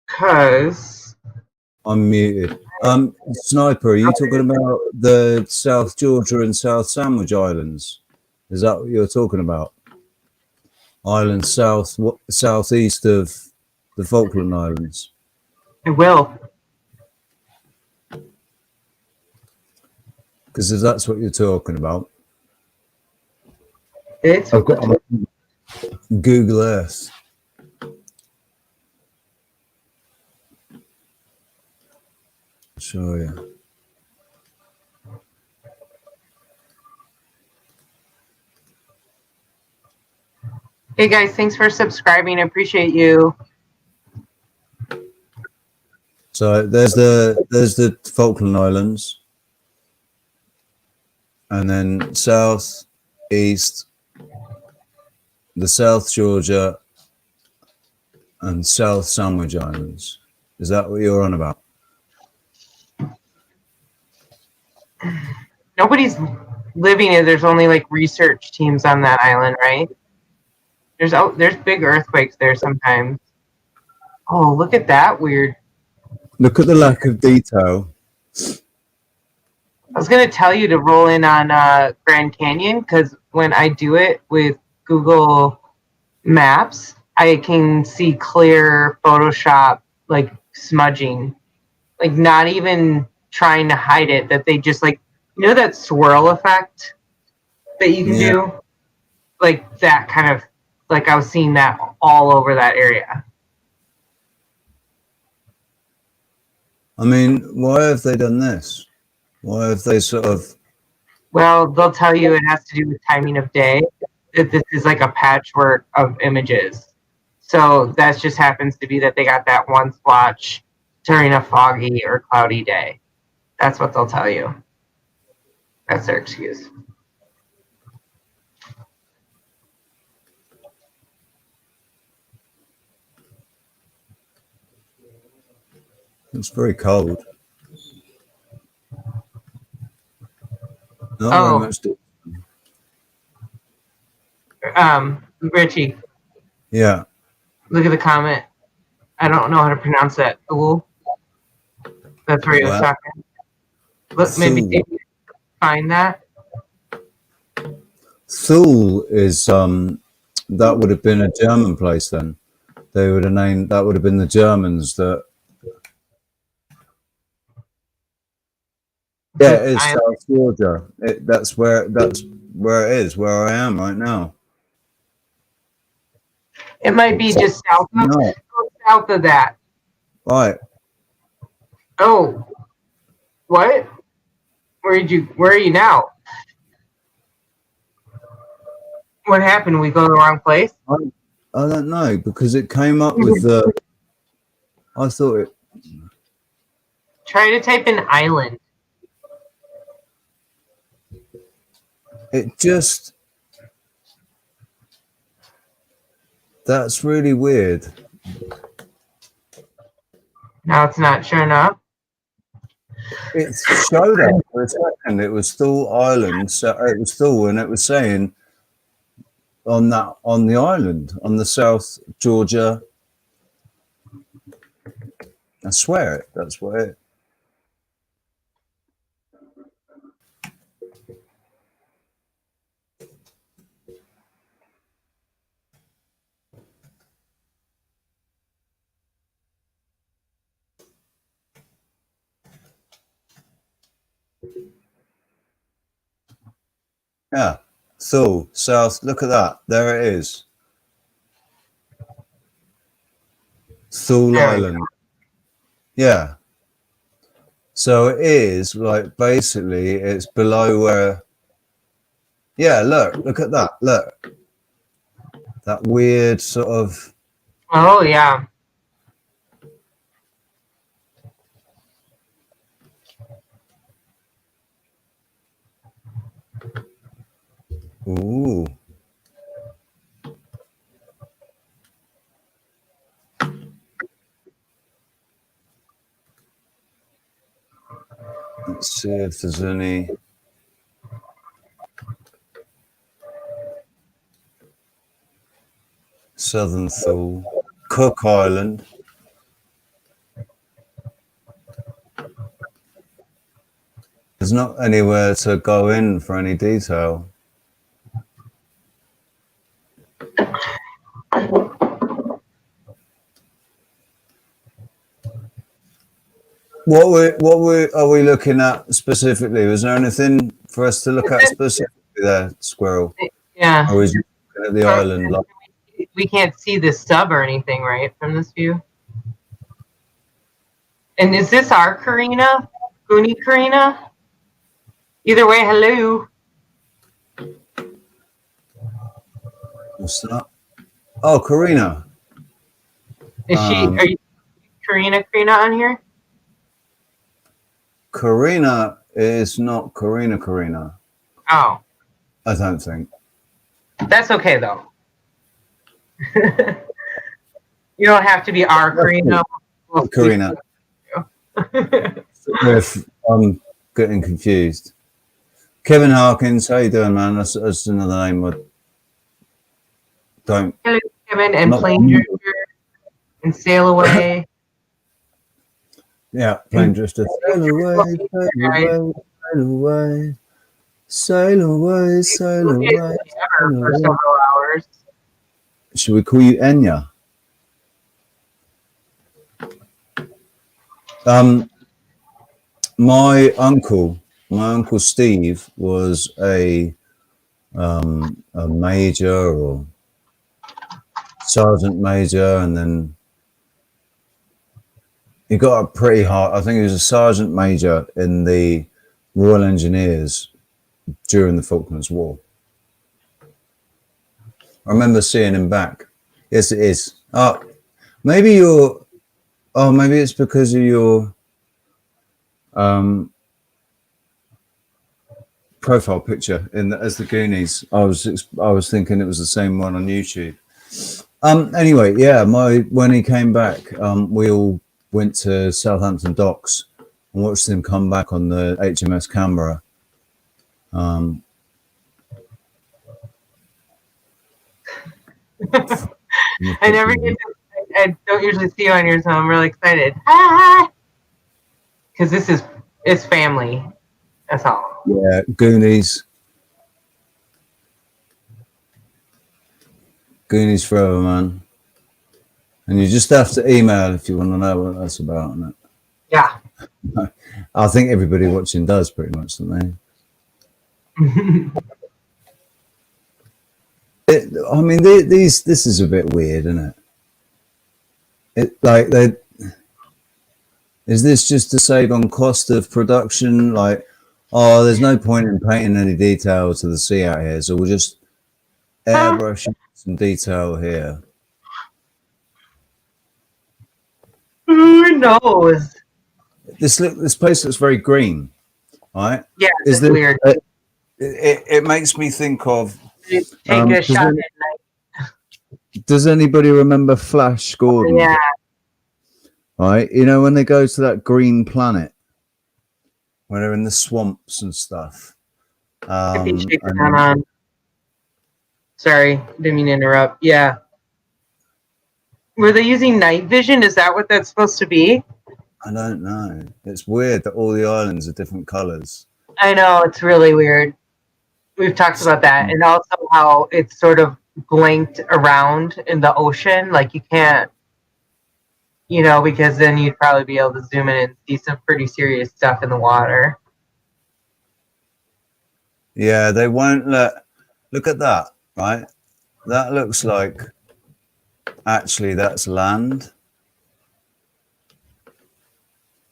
cause I'm muted. Sniper, are you talking about the South Georgia and South Sandwich Islands? Is that what you're talking about? Islands southeast of the Falkland Islands. I will. Because if that's what you're talking about, it's I've got Google Earth. Show you. Hey guys, thanks for subscribing. I appreciate you. So there's the Falkland Islands, and then south, east, the South Georgia and South Sandwich Islands. Is that what you're on about? Nobody's living is there's only like research teams on that island, right? There's big earthquakes there sometimes. Oh, look at that weird. Look at the lack of detail. I was gonna tell you to roll in on Grand Canyon because when I do it with Google Maps, I can see clear Photoshop like smudging, like not even trying to hide it. That they just like that swirl effect that you can do, like that kind of like I was seeing that all over that area. I mean, why have they done this? Why have they sort of... Well, they'll tell you it has to do with timing of day, that this is like a patchwork of images. So that just happens to be that they got that one splotch during a foggy or cloudy day. That's what they'll tell you. That's their excuse. It's very cold. Not very much. Richie. Yeah. Look at the comment. I don't know how to pronounce that. Ooh. That's where he was talking. Look, maybe find that. Thule is that would have been a German place then. They would have named that would have been the Germans that. Yeah, it's South Georgia. That's where it is, where I am right now. It might be just south of that. Right. Oh. What? Where are you now? What happened? We go to the wrong place? I don't know, because it came up with the... I thought it... Try to type in island. It just... That's really weird. Now it's not showing up. It showed up for a second. It was Thule Island. So it was Thule, and it was saying on the island, on the South Georgia. I swear it. That's what it. Yeah, Thule, South. Look at that. There it is. Thule Island. Yeah. So it is like basically it's below where. Yeah, look at that. Look. That weird sort of. Oh, yeah. Ooh. Let's see if there's any. Southern Thule, Cook Island. There's not anywhere to go in for any detail. What are we looking at specifically? Was there anything for us to look at specifically there, Squirrel? Yeah. Or is you looking at the island? Like... We can't see the stub or anything, right, from this view? And is this our Karina? Goonie Karina? Either way, hello. What's that? Oh, Karina. Is are you Karina on here? Karina is not Karina. Oh. I don't think. That's okay, though. You don't have to be our Karina. Karina. If I'm getting confused. Kevin Harkins, how you doing, man? That's another name. I don't. Hello, Kevin, and Not- Plane Drifter and Sail Away. Yeah, Plane Drifter. Sail away, sail away, sail away, sail away, sail away. Sail For away. several hours. Should we call you Enya? My uncle Steve was a major or sergeant major, and then he got up pretty high. I think he was a sergeant major in the Royal Engineers during the Falklands War. I remember seeing him back. Yes, it is. Maybe you're. Oh, maybe it's because of your profile picture as the Goonies. I was thinking it was the same one on YouTube. Anyway, yeah, when he came back, we all went to Southampton Docks and watched him come back on the HMS Canberra. I never get to, I don't usually see you on yours, so I'm really excited. Because it's family. That's all. Yeah, Goonies. Goonies forever, man. And you just have to email if you want to know what that's about. Isn't it? Yeah. I think everybody watching does pretty much, don't they? I mean, this is a bit weird, isn't it? Is this just to save on cost of production? Like, oh, there's no point in painting any detail to the sea out here, so we'll just airbrush some detail here. Who knows? This place looks very green, right? Yeah, it's weird. It makes me think of. Take a shot at night. Does anybody remember Flash Gordon? Yeah. Right, you know when they go to that green planet, when they're in the swamps and stuff. Sorry, didn't mean to interrupt. Yeah. Were they using night vision? Is that what that's supposed to be? I don't know. It's weird that all the islands are different colors. I know, it's really weird. We've talked about that, and also how it's sort of blanked around in the ocean. Like you can't, because then you'd probably be able to zoom in and see some pretty serious stuff in the water. Yeah, they won't look at that, right? That looks like, actually, that's land.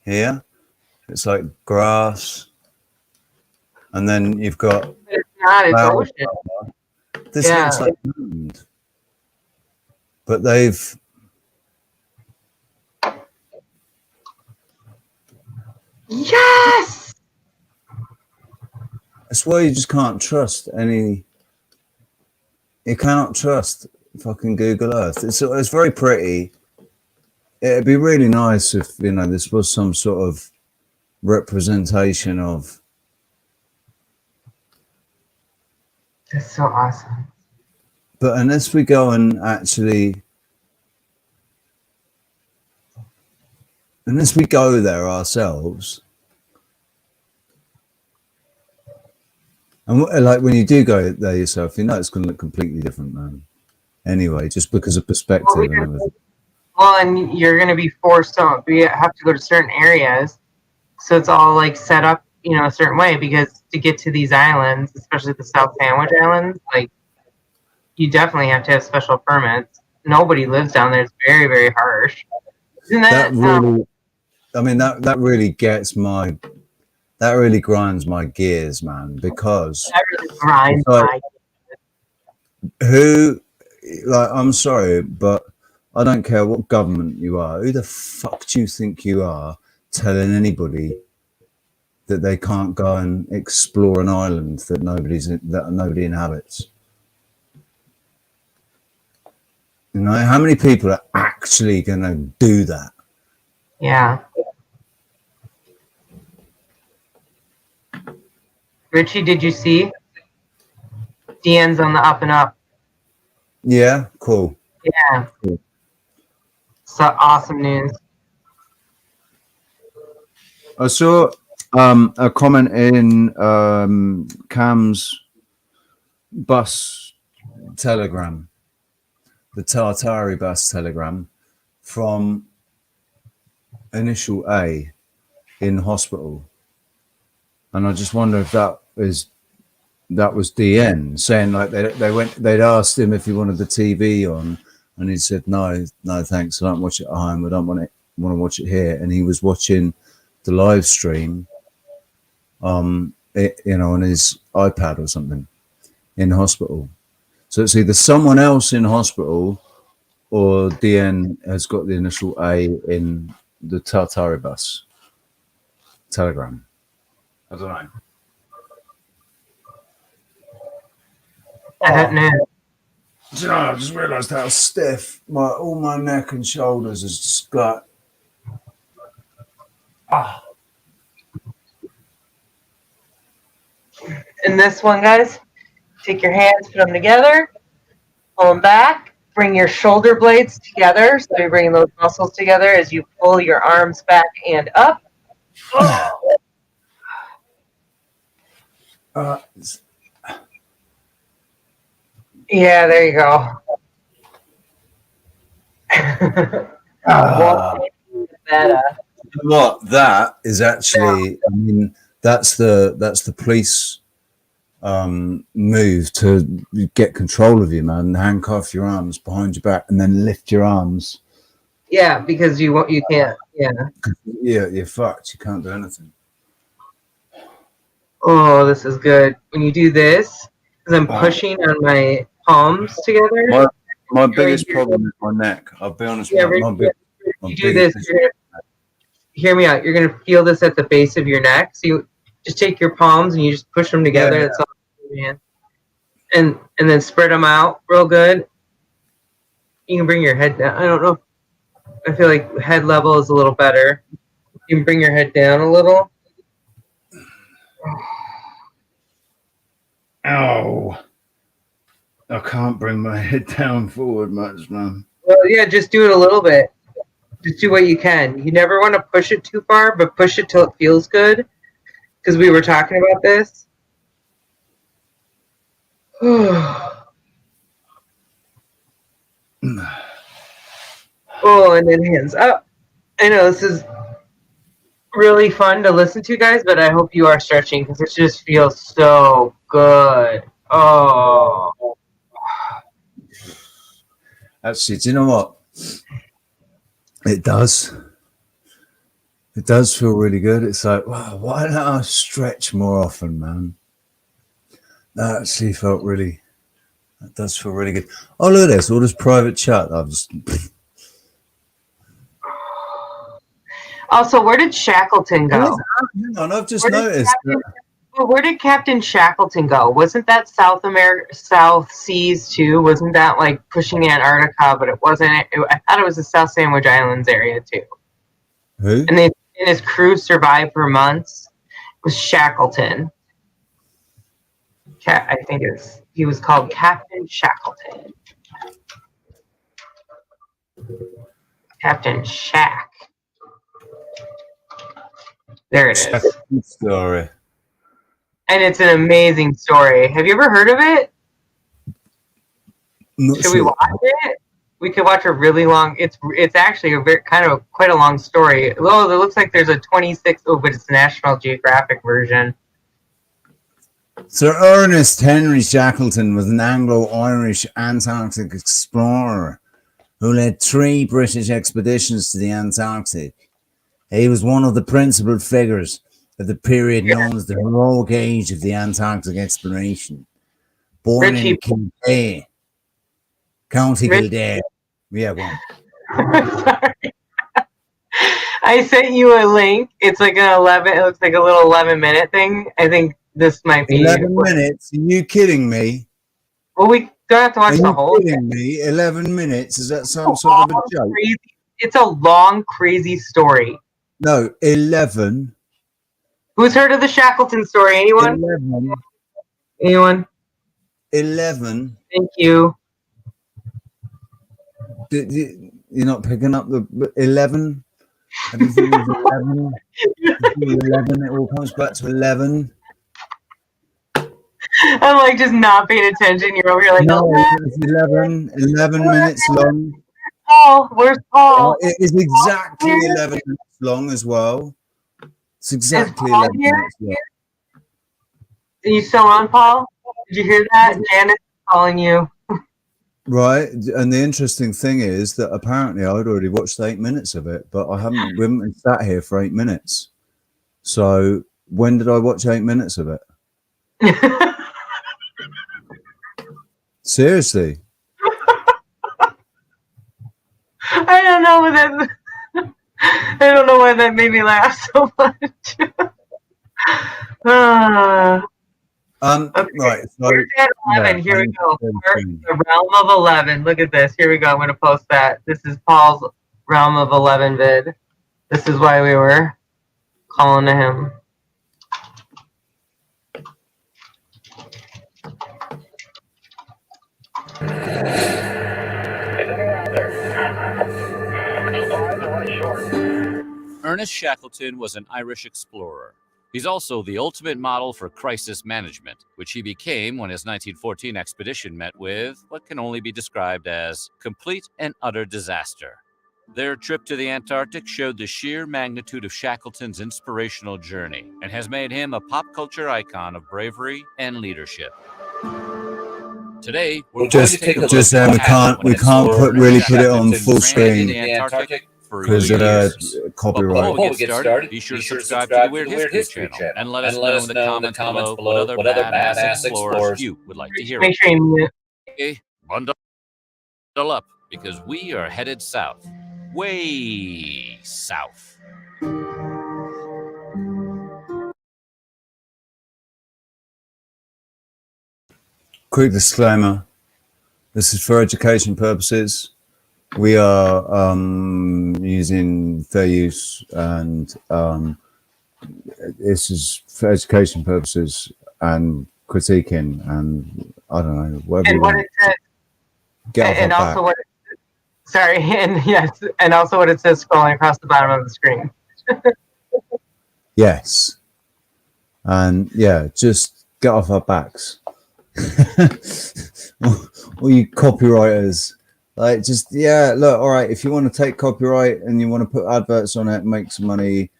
Here, it's like grass. And then you've got... It's not, it's ocean. This looks like land. But they've... Yes! That's why you just can't trust any... You cannot trust fucking Google Earth. It's very pretty. It'd be really nice if, this was some sort of representation of... That's so awesome. But unless we go and actually... Unless we go there ourselves... And like when you do go there yourself, it's going to look completely different, man. Anyway, just because of perspective and everything. Well, and you're going to be forced to. We have to go to certain areas, so it's all like set up, a certain way. Because to get to these islands, especially the South Sandwich Islands, like you definitely have to have special permits. Nobody lives down there. It's very, very harsh. Isn't that really? I mean, that really gets my. That really grinds my gears, man, because that really grinds my gears. I'm sorry, but I don't care what government you are. Who the fuck do you think you are telling anybody that they can't go and explore an island that nobody inhabits? How many people are actually going to do that? Yeah. Richie, did you see? DN's on the up and up. Yeah, cool. Yeah. Cool. So awesome news. I saw a comment in Cam's bus telegram, the Tartari bus telegram from Initial A in hospital, and I just wonder if that was DN saying like they'd asked him if he wanted the TV on, and he said no thanks, I don't watch it at home, I don't want to watch it here, and he was watching the live stream on his iPad or something in hospital. So it's either someone else in hospital or DN has got the initial A in the Tartari bus telegram. I don't know. I don't know. Do you know, I just realised how stiff all my neck and shoulders has just got. And this one, guys, take your hands, put them together, pull them back, bring your shoulder blades together. So you're bringing those muscles together as you pull your arms back and up. Yeah, there you go. What that is actually, I mean, that's the police move to get control of you, man. Handcuff your arms behind your back and then lift your arms. Yeah, because you can't. Yeah, you're fucked. You can't do anything. Oh, this is good. When you do this, because I'm pushing on my palms together. My biggest problem is my neck. I'll be honest. Yeah, you do this. Hear me out. You're gonna feel this at the base of your neck. So you just take your palms and you just push them together. That's all, man. And then spread them out real good. You can bring your head down. I don't know. I feel like head level is a little better. You can bring your head down a little. Ow. I can't bring my head down forward much, man. Well, yeah, just do it a little bit. Just do what you can. You never want to push it too far, but push it till it feels good. Because we were talking about this. Oh, and then hands up. I know this is really fun to listen to, guys, but I hope you are stretching because it just feels so good. Oh. Actually, do you know what? It does. It does feel really good. It's like, wow, why don't I stretch more often, man? That actually felt really, that does feel really good. Oh, look at this, all this private chat. I've just... Also, where did Shackleton go? Hang on, I've just noticed. Where did Captain Shackleton go? Wasn't that South Seas too? Wasn't that like pushing Antarctica? But it wasn't. I thought it was the South Sandwich Islands area too. Who? And his crew survived for months. It was Shackleton. I think he was called Captain Shackleton. Captain Shack. There it is. Story. And it's an amazing story. Have you ever heard of it? Should we watch it? We could watch a really long. It's actually a very quite a long story. Oh, it looks like there's a 26. Oh, but it's the National Geographic version. Sir Ernest Henry Shackleton was an Anglo-Irish Antarctic explorer who led 3 British expeditions to the Antarctic. He was one of the principal figures of the period known as the heroic age of the Antarctic exploration. Born in Kildare, County Kildare. Yeah, one. Sorry. I sent you a link. It's like an 11. It looks like a little 11-minute thing. I think this might be 11 minutes. Are you kidding me? Well, we don't have to watch the whole thing. Are you kidding me? 11 minutes? Is that some sort of a joke? Crazy. It's a long, crazy story. No, 11 Who's heard of the Shackleton story? Anyone? 11. Anyone? 11. Thank you. You're not picking up the 11? Everything is 11. 11. It all comes back to 11. I'm like just not paying attention. You're over here like, no, it's 11 minutes long. Paul, where's Paul? It is exactly 11 minutes long as well. It's exactly 11 minutes long. Are you still on, Paul? Did you hear that? Janice is calling you. Right, and the interesting thing is that apparently I'd already watched 8 minutes of it, but we haven't been sat here for 8 minutes. So when did I watch 8 minutes of it? Seriously. I don't know what that. I don't know why that made me laugh so much. Okay. Right. So, we're at 11. Here we go. The realm of 11. Look at this. Here we go. I'm going to post that. This is Paul's realm of 11 vid. This is why we were calling to him. Ernest Shackleton was an Irish explorer. He's also the ultimate model for crisis management, which he became when his 1914 expedition met with what can only be described as complete and utter disaster. Their trip to the Antarctic showed the sheer magnitude of Shackleton's inspirational journey and has made him a pop culture icon of bravery and leadership. Today, we're going to take a look at we can't put it on full screen because of copyright. Before we get started, be sure to subscribe to the Weird History channel and let us know in the comments below what other badass explorers you would like to hear. Make sure you mute. Okay, bundle up because we are headed south, way south. Quick disclaimer, this is for education purposes. We are using fair use and this is for education purposes and critiquing and I don't know, whatever and you what want. it says, Get and off also back. what it, sorry, and yes, and also what it says scrolling across the bottom of the screen. Yes. And yeah, just get off our backs. All you copywriters, like, just, yeah, look, all right, if you want to take copyright and you want to put adverts on it and make some money,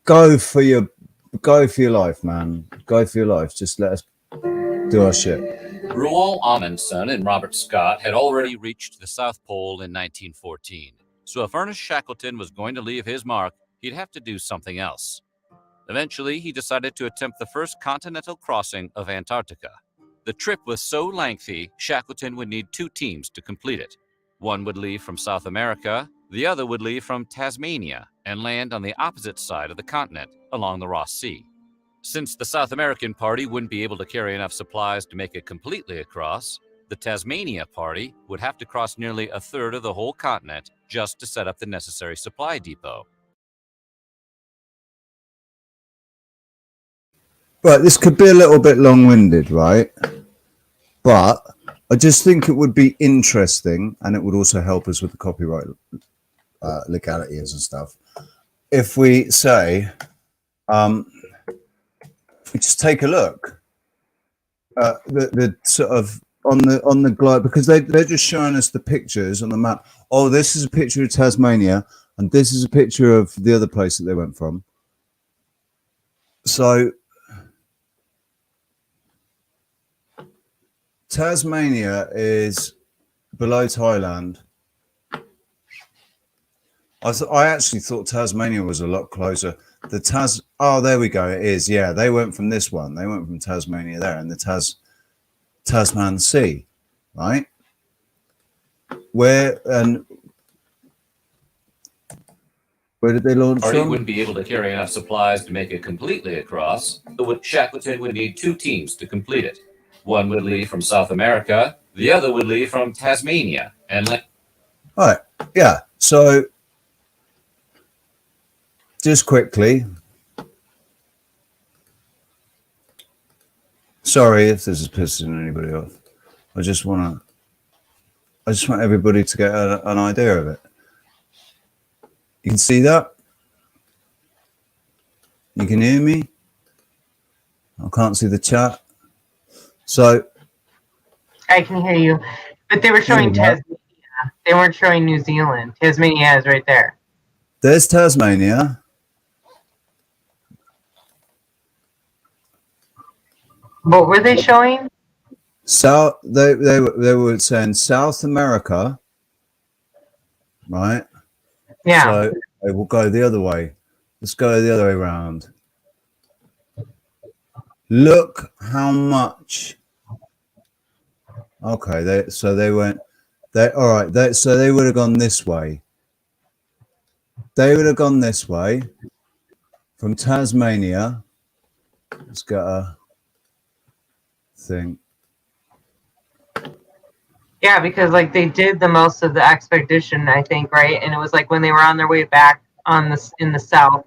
go for your life, man. Go for your life. Just let us do our shit. Roald Amundsen and Robert Scott had already reached the South Pole in 1914. So if Ernest Shackleton was going to leave his mark, he'd have to do something else. Eventually, he decided to attempt the first continental crossing of Antarctica. The trip was so lengthy, Shackleton would need 2 teams to complete it. One would leave from South America, the other would leave from Tasmania and land on the opposite side of the continent along the Ross Sea. Since the South American party wouldn't be able to carry enough supplies to make it completely across, the Tasmania party would have to cross nearly a third of the whole continent just to set up the necessary supply depot. Right, this could be a little bit long-winded, right? But I just think it would be interesting, and it would also help us with the copyright legalities and stuff. If we say, if we just take a look at the sort of on the globe, because they're just showing us the pictures on the map. Oh, this is a picture of Tasmania, and this is a picture of the other place that they went from. So Tasmania is below Thailand. I actually thought Tasmania was a lot closer. Oh, there we go. It is. Yeah, they went from this one. They went from Tasmania there, and the Tasman Sea, right? Where did they launch Party from? wouldn't be able to carry enough supplies to make it completely across. Shackleton would need 2 teams to complete it. One would leave from South America, the other would leave from Tasmania. And all right, yeah. So just quickly, Sorry if this is pissing anybody off. I just want everybody to get an idea of it. You can see that? You can hear me? I can't see the chat. So I can hear you. But they were showing Tasmania. They weren't showing New Zealand. Tasmania is right there. There's Tasmania. What were they showing? South. They were saying South America, right? Yeah. So they will go the other way. Let's go the other way around. Look how much. Okay, they went. All right. So they would have gone this way. They would have gone this way from Tasmania. Let's get a thing. Yeah, because like they did the most of the expedition, I think, right? And it was like when they were on their way back in the South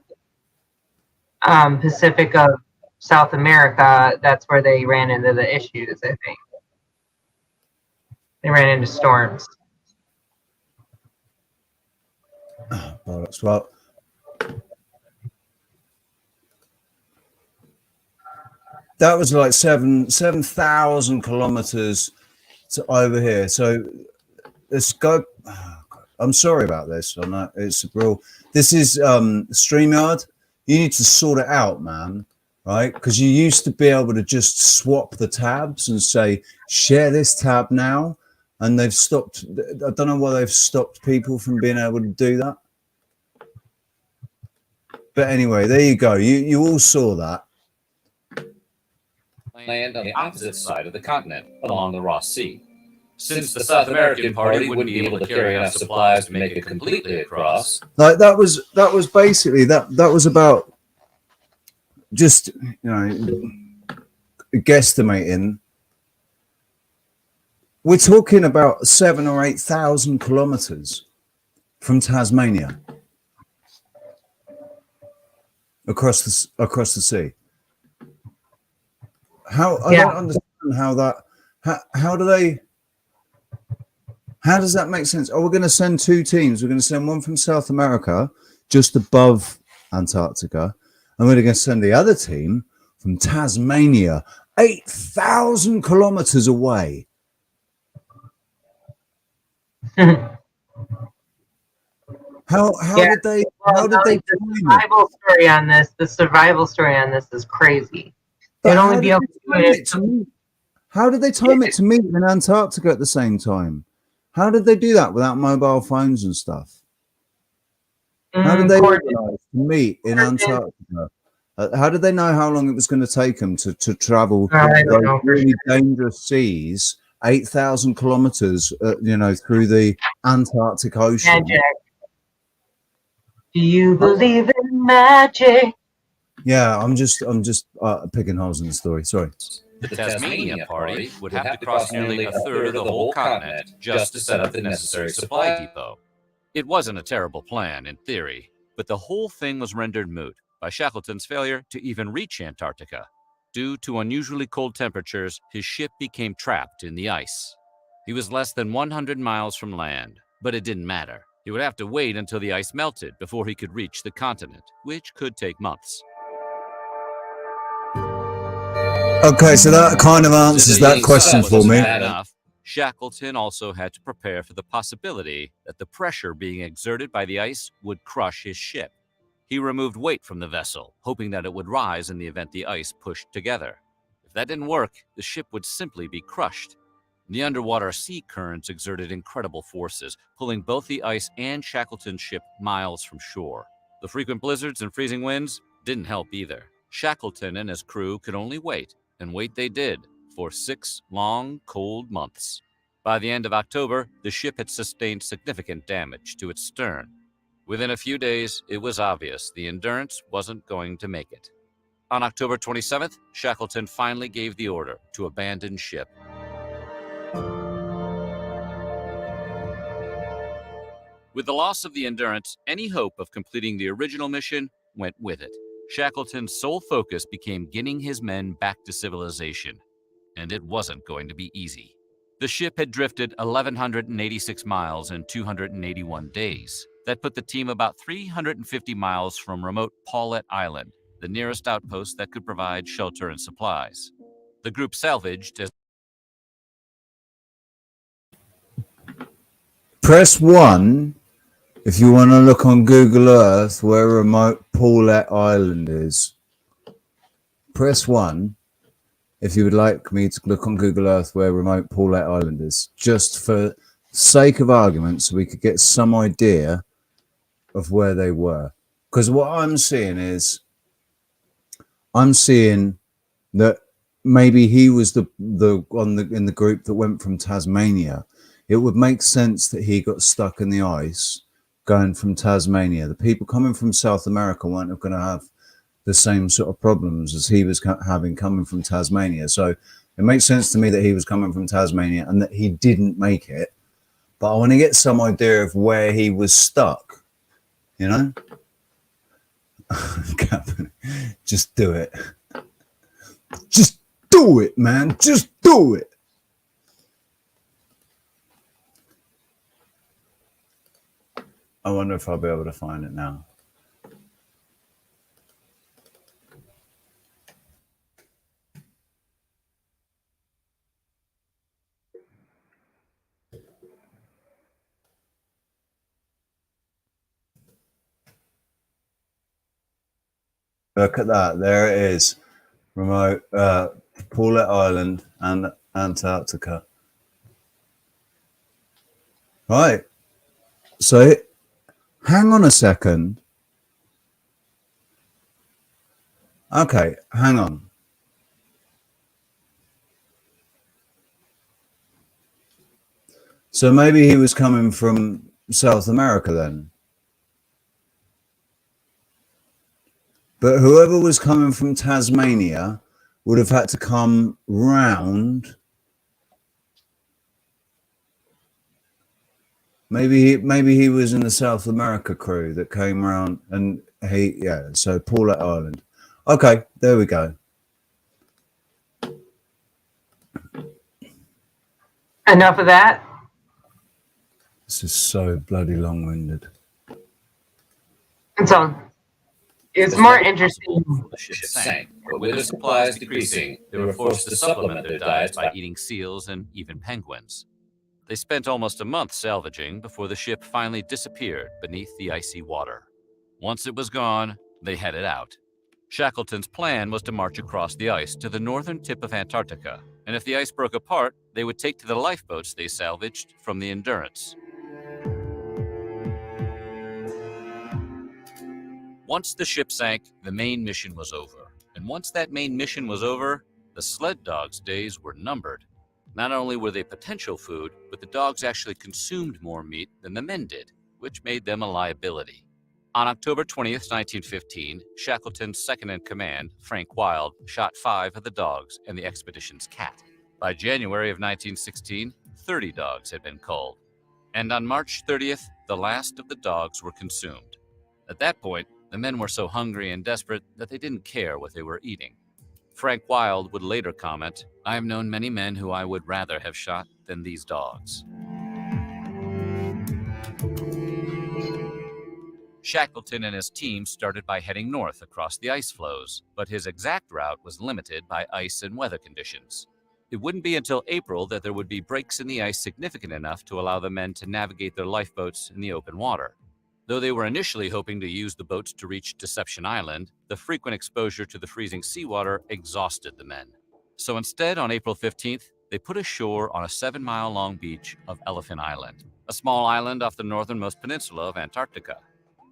Pacific of South America, that's where they ran into the issues, I think. They ran into storms. Well, that was like 7,000 kilometers to over here. So let's go. I'm sorry about this. I know it's real. This is StreamYard. You need to sort it out, man. Right? Because you used to be able to just swap the tabs and say, share this tab now. And they've stopped. I don't know why they've stopped people from being able to do that. But anyway, there you go. You all saw that. Land on the opposite side of the continent, along the Ross Sea. Since the South American party wouldn't be able to carry enough supplies to make it completely across. Like that was basically that was about just, you know, guesstimating. We're talking about 7,000 or 8,000 kilometers from Tasmania across the sea. How I don't understand how that. How does that make sense? Oh, we're going to send two teams. We're going to send one from South America, just above Antarctica, and we're going to send the other team from Tasmania, 8,000 kilometers away. How did they? How did they? The survival story on this is crazy. They'd only be able to do it. How did they time it to meet in Antarctica at the same time? How did they do that without mobile phones and stuff? How did they organize to meet in Antarctica? How did they know how long it was going to take them to travel those really dangerous seas, 8,000 kilometers, through the Antarctic Ocean? Magic. Do you believe in magic? Yeah, I'm just picking holes in the story. Sorry. The Tasmania party would have to cross nearly a third of the whole continent just to set up the necessary supply depot. It wasn't a terrible plan in theory, but the whole thing was rendered moot by Shackleton's failure to even reach Antarctica. Due to unusually cold temperatures, his ship became trapped in the ice. He was less than 100 miles from land, but it didn't matter. He would have to wait until the ice melted before he could reach the continent, which could take months. Okay, so that kind of answers that question for me. Enough, Shackleton also had to prepare for the possibility that the pressure being exerted by the ice would crush his ship. He removed weight from the vessel, hoping that it would rise in the event the ice pushed together. If that didn't work, the ship would simply be crushed. The underwater sea currents exerted incredible forces, pulling both the ice and Shackleton's ship miles from shore. The frequent blizzards and freezing winds didn't help either. Shackleton and his crew could only wait, and wait they did, for 6 long, cold months. By the end of October, the ship had sustained significant damage to its stern. Within a few days, it was obvious the Endurance wasn't going to make it. On October 27th, Shackleton finally gave the order to abandon ship. With the loss of the Endurance, any hope of completing the original mission went with it. Shackleton's sole focus became getting his men back to civilization. and it wasn't going to be easy. The ship had drifted 1,186 miles in 281 days. That put the team about 350 miles from remote Paulette Island, the nearest outpost that could provide shelter and supplies. The group salvaged as Press 1 if you want to look on Google Earth where remote Paulette Island is. Press 1 if you would like me to look on Google Earth where remote Paulette Island is, just for sake of argument, so we could get some idea of where they were. Because what I'm seeing is, I'm seeing that maybe he was in the group that went from Tasmania. It would make sense that he got stuck in the ice going from Tasmania. The people coming from South America weren't going to have the same sort of problems as he was having coming from Tasmania. So it makes sense to me that he was coming from Tasmania and that he didn't make it. But I want to get some idea of where he was stuck, you know? Just do it. Just do it, man. Just do it. I wonder if I'll be able to find it now. Look at that. There it is. Remote Paulette Island and Antarctica. Right. So hang on a second. Okay, hang on. So maybe he was coming from South America then. But whoever was coming from Tasmania would have had to come round. Maybe he was in the South America crew that came around, and so Paulette Island. Okay, there we go. Enough of that. This is so bloody long-winded. So it's more interesting. The ship sank, but with their supplies decreasing, they were forced to supplement their diets by eating seals and even penguins. They spent almost a month salvaging before the ship finally disappeared beneath the icy water. Once it was gone, they headed out. Shackleton's plan was to march across the ice to the northern tip of Antarctica, and if the ice broke apart, they would take to the lifeboats they salvaged from the Endurance. Once the ship sank, the main mission was over. And once that main mission was over, the sled dogs' days were numbered. Not only were they potential food, but the dogs actually consumed more meat than the men did, which made them a liability. On October 20th, 1915, Shackleton's second-in-command, Frank Wild, shot 5 of the dogs and the expedition's cat. By January of 1916, 30 dogs had been culled. And on March 30th, the last of the dogs were consumed. At that point, the men were so hungry and desperate that they didn't care what they were eating. Frank Wild would later comment, "I have known many men who I would rather have shot than these dogs." Shackleton and his team started by heading north across the ice floes, but his exact route was limited by ice and weather conditions. It wouldn't be until April that there would be breaks in the ice significant enough to allow the men to navigate their lifeboats in the open water. Though they were initially hoping to use the boats to reach Deception Island, the frequent exposure to the freezing seawater exhausted the men. So instead, on April 15th, they put ashore on a 7-mile-long beach of Elephant Island, a small island off the northernmost peninsula of Antarctica.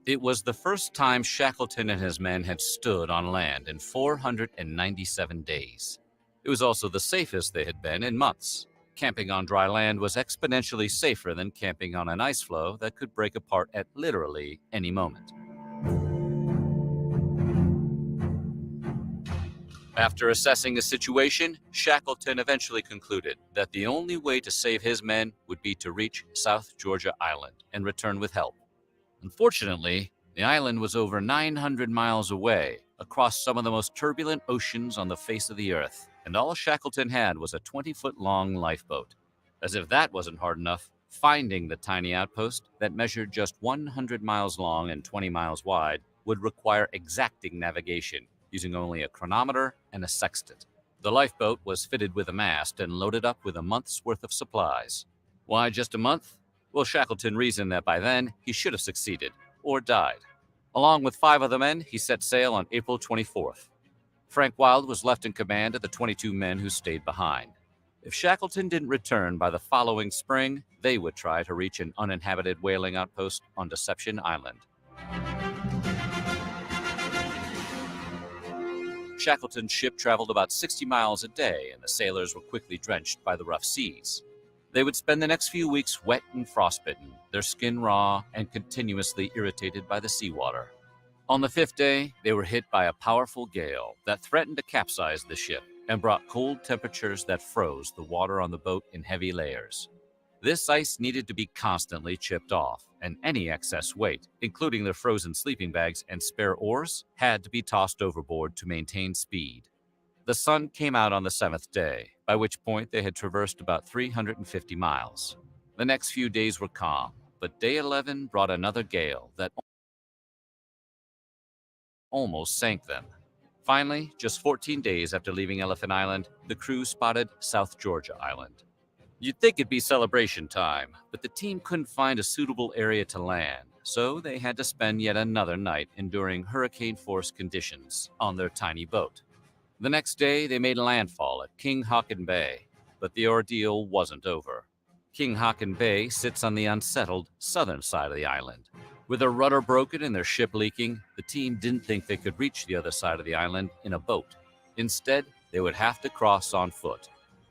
It was the first time Shackleton and his men had stood on land in 497 days. It was also the safest they had been in months. Camping on dry land was exponentially safer than camping on an ice floe that could break apart at literally any moment. After assessing the situation, Shackleton eventually concluded that the only way to save his men would be to reach South Georgia Island and return with help. Unfortunately, the island was over 900 miles away, across some of the most turbulent oceans on the face of the Earth. and all Shackleton had was a 20-foot-long lifeboat. As if that wasn't hard enough, finding the tiny outpost that measured just 100 miles long and 20 miles wide would require exacting navigation, using only a chronometer and a sextant. The lifeboat was fitted with a mast and loaded up with a month's worth of supplies. Why just a month? Well, Shackleton reasoned that by then he should have succeeded, or died. Along with 5 other men, he set sail on April 24th. Frank Wild was left in command of the 22 men who stayed behind. If Shackleton didn't return by the following spring, they would try to reach an uninhabited whaling outpost on Deception Island. Shackleton's ship traveled about 60 miles a day, and the sailors were quickly drenched by the rough seas. They would spend the next few weeks wet and frostbitten, their skin raw and continuously irritated by the seawater. On the 5th day, they were hit by a powerful gale that threatened to capsize the ship and brought cold temperatures that froze the water on the boat in heavy layers. This ice needed to be constantly chipped off, and any excess weight, including their frozen sleeping bags and spare oars, had to be tossed overboard to maintain speed. The sun came out on the 7th day, by which point they had traversed about 350 miles. The next few days were calm, but day 11 brought another gale that almost sank them. Finally, just 14 days after leaving Elephant Island, the crew spotted South Georgia Island. You'd think it'd be celebration time, but the team couldn't find a suitable area to land, so they had to spend yet another night enduring hurricane-force conditions on their tiny boat. The next day, they made landfall at King Haakon Bay, but the ordeal wasn't over. King Haakon Bay sits on the unsettled southern side of the island. With their rudder broken and their ship leaking, the team didn't think they could reach the other side of the island in a boat. Instead, they would have to cross on foot.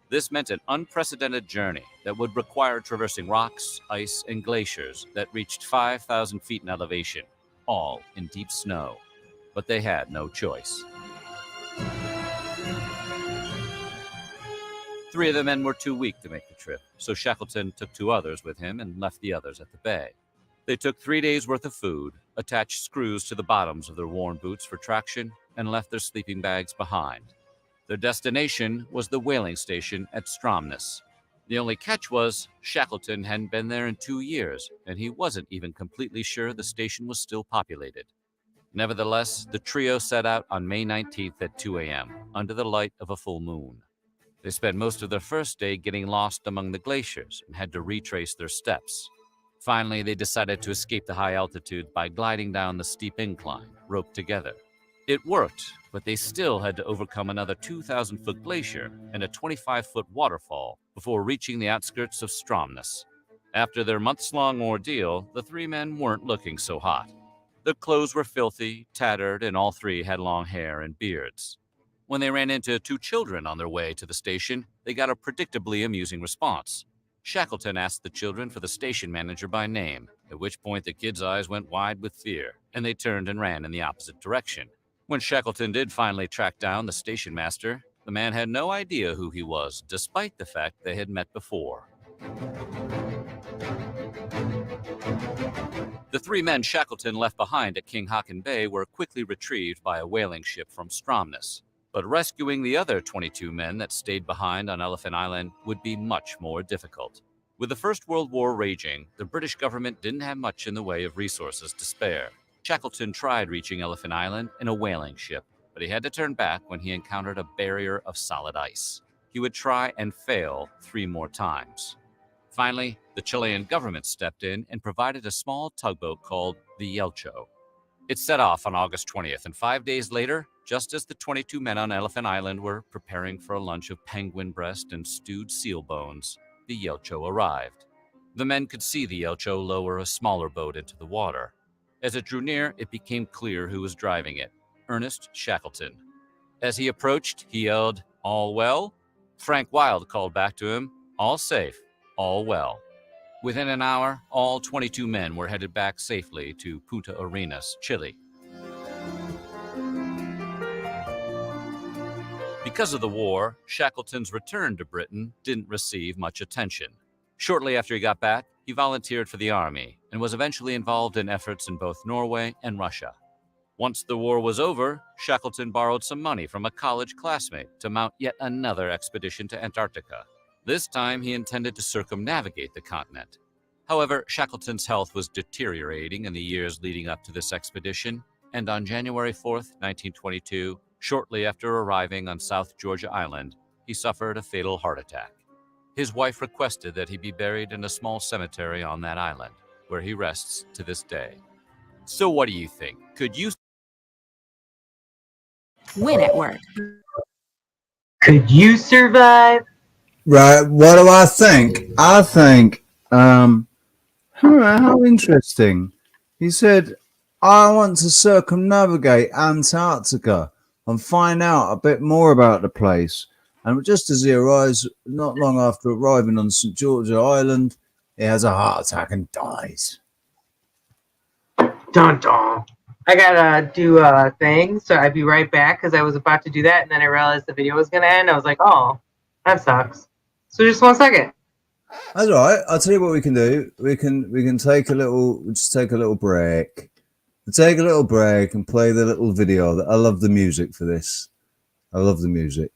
This meant an unprecedented journey that would require traversing rocks, ice, and glaciers that reached 5,000 feet in elevation, all in deep snow. But they had no choice. 3 of the men were too weak to make the trip, so Shackleton took 2 others with him and left the others at the bay. They took 3 days' worth of food, attached screws to the bottoms of their worn boots for traction, and left their sleeping bags behind. Their destination was the whaling station at Stromness. The only catch was Shackleton hadn't been there in 2 years, and he wasn't even completely sure the station was still populated. Nevertheless, the trio set out on May 19th at 2 a.m., under the light of a full moon. They spent most of their first day getting lost among the glaciers and had to retrace their steps. Finally, they decided to escape the high altitude by gliding down the steep incline, roped together. It worked, but they still had to overcome another 2,000-foot glacier and a 25-foot waterfall before reaching the outskirts of Stromness. After their months-long ordeal, the 3 men weren't looking so hot. Their clothes were filthy, tattered, and all 3 had long hair and beards. When they ran into 2 children on their way to the station, they got a predictably amusing response. Shackleton asked the children for the station manager by name, at which point the kids' eyes went wide with fear, and they turned and ran in the opposite direction. When Shackleton did finally track down the station master, the man had no idea who he was, despite the fact they had met before. The 3 men Shackleton left behind at King Haakon Bay were quickly retrieved by a whaling ship from Stromness. But rescuing the other 22 men that stayed behind on Elephant Island would be much more difficult. With the First World War raging, the British government didn't have much in the way of resources to spare. Shackleton tried reaching Elephant Island in a whaling ship, but he had to turn back when he encountered a barrier of solid ice. He would try and fail 3 more times. Finally, the Chilean government stepped in and provided a small tugboat called the Yelcho. It set off on August 20th, and 5 days later, just as the 22 men on Elephant Island were preparing for a lunch of penguin breast and stewed seal bones, the Yelcho arrived. The men could see the Yelcho lower a smaller boat into the water. As it drew near, it became clear who was driving it, Ernest Shackleton. As he approached, he yelled, "All well?" Frank Wild called back to him, "All safe, all well." Within an hour, all 22 men were headed back safely to Punta Arenas, Chile. Because of the war, Shackleton's return to Britain didn't receive much attention. Shortly after he got back, he volunteered for the army and was eventually involved in efforts in both Norway and Russia. Once the war was over, Shackleton borrowed some money from a college classmate to mount yet another expedition to Antarctica. This time, he intended to circumnavigate the continent. However, Shackleton's health was deteriorating in the years leading up to this expedition, and on January 4th, 1922, shortly after arriving on South Georgia Island, he suffered a fatal heart attack. His wife requested that he be buried in a small cemetery on that island, where he rests to this day. So what do you think? Could you win at work? Could you survive? Right. What do I think? I think, how interesting. He said, I want to circumnavigate Antarctica and find out a bit more about the place. And just as he arrives, not long after arriving on St. Georgia Island, he has a heart attack and dies. Dun dun. I gotta do a thing, so I'd be right back because I was about to do that, and then I realized the video was gonna end. I was like, oh, that sucks. So just 1 second. That's all right. I'll tell you what we can do. We can take a little, just take a little break. We'll take a little break and play the little video. I love the music for this. I love the music.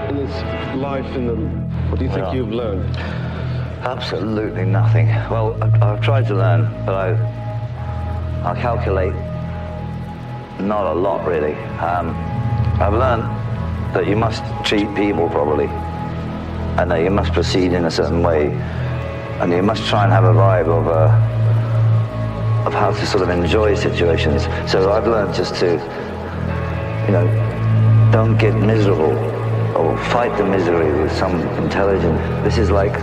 In this life in them, what do you think you've learned? Absolutely nothing. Well, I've tried to learn, but I calculate not a lot really. I've learned that you must treat people properly, and that you must proceed in a certain way, and you must try and have a vibe of how to sort of enjoy situations. So I've learned just to, you know, don't get miserable or fight the misery with some intelligence. This is like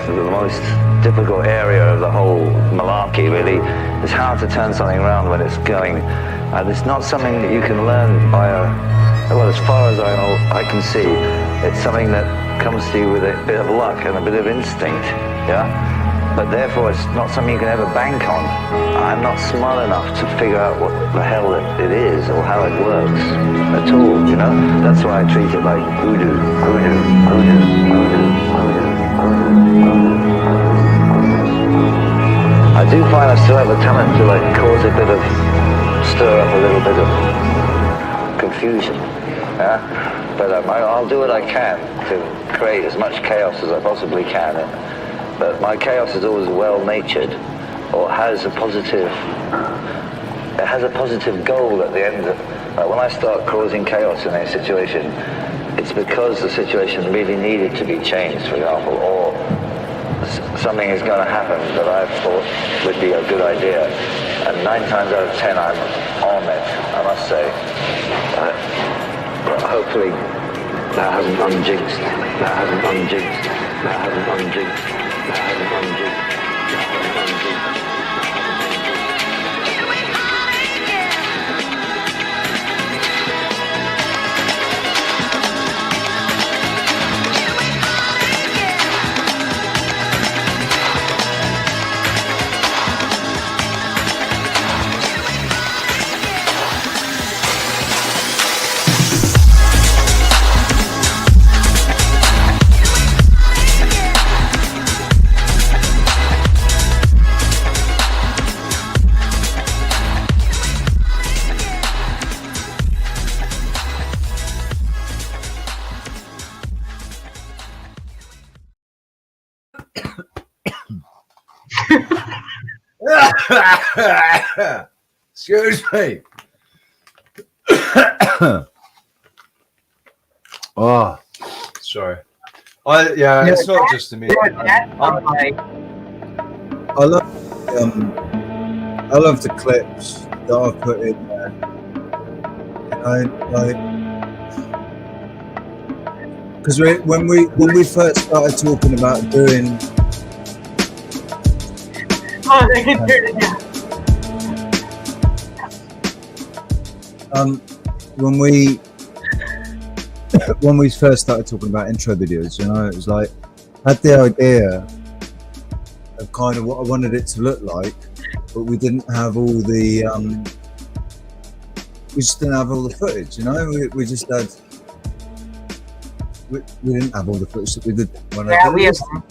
the most difficult area of the whole malarkey, really. It's hard to turn something around when it's going, and it's not something that you can learn by well, as far as I can see, it's something that comes to you with a bit of luck and a bit of instinct, yeah? But therefore, it's not something you can ever bank on. I'm not smart enough to figure out what the hell it is or how it works at all, you know? That's why I treat it like voodoo, voodoo, voodoo, voodoo, voodoo, voodoo. I do find I still have a talent to like cause a bit of, stir up a little bit of confusion, yeah? But I'll do what I can to create as much chaos as I possibly can. But my chaos is always well-natured, or has a positive goal at the end of, when I start causing chaos in a situation, it's because the situation really needed to be changed, for example, or something is going to happen that I thought would be a good idea, and 9 times out of 10 I'm on it, I must say. But hopefully that hasn't unjinxed, that hasn't unjinxed, that hasn't unjinxed, that hasn't unjinxed, that hasn't unjinxed. Excuse me. Oh, sorry. It's not just a me. I love the clips that I put in there. Because when we first started talking about doing. Oh, they can hear it now. When we first started talking about intro videos, you know, it was like I had the idea of kind of what I wanted it to look like, but we didn't have all the we just didn't have all the footage, you know. We just had we didn't have all the footage that we did when I did we this. have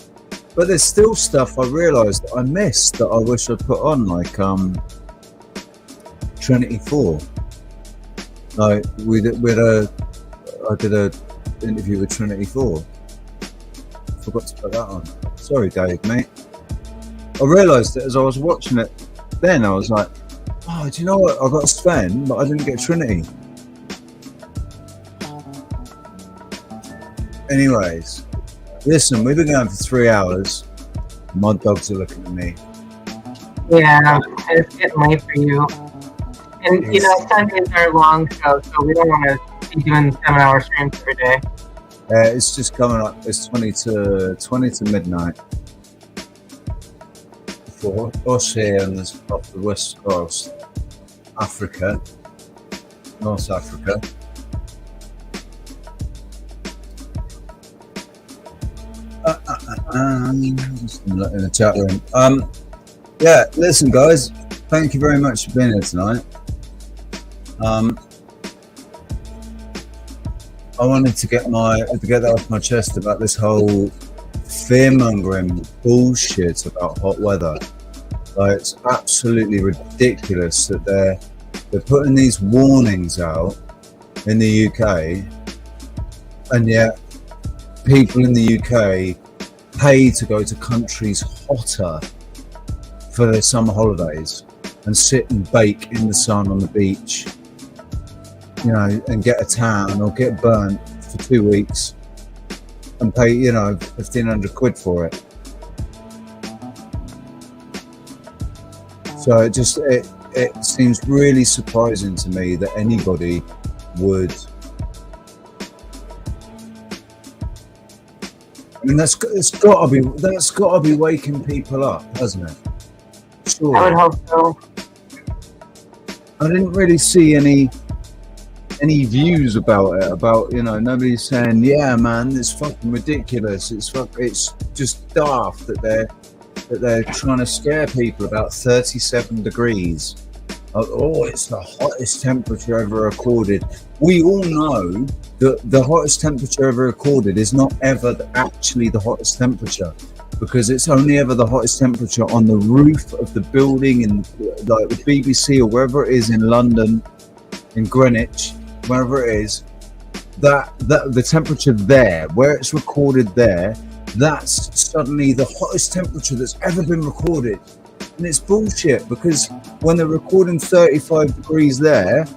But there's still stuff I realised that I missed that I wish I'd put on, like Trinity 4. Like I did a interview with Trinity 4. Forgot to put that on. Sorry, Dave, mate. I realised that as I was watching it, then I was like, "Oh, do you know what? I got Sven, but I didn't get Trinity." Anyways, listen, we've been going for 3 hours. My dogs are looking at me. Yeah, it's getting late for you. And you know, Sundays are a long show, so we don't want to be doing 7-hour streams every day. It's just coming up. It's 20 to midnight for us here off the west coast, Africa, North Africa. Just in the chat room. Yeah, listen, guys. Thank you very much for being here tonight. I wanted to get that off my chest about this whole fear-mongering bullshit about hot weather. Like, it's absolutely ridiculous that they're putting these warnings out in the UK, and yet people in the UK pay to go to countries hotter for their summer holidays and sit and bake in the sun on the beach, you know, and get a tan or get burnt for 2 weeks and pay, you know, 1,500 quid for it. So it seems really surprising to me that anybody would. I mean, that's got to be waking people up, hasn't it? Sure. I would hope so. I didn't really see any views about it. About, you know, nobody's saying, "Yeah, man, it's fucking ridiculous. It's just daft that they're trying to scare people about 37 degrees. Oh, it's the hottest temperature ever recorded." We all know that the hottest temperature ever recorded is not ever actually the hottest temperature, because it's only ever the hottest temperature on the roof of the building in like the BBC or wherever it is in London, in Greenwich, wherever it is, that the temperature there, where it's recorded there, that's suddenly the hottest temperature that's ever been recorded. And it's bullshit, because when they're recording 35 degrees there,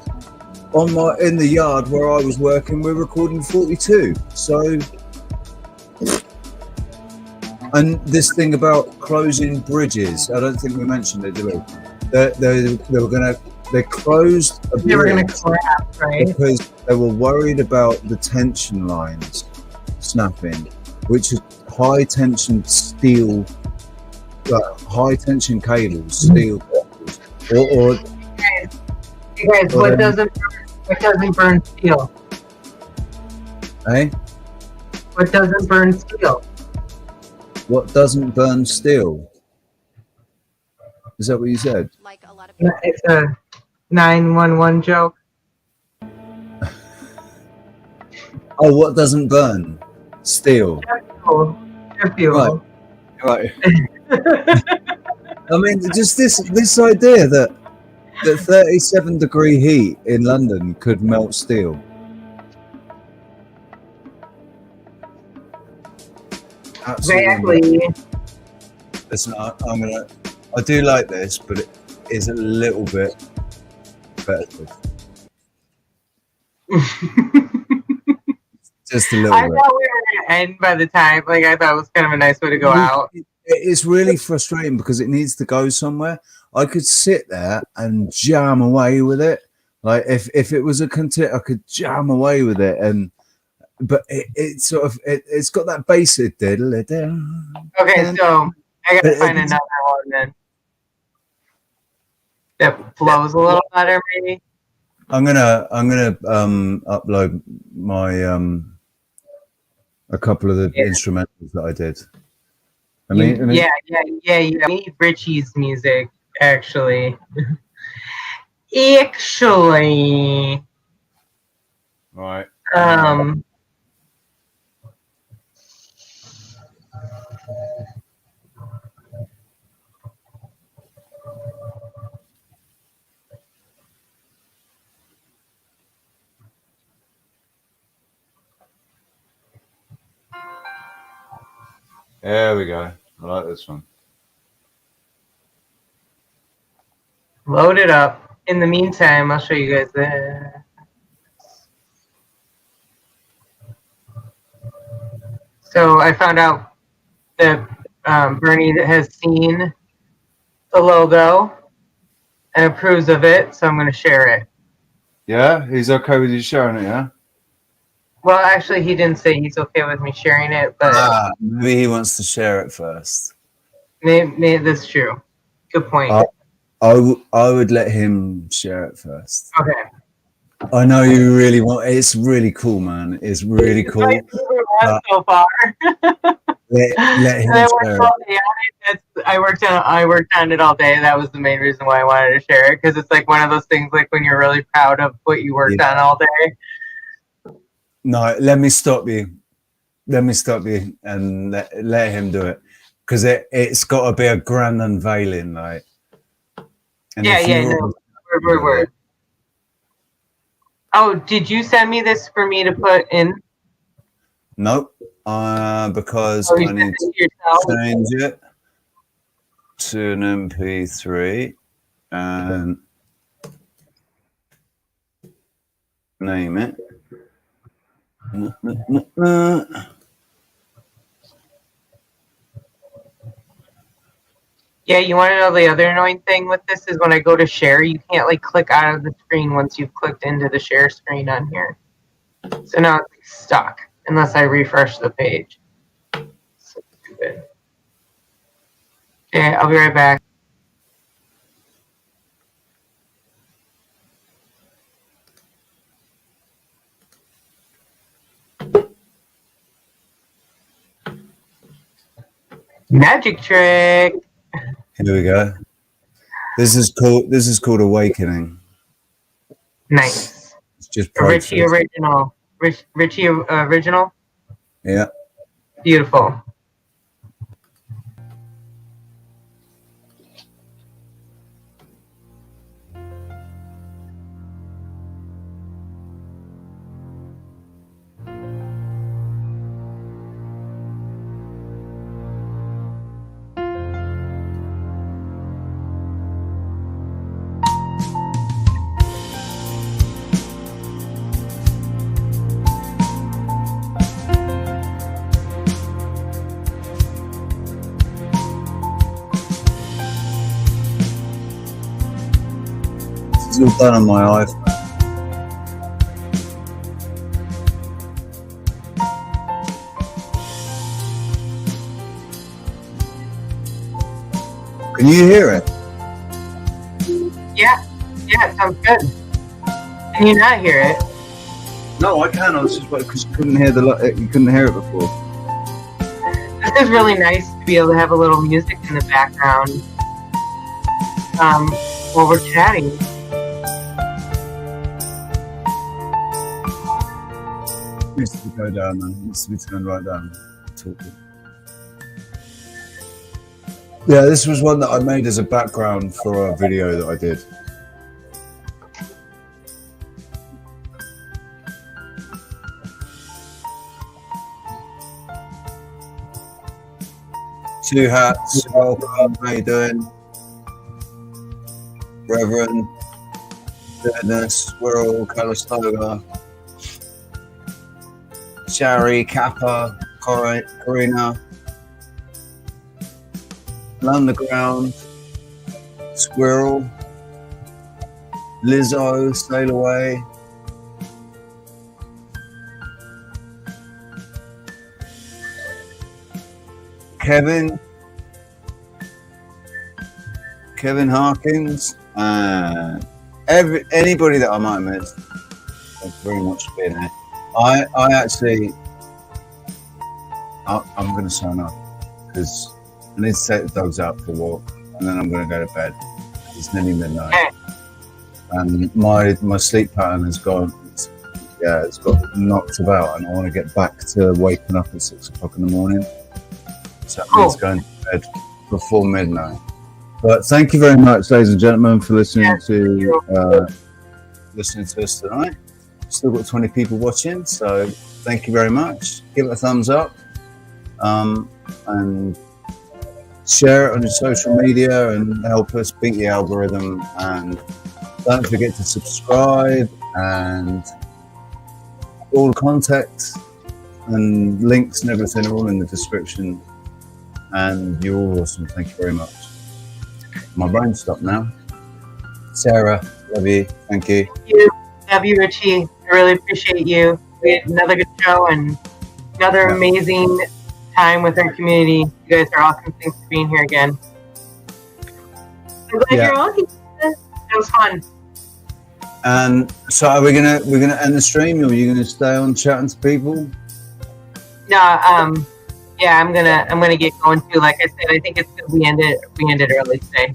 in the yard where I was working, we're recording 42. So, and this thing about closing bridges, I don't think we mentioned it, did we? They closed a bridge. They were going to collapse, right? Because they were worried about the tension lines snapping, which is high tension steel, high tension cables, steel cables, or you guys, what doesn't burn steel? Eh? What doesn't burn steel? What doesn't burn steel? Is that what you said? It's a 911 joke. Oh, what doesn't burn? Steel. Jet fuel. Right. I mean, just this idea that 37-degree heat in London could melt steel. Absolutely. Listen, I do like this, but it is a little bit repetitive. Just a little I bit. thought we were going to end by the time. Like, I thought it was kind of a nice way to go out. It's really frustrating because it needs to go somewhere. I could sit there and jam away with it. Like if it was a content, I could jam away with it. But it's sort of it's got that basic diddle. Okay, so I gotta find another one then that flows a little better, maybe. I'm gonna upload my a couple of the instrumentals that I did. Yeah. We need Richie's music, actually. Right. There we go. I like this one. Load it up. In the meantime, I'll show you guys the. So I found out that Bernie has seen the logo and approves of it, so I'm going to share it. Yeah, he's okay with you sharing it, yeah? Well, actually, he didn't say he's okay with me sharing it, but maybe he wants to share it first. Maybe that's true. Good point. I would let him share it first. Okay. I know you really want. It's really cool, man. It's really cool. So far. let him share it. I worked on it all day. That was the main reason why I wanted to share it, because it's like one of those things like when you're really proud of what you worked on all day. No, let me stop you. Let me stop you and let him do it, because it's got to be a grand unveiling, like. And Word. Oh, did you send me this for me to put in? Nope. Because I need to change it to an MP3 and name it. Yeah, you want to know the other annoying thing with this is when I go to share, you can't like click out of the screen once you've clicked into the share screen on here. So now it's like, stuck unless I refresh the page. So stupid. Okay, I'll be right back. Magic trick. Here we go. This is called Awakening. Nice. It's just Richie original. Richie original. Yeah. Beautiful. It's all done on my iPhone. Can you hear it? Yeah, it sounds good. Can you not hear it? No, I can. I was just because you couldn't hear it before. This is really nice to be able to have a little music in the background while we're chatting. It needs to go down, man. It needs to be turned right down. Talking. Yeah, this was one that I made as a background for a video that I did. Two hats, welcome, how you doing? Reverend, Goodness, Squirrel, Calistoga, Shari, Kappa, Corina, Underground, Squirrel, Lizzo, Sail Away, Kevin Harkins, and anybody that I might have missed. Thanks very much for being here. I'm going to sign off because I need to take the dogs out for a walk and then I'm going to go to bed. It's nearly midnight and my sleep pattern has gone. It's got knocked about, and I want to get back to waking up at 6 o'clock in the morning. So that means going to bed before midnight. But thank you very much, ladies and gentlemen, for listening to us tonight. Still got 20 people watching, so thank you very much. Give it a thumbs up. and share it on your social media and help us beat the algorithm. And don't forget to subscribe, and all the contact and links and everything are all in the description. And you're all awesome. Thank you very much. My brain stopped now. Sarah, love you. Thank you. Love you, Richie. I really appreciate you. We had another good show and another amazing time with our community. You guys are awesome. Thanks for being here again. I'm glad you're on. It was fun. And so are we're gonna end the stream, or are you gonna stay on chatting to people? No, yeah, I'm gonna get going too. Like I said, I think it's good we ended early today.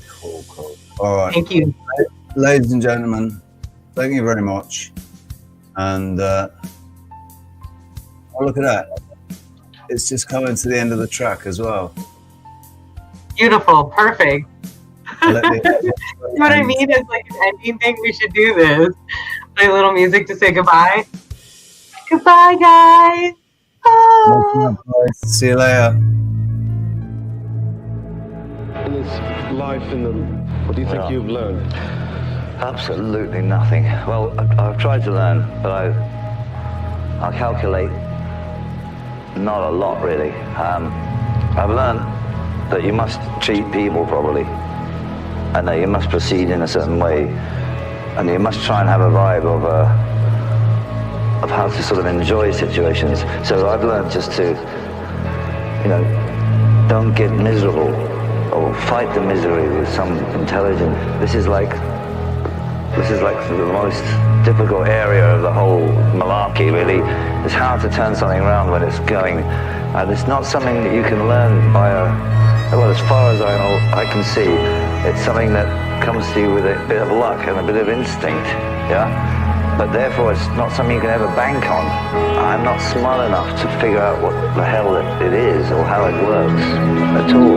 Cool. All right. Thank you. Ladies and gentlemen, thank you very much. And oh, look at that. It's just coming to the end of the track as well. Beautiful, perfect. You know what I mean? It's like an ending thing. We should do this. Play a little music to say goodbye. Goodbye, guys. Oh. See you later. In this life in them, what do you think you've learned? Absolutely nothing. Well, I've tried to learn, but I'll calculate not a lot, really. I've learned that you must treat people properly, and that you must proceed in a certain way, and you must try and have a vibe of how to sort of enjoy situations. So I've learned just to, don't get miserable or fight the misery with some intelligence. This is like the most difficult area of the whole malarkey, really. It's hard to turn something around when it's going, and it's not something that you can learn by well, as far as I can see, it's something that comes to you with a bit of luck and a bit of instinct, yeah? But therefore, it's not something you can ever bank on. I'm not smart enough to figure out what the hell it is or how it works at all,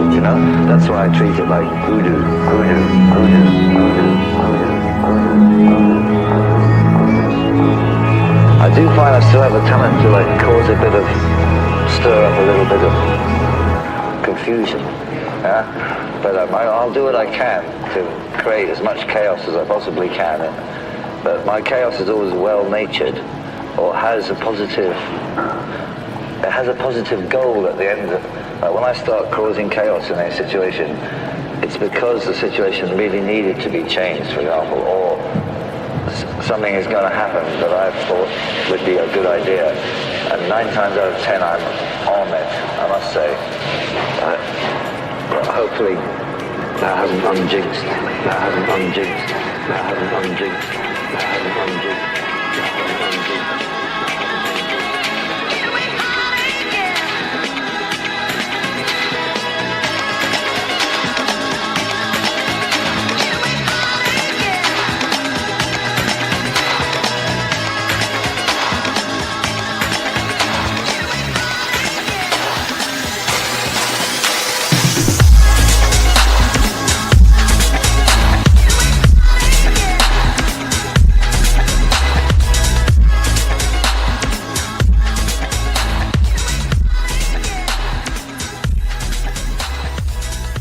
That's why I treat it like voodoo. I do find I still have a talent to cause a bit of, stir up a little bit of confusion, yeah? But I'll do what I can to create as much chaos as I possibly can. But my chaos is always well-natured, or has a positive goal at the end. When I start causing chaos in a situation, it's because the situation really needed to be changed, for example, or something is going to happen that I thought would be a good idea. And 9 times out of 10, I'm on it, I must say. Hopefully, that hasn't unjinxed.